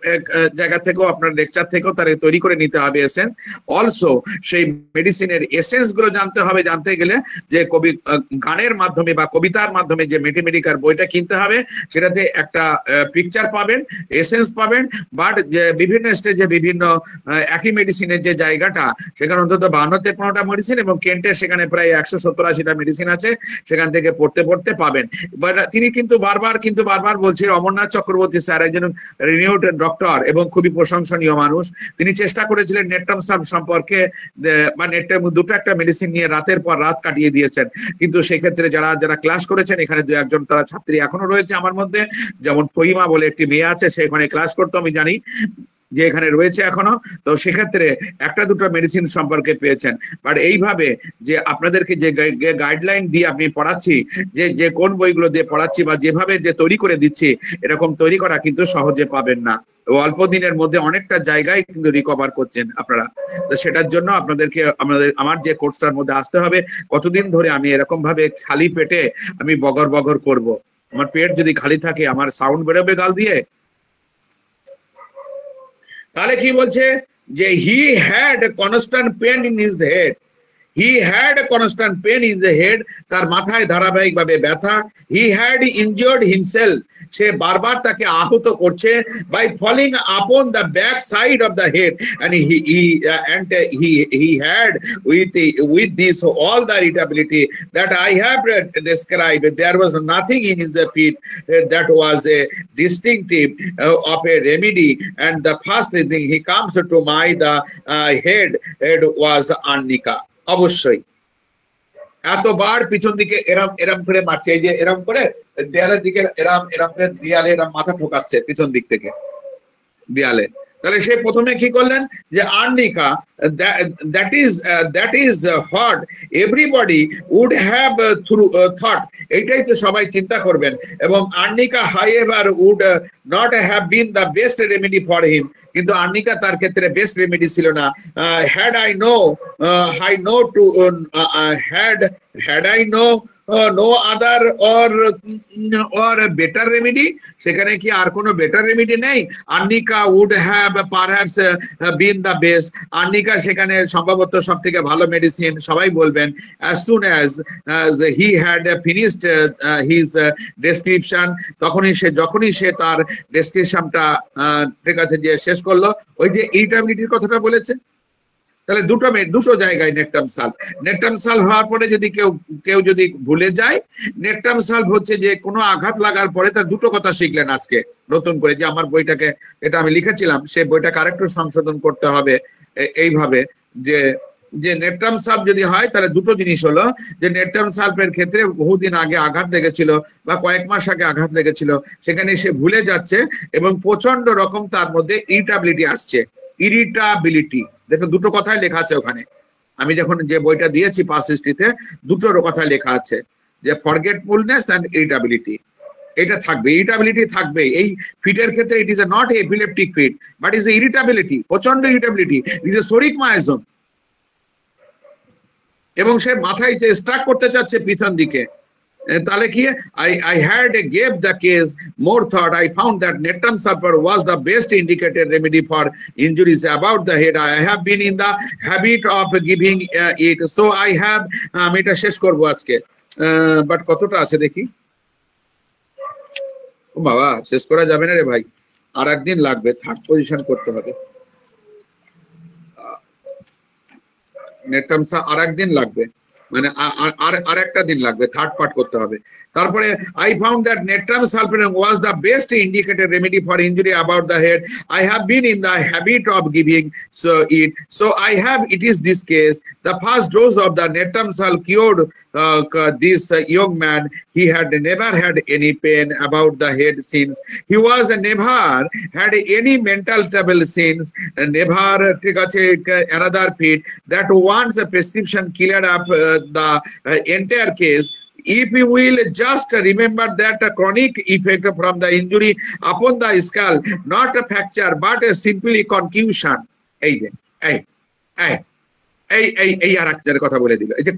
জায়গা থেকেও আপনার লেকচার থেকেও তারা তৈরি করে নিতে হবে এসেন্স। অলসো সেই মেডিসিনের এসেন্স গুলো জানতে হবে, জানতে গেলে যে কবি গানের মাধ্যমে বা কবিতার মাধ্যমে যে মেটামেডিকার বইটা কিনতে হবে, সেটাতে একটা পিকচার পাবেন, এসেন্স পাবেন। বাট বিভিন্ন স্টেজে বিভিন্ন একই মেডিসিনের যে জায়গাটা, সেখানে অন্তত 52-53টা মেডিসিন, এবং কেন্টের সেখানে প্রায় 170-80টা মেডিসিন আছে, সেখান থেকে পড়তে পড়তে পাবেন। তিনি কিন্তু বারবার বলছেন, অমরনাথ চক্রবর্তী স্যার একজন রিনিউড ডক্টর এবং খুবই প্রশংসনীয় মানুষ, তিনি চেষ্টা করেছিলেন নেট্রাম সালফ সম্পর্কে বা নেট্রাম দুটো একটা মেডিসিন নিয়ে রাতের পর রাত কাটিয়ে দিয়েছেন। কিন্তু সেই ক্ষেত্রে যারা ক্লাস করেছেন, এখানে 2-1জন তারা ছাত্রী এখনো রয়েছে আমার মধ্যে, যেমন ফহিমা বলে একটি মেয়ে আছে, সে এখানে ক্লাস করতো আমি জানি। যে এখানে রয়েছে এখনো। তো সেক্ষেত্রে একটা দুটো মেডিসিন সম্পর্কে পেয়েছেন, বাট এইভাবে যে আপনাদেরকে যে গাইডলাইন দিয়ে আপনি পড়াচ্ছি, যে যে কোন বইগুলো দিয়ে পড়াচ্ছি বা যেভাবে যে তৈরি করে দিচ্ছি, এরকম তৈরি করা কিন্তু সহজে পাবেন না। অল্প দিনের মধ্যে অনেকটা জায়গায় কিন্তু রিকভার করছেন আপনারা। তো সেটার জন্য আপনাদেরকে আমার যে কোর্সটার মধ্যে আসতে হবে, কতদিন ধরে আমি এরকম ভাবে খালি পেটে আমি বগর বগর করব? আমার পেট যদি খালি থাকে আমার সাউন্ড বেরোবে গাল দিয়ে? তাহলে কি বলছে যে he had constant pain in his head, he had constant pain in the head, তার মাথায় ধারাবাহিকভাবে ব্যথা। হি হ্যাড ইনজিওর্ড হিমসেলফ, সে বারবার তাকে আহত করছে, by falling upon the back side of the head, and he had with this all the irritability that I have described. There was nothing in his feet that was a distinctive of a remedy, and the first thing he comes to my the head was Annika. অবশ্যই এতবার পিছন দিকে এরম এরম করে মারছে, এই যে এরম করে দেয়ালের দিকে এরম এরম করে দেয়ালে এরম মাথা ঠোকাচ্ছে পিছন দিক থেকে দেয়ালে। তাহলে সে প্রথমে কি করলেন যে arnica, that is what everybody would have thought, এটাই তো সবাই চিন্তা করবেন। এবং arnica however would not have been the best remedy for him, কিন্তু আর্নিকা তার ক্ষেত্রে বেস্ট রেমেডি ছিল না। had I know no other or better remedy, সেখানে কি আর কোনো বেটার রেমেডি নেই? Arnica would have perhaps been the best, arnica সেখানে সম্ভবত সব থেকে ভালো মেডিসিন সবাই বলবেন। as soon as he had finished his description, যখনই সে তার ডেসক্রিপশনটা ঠিক আছে যে শেষ করলো, ওই যে ইরিটেবিলিটির কথাটা বলেছে, তাহলে দুটো জায়গায় নেকটাম সালভ হওয়ার পরে যদি কেউ যদি ভুলে যায়, নেকটাম সালভ হচ্ছে যে কোনো আঘাত লাগার পরে তার দুটো কথা শিখলেন আজকে নতুন করে, যে আমার বইটাকে, এটা আমি লিখেছিলাম, সেই বইটাকে আরেকটু সংশোধন করতে হবে এইভাবে যে নেকটাম সালভ যদি হয় তাহলে দুটো জিনিস হলো, যে নেকটাম সালভের ক্ষেত্রে বহুদিন আগে আঘাত লেগেছিল বা কয়েক মাস আগে আঘাত লেগেছিল, সেখানে সে ভুলে যাচ্ছে এবং প্রচন্ড রকম তার মধ্যে ইরিটাবিলিটি আসছে। ইরিটাবিলিটি দেখো দুটো কথাই লেখা আছে ওখানে, আমি যখন যে বইটা দিয়েছি পাস হিস্ট্রিতে দুটোর কথাই লেখা আছে, যে ফরগেটফুলনেস এন্ড ইরিটাবিলিটি, এটা থাকবে, ইরিটাবিলিটি থাকবে এই ফিটের ক্ষেত্রে। It is not epileptic fit but is irritability, প্রচন্ড ইরিটাবিলিটি, ইজ এ সোরিক মায়াজম, এবং সে মাথায় যে স্ট্রাক করতে চাচ্ছে পিছন দিকে। তাহলে কি I had gave the case more thought. I found that Netram sulfur was the best indicated remedy for injuries about the head. I have been in the habit of giving it, so I have আমি এটা শেষ করব আজকে, but কতটা আছে দেখি। ও বাবা, শেষ করা যাবে না রে ভাই, আর একদিন লাগবে, থার্ড পজিশন করতে হবে। নেটটাম আর একদিন লাগবে, মানে আর একটা দিন লাগবে, থার্ড পার্ট করতে হবে। তারপরে I found that Netram sulfur was the best indicated remedy for injury about the head. I have been in the habit of giving so I have, it is this case. The first dose of the Netram sulfur cured this young man. He had never had any pain about the head since. He was never had any mental trouble since. Never ঠিক আছে another fit that once a prescription cleared up the entire case. If we will just remember that a chronic effect from the injury upon the skull, not a fracture but a simply concussion. এই যে এই আর একটা কথা বলে দিল, এই যে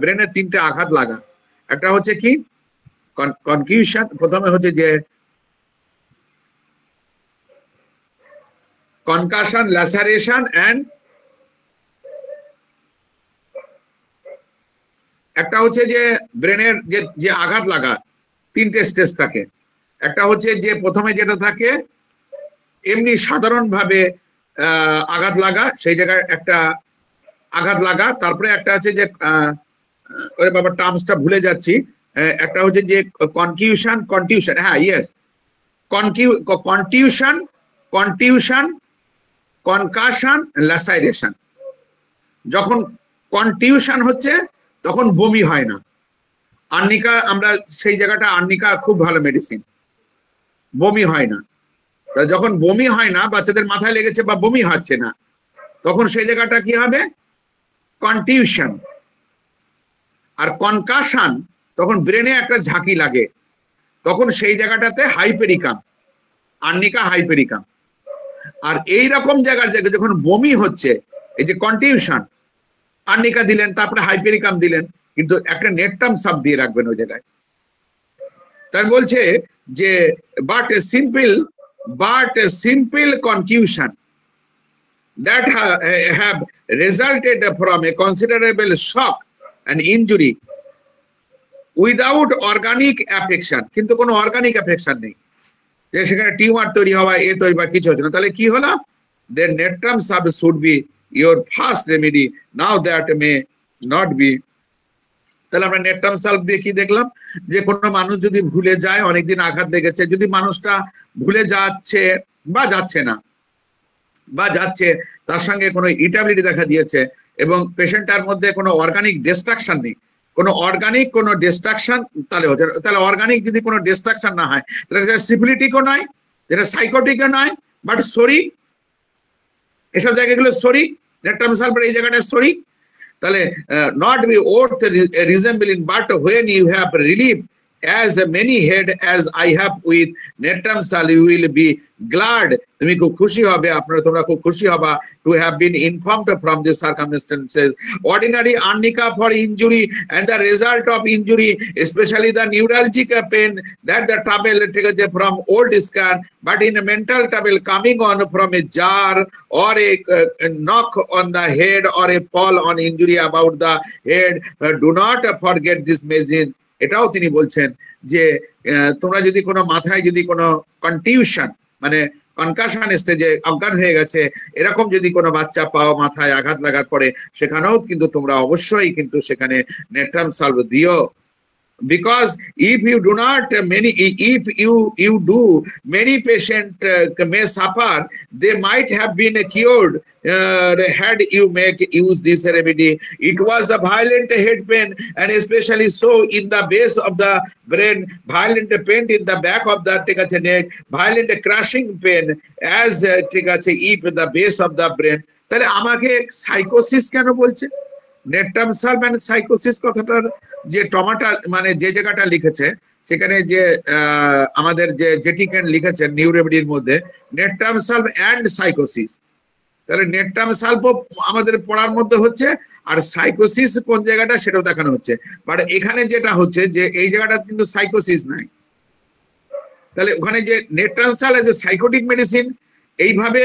ব্রেনের তিনটে আঘাত লাগা, একটা হচ্ছে কি কনকিউশন, প্রথমে হচ্ছে যে কনকাশন, ল্যাসারেশন এন্ড একটা হচ্ছে যে ব্রেনের যে আঘাত লাগা, তিনটে স্টেজ থাকে। একটা হচ্ছে যে প্রথমে যেটা থাকে এমনি সাধারণভাবে আঘাত লাগা, সেই জায়গায় একটা আঘাত লাগা, তারপরে একটা আছে যে ওরে বাবা টার্মসটা ভুলে যাচ্ছি, একটা হচ্ছে যে কনটিউশন, হ্যাঁ ইয়েস, কনটিউশন, কনকাশন, ল্যাসারেশন। যখন কনটিউশন হচ্ছে তখন বমি হয় না। আর্নিকা, আমরা সেই জায়গাটা, আর্নিকা খুব ভালো মেডিসিন, বমি হয় না। যখন বমি হয় না, বাচ্চাদের মাথায় লেগেছে বা বমি হচ্ছে না, তখন সেই জায়গাটা কি হবে? কনটিউশন। আর কনকাশন তখন ব্রেনে একটা ঝাঁকি লাগে, তখন সেই জায়গাটাতে হাইপেরিকাম, আর্নিকা হাইপেরিকাম। আর এই রকম জায়গার জায়গায় যখন বমি হচ্ছে, এই যে কনটিউশন, আর্নিকা দিলেন, তারপরে হাইপেরিকাম দিলেন, কিন্তু একটা নেটটাম সাব দিয়ে রাখবেন ওই জায়গায়। তার বলছে যে but a simple concussion that have resulted from a considerable shock and injury without organic affection, কিন্তু কোনো অর্গানিক অ্যাফেকশন নেই, যে সেখানে টিউমার তৈরি হওয়া, এ তৈরি বা কিছু হচ্ছে না, তাহলে কি হলো? Then nettram sub should be your first remedy. Now that may not be. তাহলে আমরা নেট্রাম সালভ দিয়ে কি দেখলাম? যে কোনো মানুষ যদি ভুলে যায়, অনেকদিন আঘাত লেগেছে, যদি মানুষটা ভুলে যাচ্ছে বা যাচ্ছে না বা যাচ্ছে, তার সঙ্গে কোনো ইরিটেবিলিটি দেখা দিয়েছে এবং পেশেন্টটার মধ্যে কোনো অর্গানিক ডিস্ট্রাকশন নেই, কোনো অর্গানিক কোনো ডিস্ট্রাকশন, তাহলে হচ্ছে, তাহলে অর্গানিক যদি কোনো ডিস্ট্রাকশন না হয়, তাহলে সেটা সিফিলিটিকও নয়, যেটা সাইকোটিকও নয়, বাট সরি, এসব জায়গাগুলো সরি, নেট্রাম সালফের এই জায়গাটা সরি। তাহলে not be worth resembling, but when you have relief as many head as I have with nettram sal, you will be glad, তুমি খুব খুশি হবে, আপনারা তোমরা খুব খুশি হবা, to have been informed from the circumstances. Ordinary arnica for injury and the result of injury, especially the neuralgic pain that the trouble from old scar, but in a mental trouble coming on from a jar or a knock on the head or a fall on injury about the head, do not forget this medicine. এটাও তিনি বলছেন যে তোমরা যদি কোনো মাথায় যদি কোনো কনটিউশন, মানে কনকাশন স্টেজে অজ্ঞান হয়ে গেছে, এরকম যদি কোনো বাচ্চা পাও মাথায় আঘাত লাগার পরে, সেখানেও কিন্তু তোমরা অবশ্যই কিন্তু সেখানে নেট্রাম সালভ দিও। Because if you do not, you do, many patients may suffer. They might have been cured had you make use this remedy. It was a violent head pain, and especially so in the base of the brain, violent pain in the back of the neck, violent crushing pain as if the base of the brain. তাহলে আমাকে সাইকোসিস কেন বলছে? Natrum solve and সাইকোসিস কথাটার যে টমাটা, মানে যে জায়গাটা লিখেছে সেখানে যে আমাদের যে জেটিকেন লিখেছেন নিউ রেমেডির মধ্যে, নেট্রাম সালভ এন্ড সাইকোসিস, তাহলে নেট্রাম সালভ আমাদের পড়ার মধ্যে হচ্ছে, আর সাইকোসিস কোন জায়গাটা সেটাও দেখানো হচ্ছে। বাট এখানে যেটা হচ্ছে যে এই জায়গাটা কিন্তু সাইকোসিস নাই, তাহলে ওখানে যে natrum sulph as a psychotic medicine এইভাবে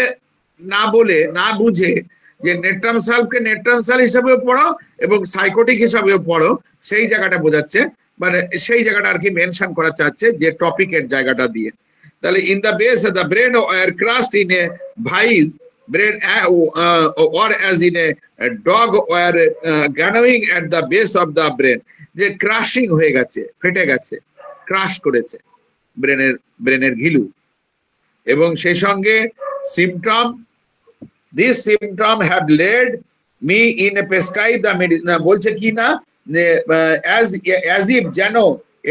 না বলে, না বুঝে যে নেট্রাম সালভকে নেট্রাম সাল হিসাবেও পড়ো এবং সাইকোটিক হিসাবেও পড়ো, সেই জায়গাটা বোঝাচ্ছে, মানে সেই জায়গাটা আর কি মেনশন করা চাচ্ছে যে টপিকের জায়গাটা দিয়ে। তাহলে in the base the brain are crust in a vice brain or as in a dog or gallowing at the base of the brain, যে ক্রাশিং হয়ে গেছে, ফেটে গেছে, ক্রাশ করেছে ব্রেনের ঘিলু, এবং সেই সঙ্গে symptom, this symptom have led me in a prescribe the medicine, বলছে কি না, as if যেন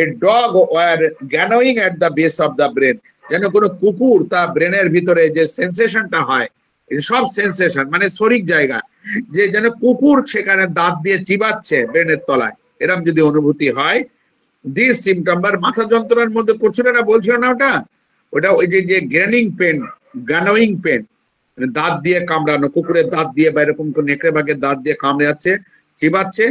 a dog or gallowing at the base of the brain, যেন কোনো কুকুর তার ব্রেনের ভিতরে যে সেন্সেশনটা হয়, সব সেন্সেশন মানে শরীর জায়গা, যে যেন কুকুর সেখানে দাঁত দিয়ে চিবাচ্ছে ব্রেনের তলায়, এরকম যদি অনুভূতি হয়, দিস সিমটম, বা মাথা যন্ত্রণার মধ্যে করছিল না, বলছিল না ওটা ওই যে গ্রেনিং পেন, গানোয়িং পেন, দাঁত দিয়ে কামড়ানো, কুকুরের দাঁত দিয়ে বা এরকম নেকড়ে বাঘের দাঁত দিয়ে কামড়ে যাচ্ছে, চিবাচ্ছে,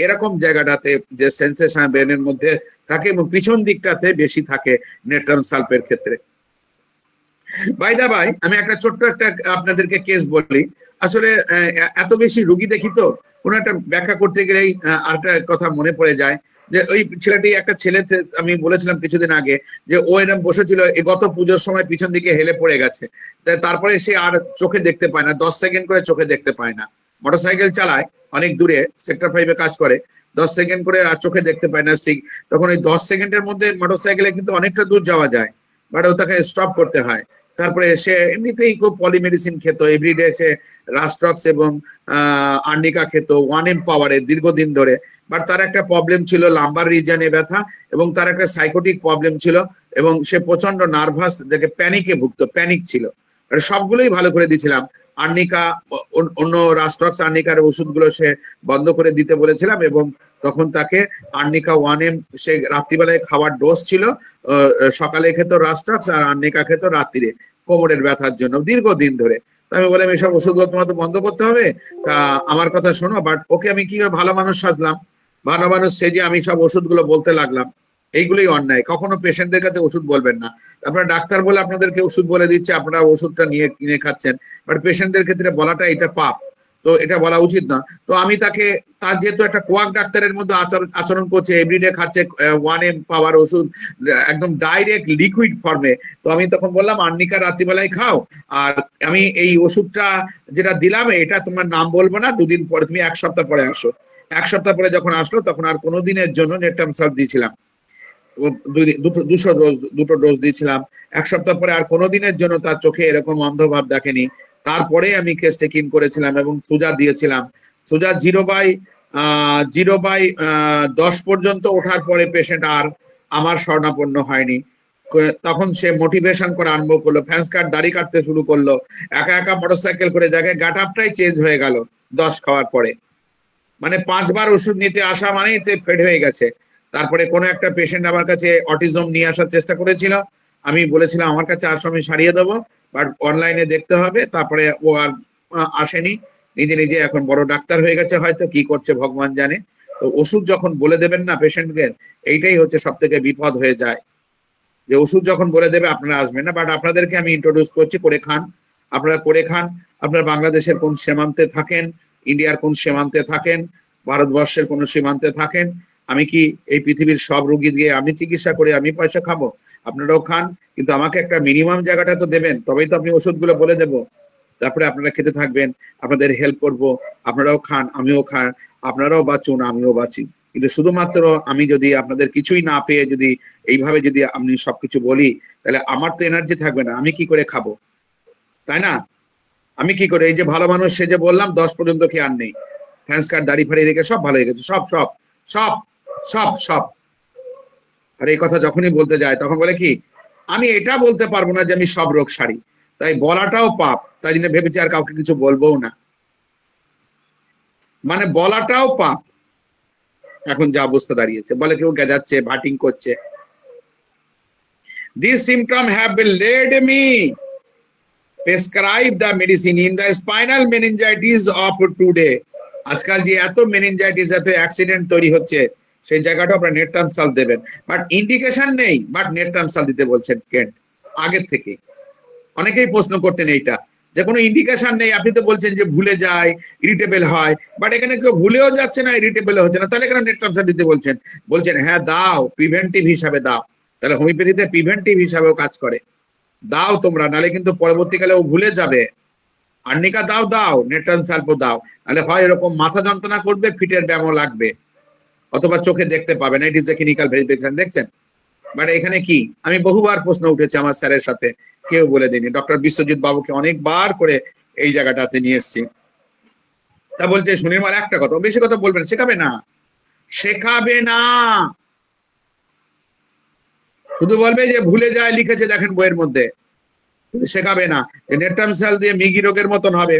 এরকম জায়গাটাতে যে সেন্সেশন ব্রেনের মধ্যে থাকে এবং পিছন দিকটাতে বেশি থাকে নেট্রাম সালফের ক্ষেত্রে। বাই দা বাই, আমি একটা ছোট্ট একটা আপনাদেরকে কেস বলি। আসলে এত বেশি রুগী দেখি তো কোনো একটা ব্যাখ্যা করতে গেলেই আরেকটা কথা মনে পড়ে যায়, যে ওই ছেলেটি, একটা ছেলে আমি বলেছিলাম কিছুদিন আগে যে ও এরকম বসেছিল, গত পুজোর সময় পিছন দিকে হেলে পড়ে গেছে, তারপরে সে আর চোখে দেখতে পায় না, 10 সেকেন্ড করে চোখে দেখতে পায় না, মোটরসাইকেল চালায় অনেক দূরে, সেক্টর 5-এ কাজ করে, 10 সেকেন্ড করে আর চোখে দেখতে পায় না। তখন ওই 10 সেকেন্ডের মধ্যে মোটরসাইকেলে কিন্তু অনেকটা দূর যাওয়া যায়, বাট ও তাকে স্টপ করতে হয়, তারপরে সে এমনিতেই খুব পলিমেডিসিন খেত, এভরিডে সে রাস্টক্স এবং আর্নিকা খেত 1M পাওয়ারে দীর্ঘদিন ধরে। বাট তার একটা প্রবলেম ছিল লাম্বার রিজনে ব্যথা, এবং তার একটা সাইকোটিক প্রবলেম ছিল, এবং সে প্রচন্ড নার্ভাস, যাকে প্যানিকে ভুগতো, প্যানিক ছিল। সবগুলোই ভালো করে দিয়েছিলাম। আর্নিকা, অন্য রাস্টক্স আর্নিকার ওষুধগুলো সে বন্ধ করে দিতে বলেছিলাম, এবং তখন তাকে আর্নিকা 1M সে রাত্রিবেলায় খাওয়ার ডোজ ছিল, সকালে খেত রাস্টক্স আর আর্নিকা খেত রাত্রিরে কোমরের ব্যথার জন্য দীর্ঘদিন ধরে। আমি বললাম এসব ওষুধগুলো তোমার তো বন্ধ করতে হবে, তা আমার কথা শোনো। বাট ওকে আমি কি করে ভালো মানুষ সাজলাম, ভালো মানুষ সেজে আমি সব ওষুধগুলো বলতে লাগলাম। এইগুলোই অন্যায়। কখনো পেশেন্টদের কাছে ওষুধ বলবেন না। আপনারা ডাক্তার বলে আপনাদেরকে ওষুধ বলে দিচ্ছে, আপনারা ওষুধটা নিয়ে কিনে খাচ্ছেন, বাট পেশেন্টদের ক্ষেত্রে বলাটা এটা পাপ, তো এটা বলা উচিত না। তো আমি তাকে, তার যেহেতু একটা কোয়াক ডাক্তারের মধ্যে আচরণ করছে, এভরিডে খাচ্ছে 1M পাওয়ার ওষুধ একদম ডাইরেক্ট লিকুইড ফর্মে, তো আমি তখন বললাম আর্নিকা রাত্রিবেলায় খাও, আর আমি এই ওষুধটা যেটা দিলাম এটা তোমার নাম বলবো না, দুদিন পরে তুমি 1 সপ্তাহ পরে আসো। 1 সপ্তাহ পরে যখন আসলো তখন আর কোনো দিনের জন্য নেট্রামসাল দিয়েছিলাম, দুটো ডোজ দিয়েছিলাম। 1 সপ্তাহ পরে আর কোনোদিনের জন্য তার চোখে এরকম অন্ধভাব দেখেনি। তারপরে আমি কেস টেকিং করেছিলাম এবং সুজা দিয়েছিলাম। সুজা 0/10 পর্যন্ত ওঠার পরে পেশেন্ট আর আমার শরণাপন্ন হয়নি। তখন সে মোটিভেশন করা আরম্ভ করলো, ফ্যান্স কাট দাড়ি কাটতে শুরু করলো, একা একা মোটরসাইকেল করে জায়গায় গাট আপটাই চেঞ্জ হয়ে গেল 10 খাওয়ার পরে। মানে 5 বার ওষুধ নিতে আসা মানেই ফেড হয়ে গেছে। তারপরে কোনো একটা পেশেন্ট আমার কাছে অটিজম নিয়ে আসার চেষ্টা করেছিল, আমি বলেছিলাম আমার কাছে আসো আমি সারিয়ে দেবো, বাট অনলাইনে দেখতে হবে। তারপরে ও আর আসেনি, নিজে নিজে এখন বড় ডাক্তার হয়ে গেছে, হয়তো কি করছে ভগবান জানে। তো ওষুধ যখন বলে দেবেন না পেশেন্টকে, এইটাই হচ্ছে সব থেকে বিপদ হয়ে যায়, যে ওষুধ যখন বলে দেবে আপনারা আসবেন না। বাট আপনাদেরকে আমি ইন্ট্রোডিউস করছি, করে খান, আপনারা করে খান। আপনারা বাংলাদেশের কোন সীমান্তে থাকেন, ইন্ডিয়ার কোন সীমান্তে থাকেন, ভারতবর্ষের কোন সীমান্তে থাকেন, আমি কি এই পৃথিবীর সব রোগী দিয়ে আমি চিকিৎসা করে আমি পয়সা খাবো? আপনারাও খান, কিন্তু আমাকে একটা মিনিমাম জায়গাটা তো দেবেন, তবেই তো আপনি ওষুধগুলো বলে দেবো। তারপরে আপনারা খেতে থাকবেন, আপনাদের হেল্প করব, আপনারাও খান আমিও খান, আপনারাও বাঁচুন আমিও বাঁচি। কিন্তু শুধুমাত্র আমি যদি আপনাদের কিছুই না পেয়ে যদি এইভাবে যদি আমি সবকিছু বলি, তাহলে আমার তো এনার্জি থাকবে না, আমি কি করে খাবো, তাই না? আমি কি করে, এই যে ভালো মানুষ সে যে বললাম 10 পর্যন্ত খেয়ে আর নেই, ফ্যান্স কার্ড দাড়ি ফাড়ি রেখে সব ভালো হয়ে গেছে, সব সব সব সব সব। আর এই কথা যখনই বলতে যায় তখন বলে কি, আমি এটা বলতে পারবো না যে আমি সব রোগ সারি, তাই বলাটাও পাপ, তাই জন্য ভেবেছি আর কাউকে কিছু বলবোও না, মানে বলাটাও পাপ। এখন যা অবস্থা দাঁড়িয়েছে, বলে কেউ গেজাচ্ছে, ভাটিং করছে। These symptoms have been led me prescribe the medicine in the spinal meningitis of today. আজকাল যে এত মেনিনজাইটিস, এত অ্যাক্সিডেন্ট তৈরি হচ্ছে, সেই জায়গাটা আপনার নেট্রামসাল দেবেন, বাট ইন্ডিকেশন নেই, বাট নেট্রামসাল দিতে বলছেন কেন্ট আগের থেকে। অনেকেই প্রশ্ন করতেন এইটা, যে কোনো ইন্ডিকেশন নেই, আপনি তো বলছেন যে ভুলে যায়, ইরিটেবল হয়, বাট এখানে কেউ ভুলেও যাচ্ছে না, ইরিটেবল হচ্ছে না, তাহলে এখানে নেট্রামসাল দিতে বলছেন? বলছেন হ্যাঁ দাও, প্রিভেন্টিভ হিসাবে দাও। তাহলে হোমিওপ্যাথিতে প্রিভেন্টিভ হিসাবেও কাজ করে, দাও তোমরা, নাহলে কিন্তু পরবর্তীকালে ও ভুলে যাবে। আর্নিকা দাও, দাও নেট্রামসালপো দাও, নাহলে হয় এরকম মাথা যন্ত্রণা করবে, ফিটের ব্যায়ামও লাগবে, অথবা চোখে দেখতে পাবে না। It is a clinical verification, দেখছেন? বাট এখানে কি, আমি বহুবার প্রশ্ন উঠেছে আমার স্যারের সাথে, কেউ বলে দিনি। ডক্টর বিশ্বজিৎ বাবুকে অনেকবার করে এই জায়গাটাতে নিয়ে এসেছি, তা বলছে সুনির্মল একটা কথা, বেশি কথা বলবেন, শেখাবে না, শেখাবে না, শুধু বলবে যে ভুলে যায়, লিখেছে দেখেন বইয়ের মধ্যে, শেখাবে না। নেট্রামসাল দিয়ে মিগি রোগের মতন হবে।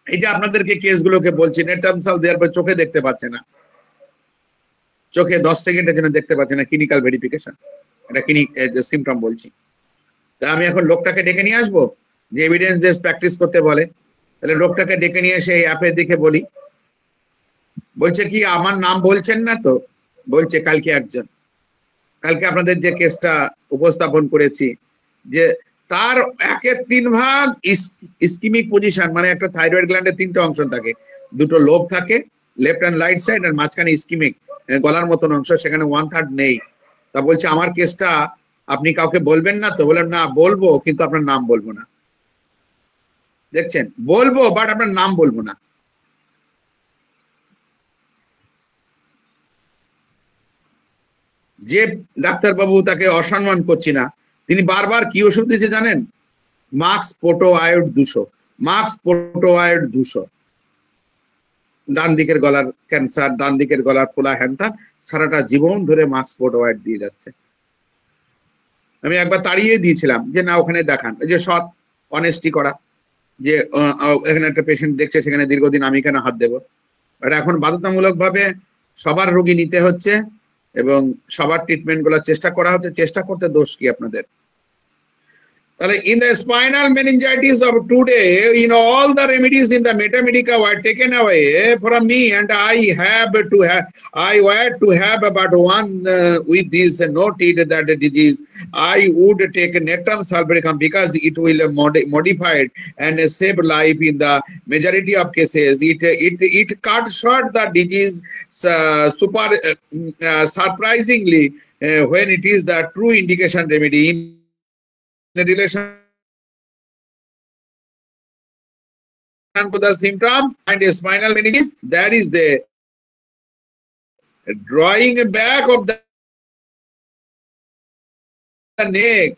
এই যে আপনাদেরকে কেসগুলোকে বলছি, নেট্রামসাল দেওয়ার পর চোখে দেখতে পাচ্ছে না, চোখে 10 সেকেন্ডের জন্য দেখতে পাচ্ছে না, ক্লিনিক্যাল ভেরিফিকেশন, এটা সিমটম বলছি। তা আমি এখন লোকটাকে ডেকে নিয়ে আসবো, যে এভিডেন্স বেস প্র্যাকটিস করতে বলে, তাহলে লোকটাকে ডেকে নিয়ে এসে অ্যাপে দেখে বলি, বলছে কি আমার নাম বলছেন না তো? বলছে কালকে কালকে আপনাদের যে কেসটা উপস্থাপন করেছি, যে তার 1/3 ভাগ ইস্কিমিক পজিশন, মানে একটা থাইরয়েড গ্ল্যান্ডের 3টে অংশ থাকে, দুটো লোব থাকে, লেফট অ্যান্ড রাইট সাইড, আর মাঝখানে ইস্কিমিক গলার মতন অংশ, সেখানে 1/3 নেই। তা বলছে আমার কেসটা আপনি কাউকে বলবেন না তো? বললাম না বলবো, কিন্তু আপনার নাম বলবো না। দেখছেন, বলবো বাট আপনার নাম বলবো না। যে ডাক্তারবাবু তাকে অসম্মান করছি না, তিনি বারবার কি ওষুধ দিয়েছে জানেন? মার্কস প্রোটোআয়োড 200, মার্কস প্রোটোআয়োড 200, ডান দিকের গলার ক্যান্সার, ডান দিকের গলার ফোলা, হ্যানত্যান, সারাটা জীবন ধরে মার্কস প্রোটোআয়োড দিয়ে যাচ্ছে। আমি একবার তাড়িয়ে দিয়েছিলাম যে না ওখানে দেখান, ওই যে সৎ অনেস্টি করা, যে এখানে একটা পেশেন্ট দেখছে সেখানে দীর্ঘদিন আমি কেন হাত দেবো। বাট এখন বাধ্যতামূলক ভাবে সবার রোগী নিতে হচ্ছে এবং সবার ট্রিটমেন্ট গুলো চেষ্টা করা হচ্ছে। চেষ্টা করতে দোষ কি আপনাদের? In the spinal meningitis of today, all the remedies in the Matamedica were taken away from me, and I were to have about one with this noted that the disease. I would take Natrum sulfuricum because it will modify and save life in the majority of cases. It cut short the disease surprisingly when it is the true indication remedy in relation to the symptom and the spinal meningitis. That is the drawing back of the neck,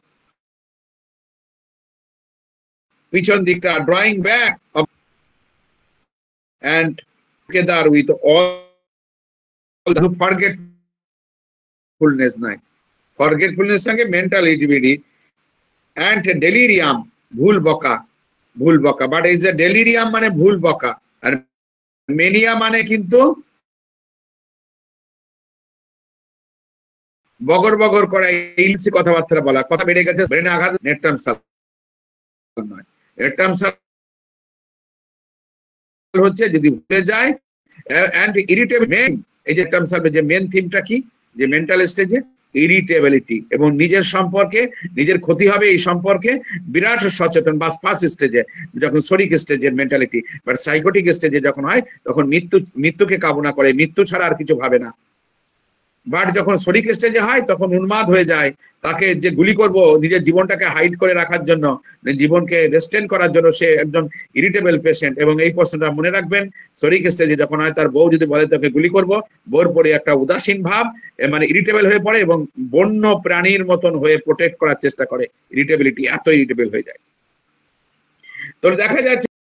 pichon dikta, drawing back of, and together with all the forgetfulness, forgetfulness sange mental irritability and delirium, ভুল বকা, but is a delirium মানে ভুল বকা, আর mania মানে কিন্তু বগর বগর করা, ইলসি কথাবার্তা বলা, কথা বেড়ে গেছে, ব্রেনে আঘাত, নেট্রাম সালফার নয়। নেট্রাম সালফার হচ্ছে যদি ভুলে যায় এন্ড ইরিটেবল। এই যে নেট্রাম সালফার যে মেন থিমটা কি, যে মেন্টাল স্টেজে ইরিটেবিলিটি এবং নিজের সম্পর্কে, নিজের ক্ষতি হবে এই সম্পর্কে বিরাট সচেতন, বা ফার্স্ট স্টেজে যখন সরিক স্টেজের মেন্টালিটি, বাট সাইকোটিক স্টেজে যখন হয় তখন মৃত্যুকে কামনা করে, মৃত্যু ছাড়া আর কিছু ভাবে না। বাট যখন সরিক স্টেজে হয় তখন উন্মাদ হয়ে যায়, তাকে যে গুলি করব নিজের জীবনটাকে হাইড করে রাখার জন্য, জীবনকে রেস্টেন করার জন্য, সে একজন ইরিটেবল পেশেন্ট। এবং এই প্রশ্নটা মনে রাখবেন, সরিক স্টেজে যখন হয় তার বউ যদি বলে তাকে গুলি করব, বউর পরে একটা উদাসীন ভাব, মানে ইরিটেবল হয়ে পড়ে এবং বন্য প্রাণীর মতন হয়ে প্রোটেক্ট করার চেষ্টা করে, ইরিটেবিলিটি এত ইরিটেবল হয়ে যায়। তো দেখা যাচ্ছে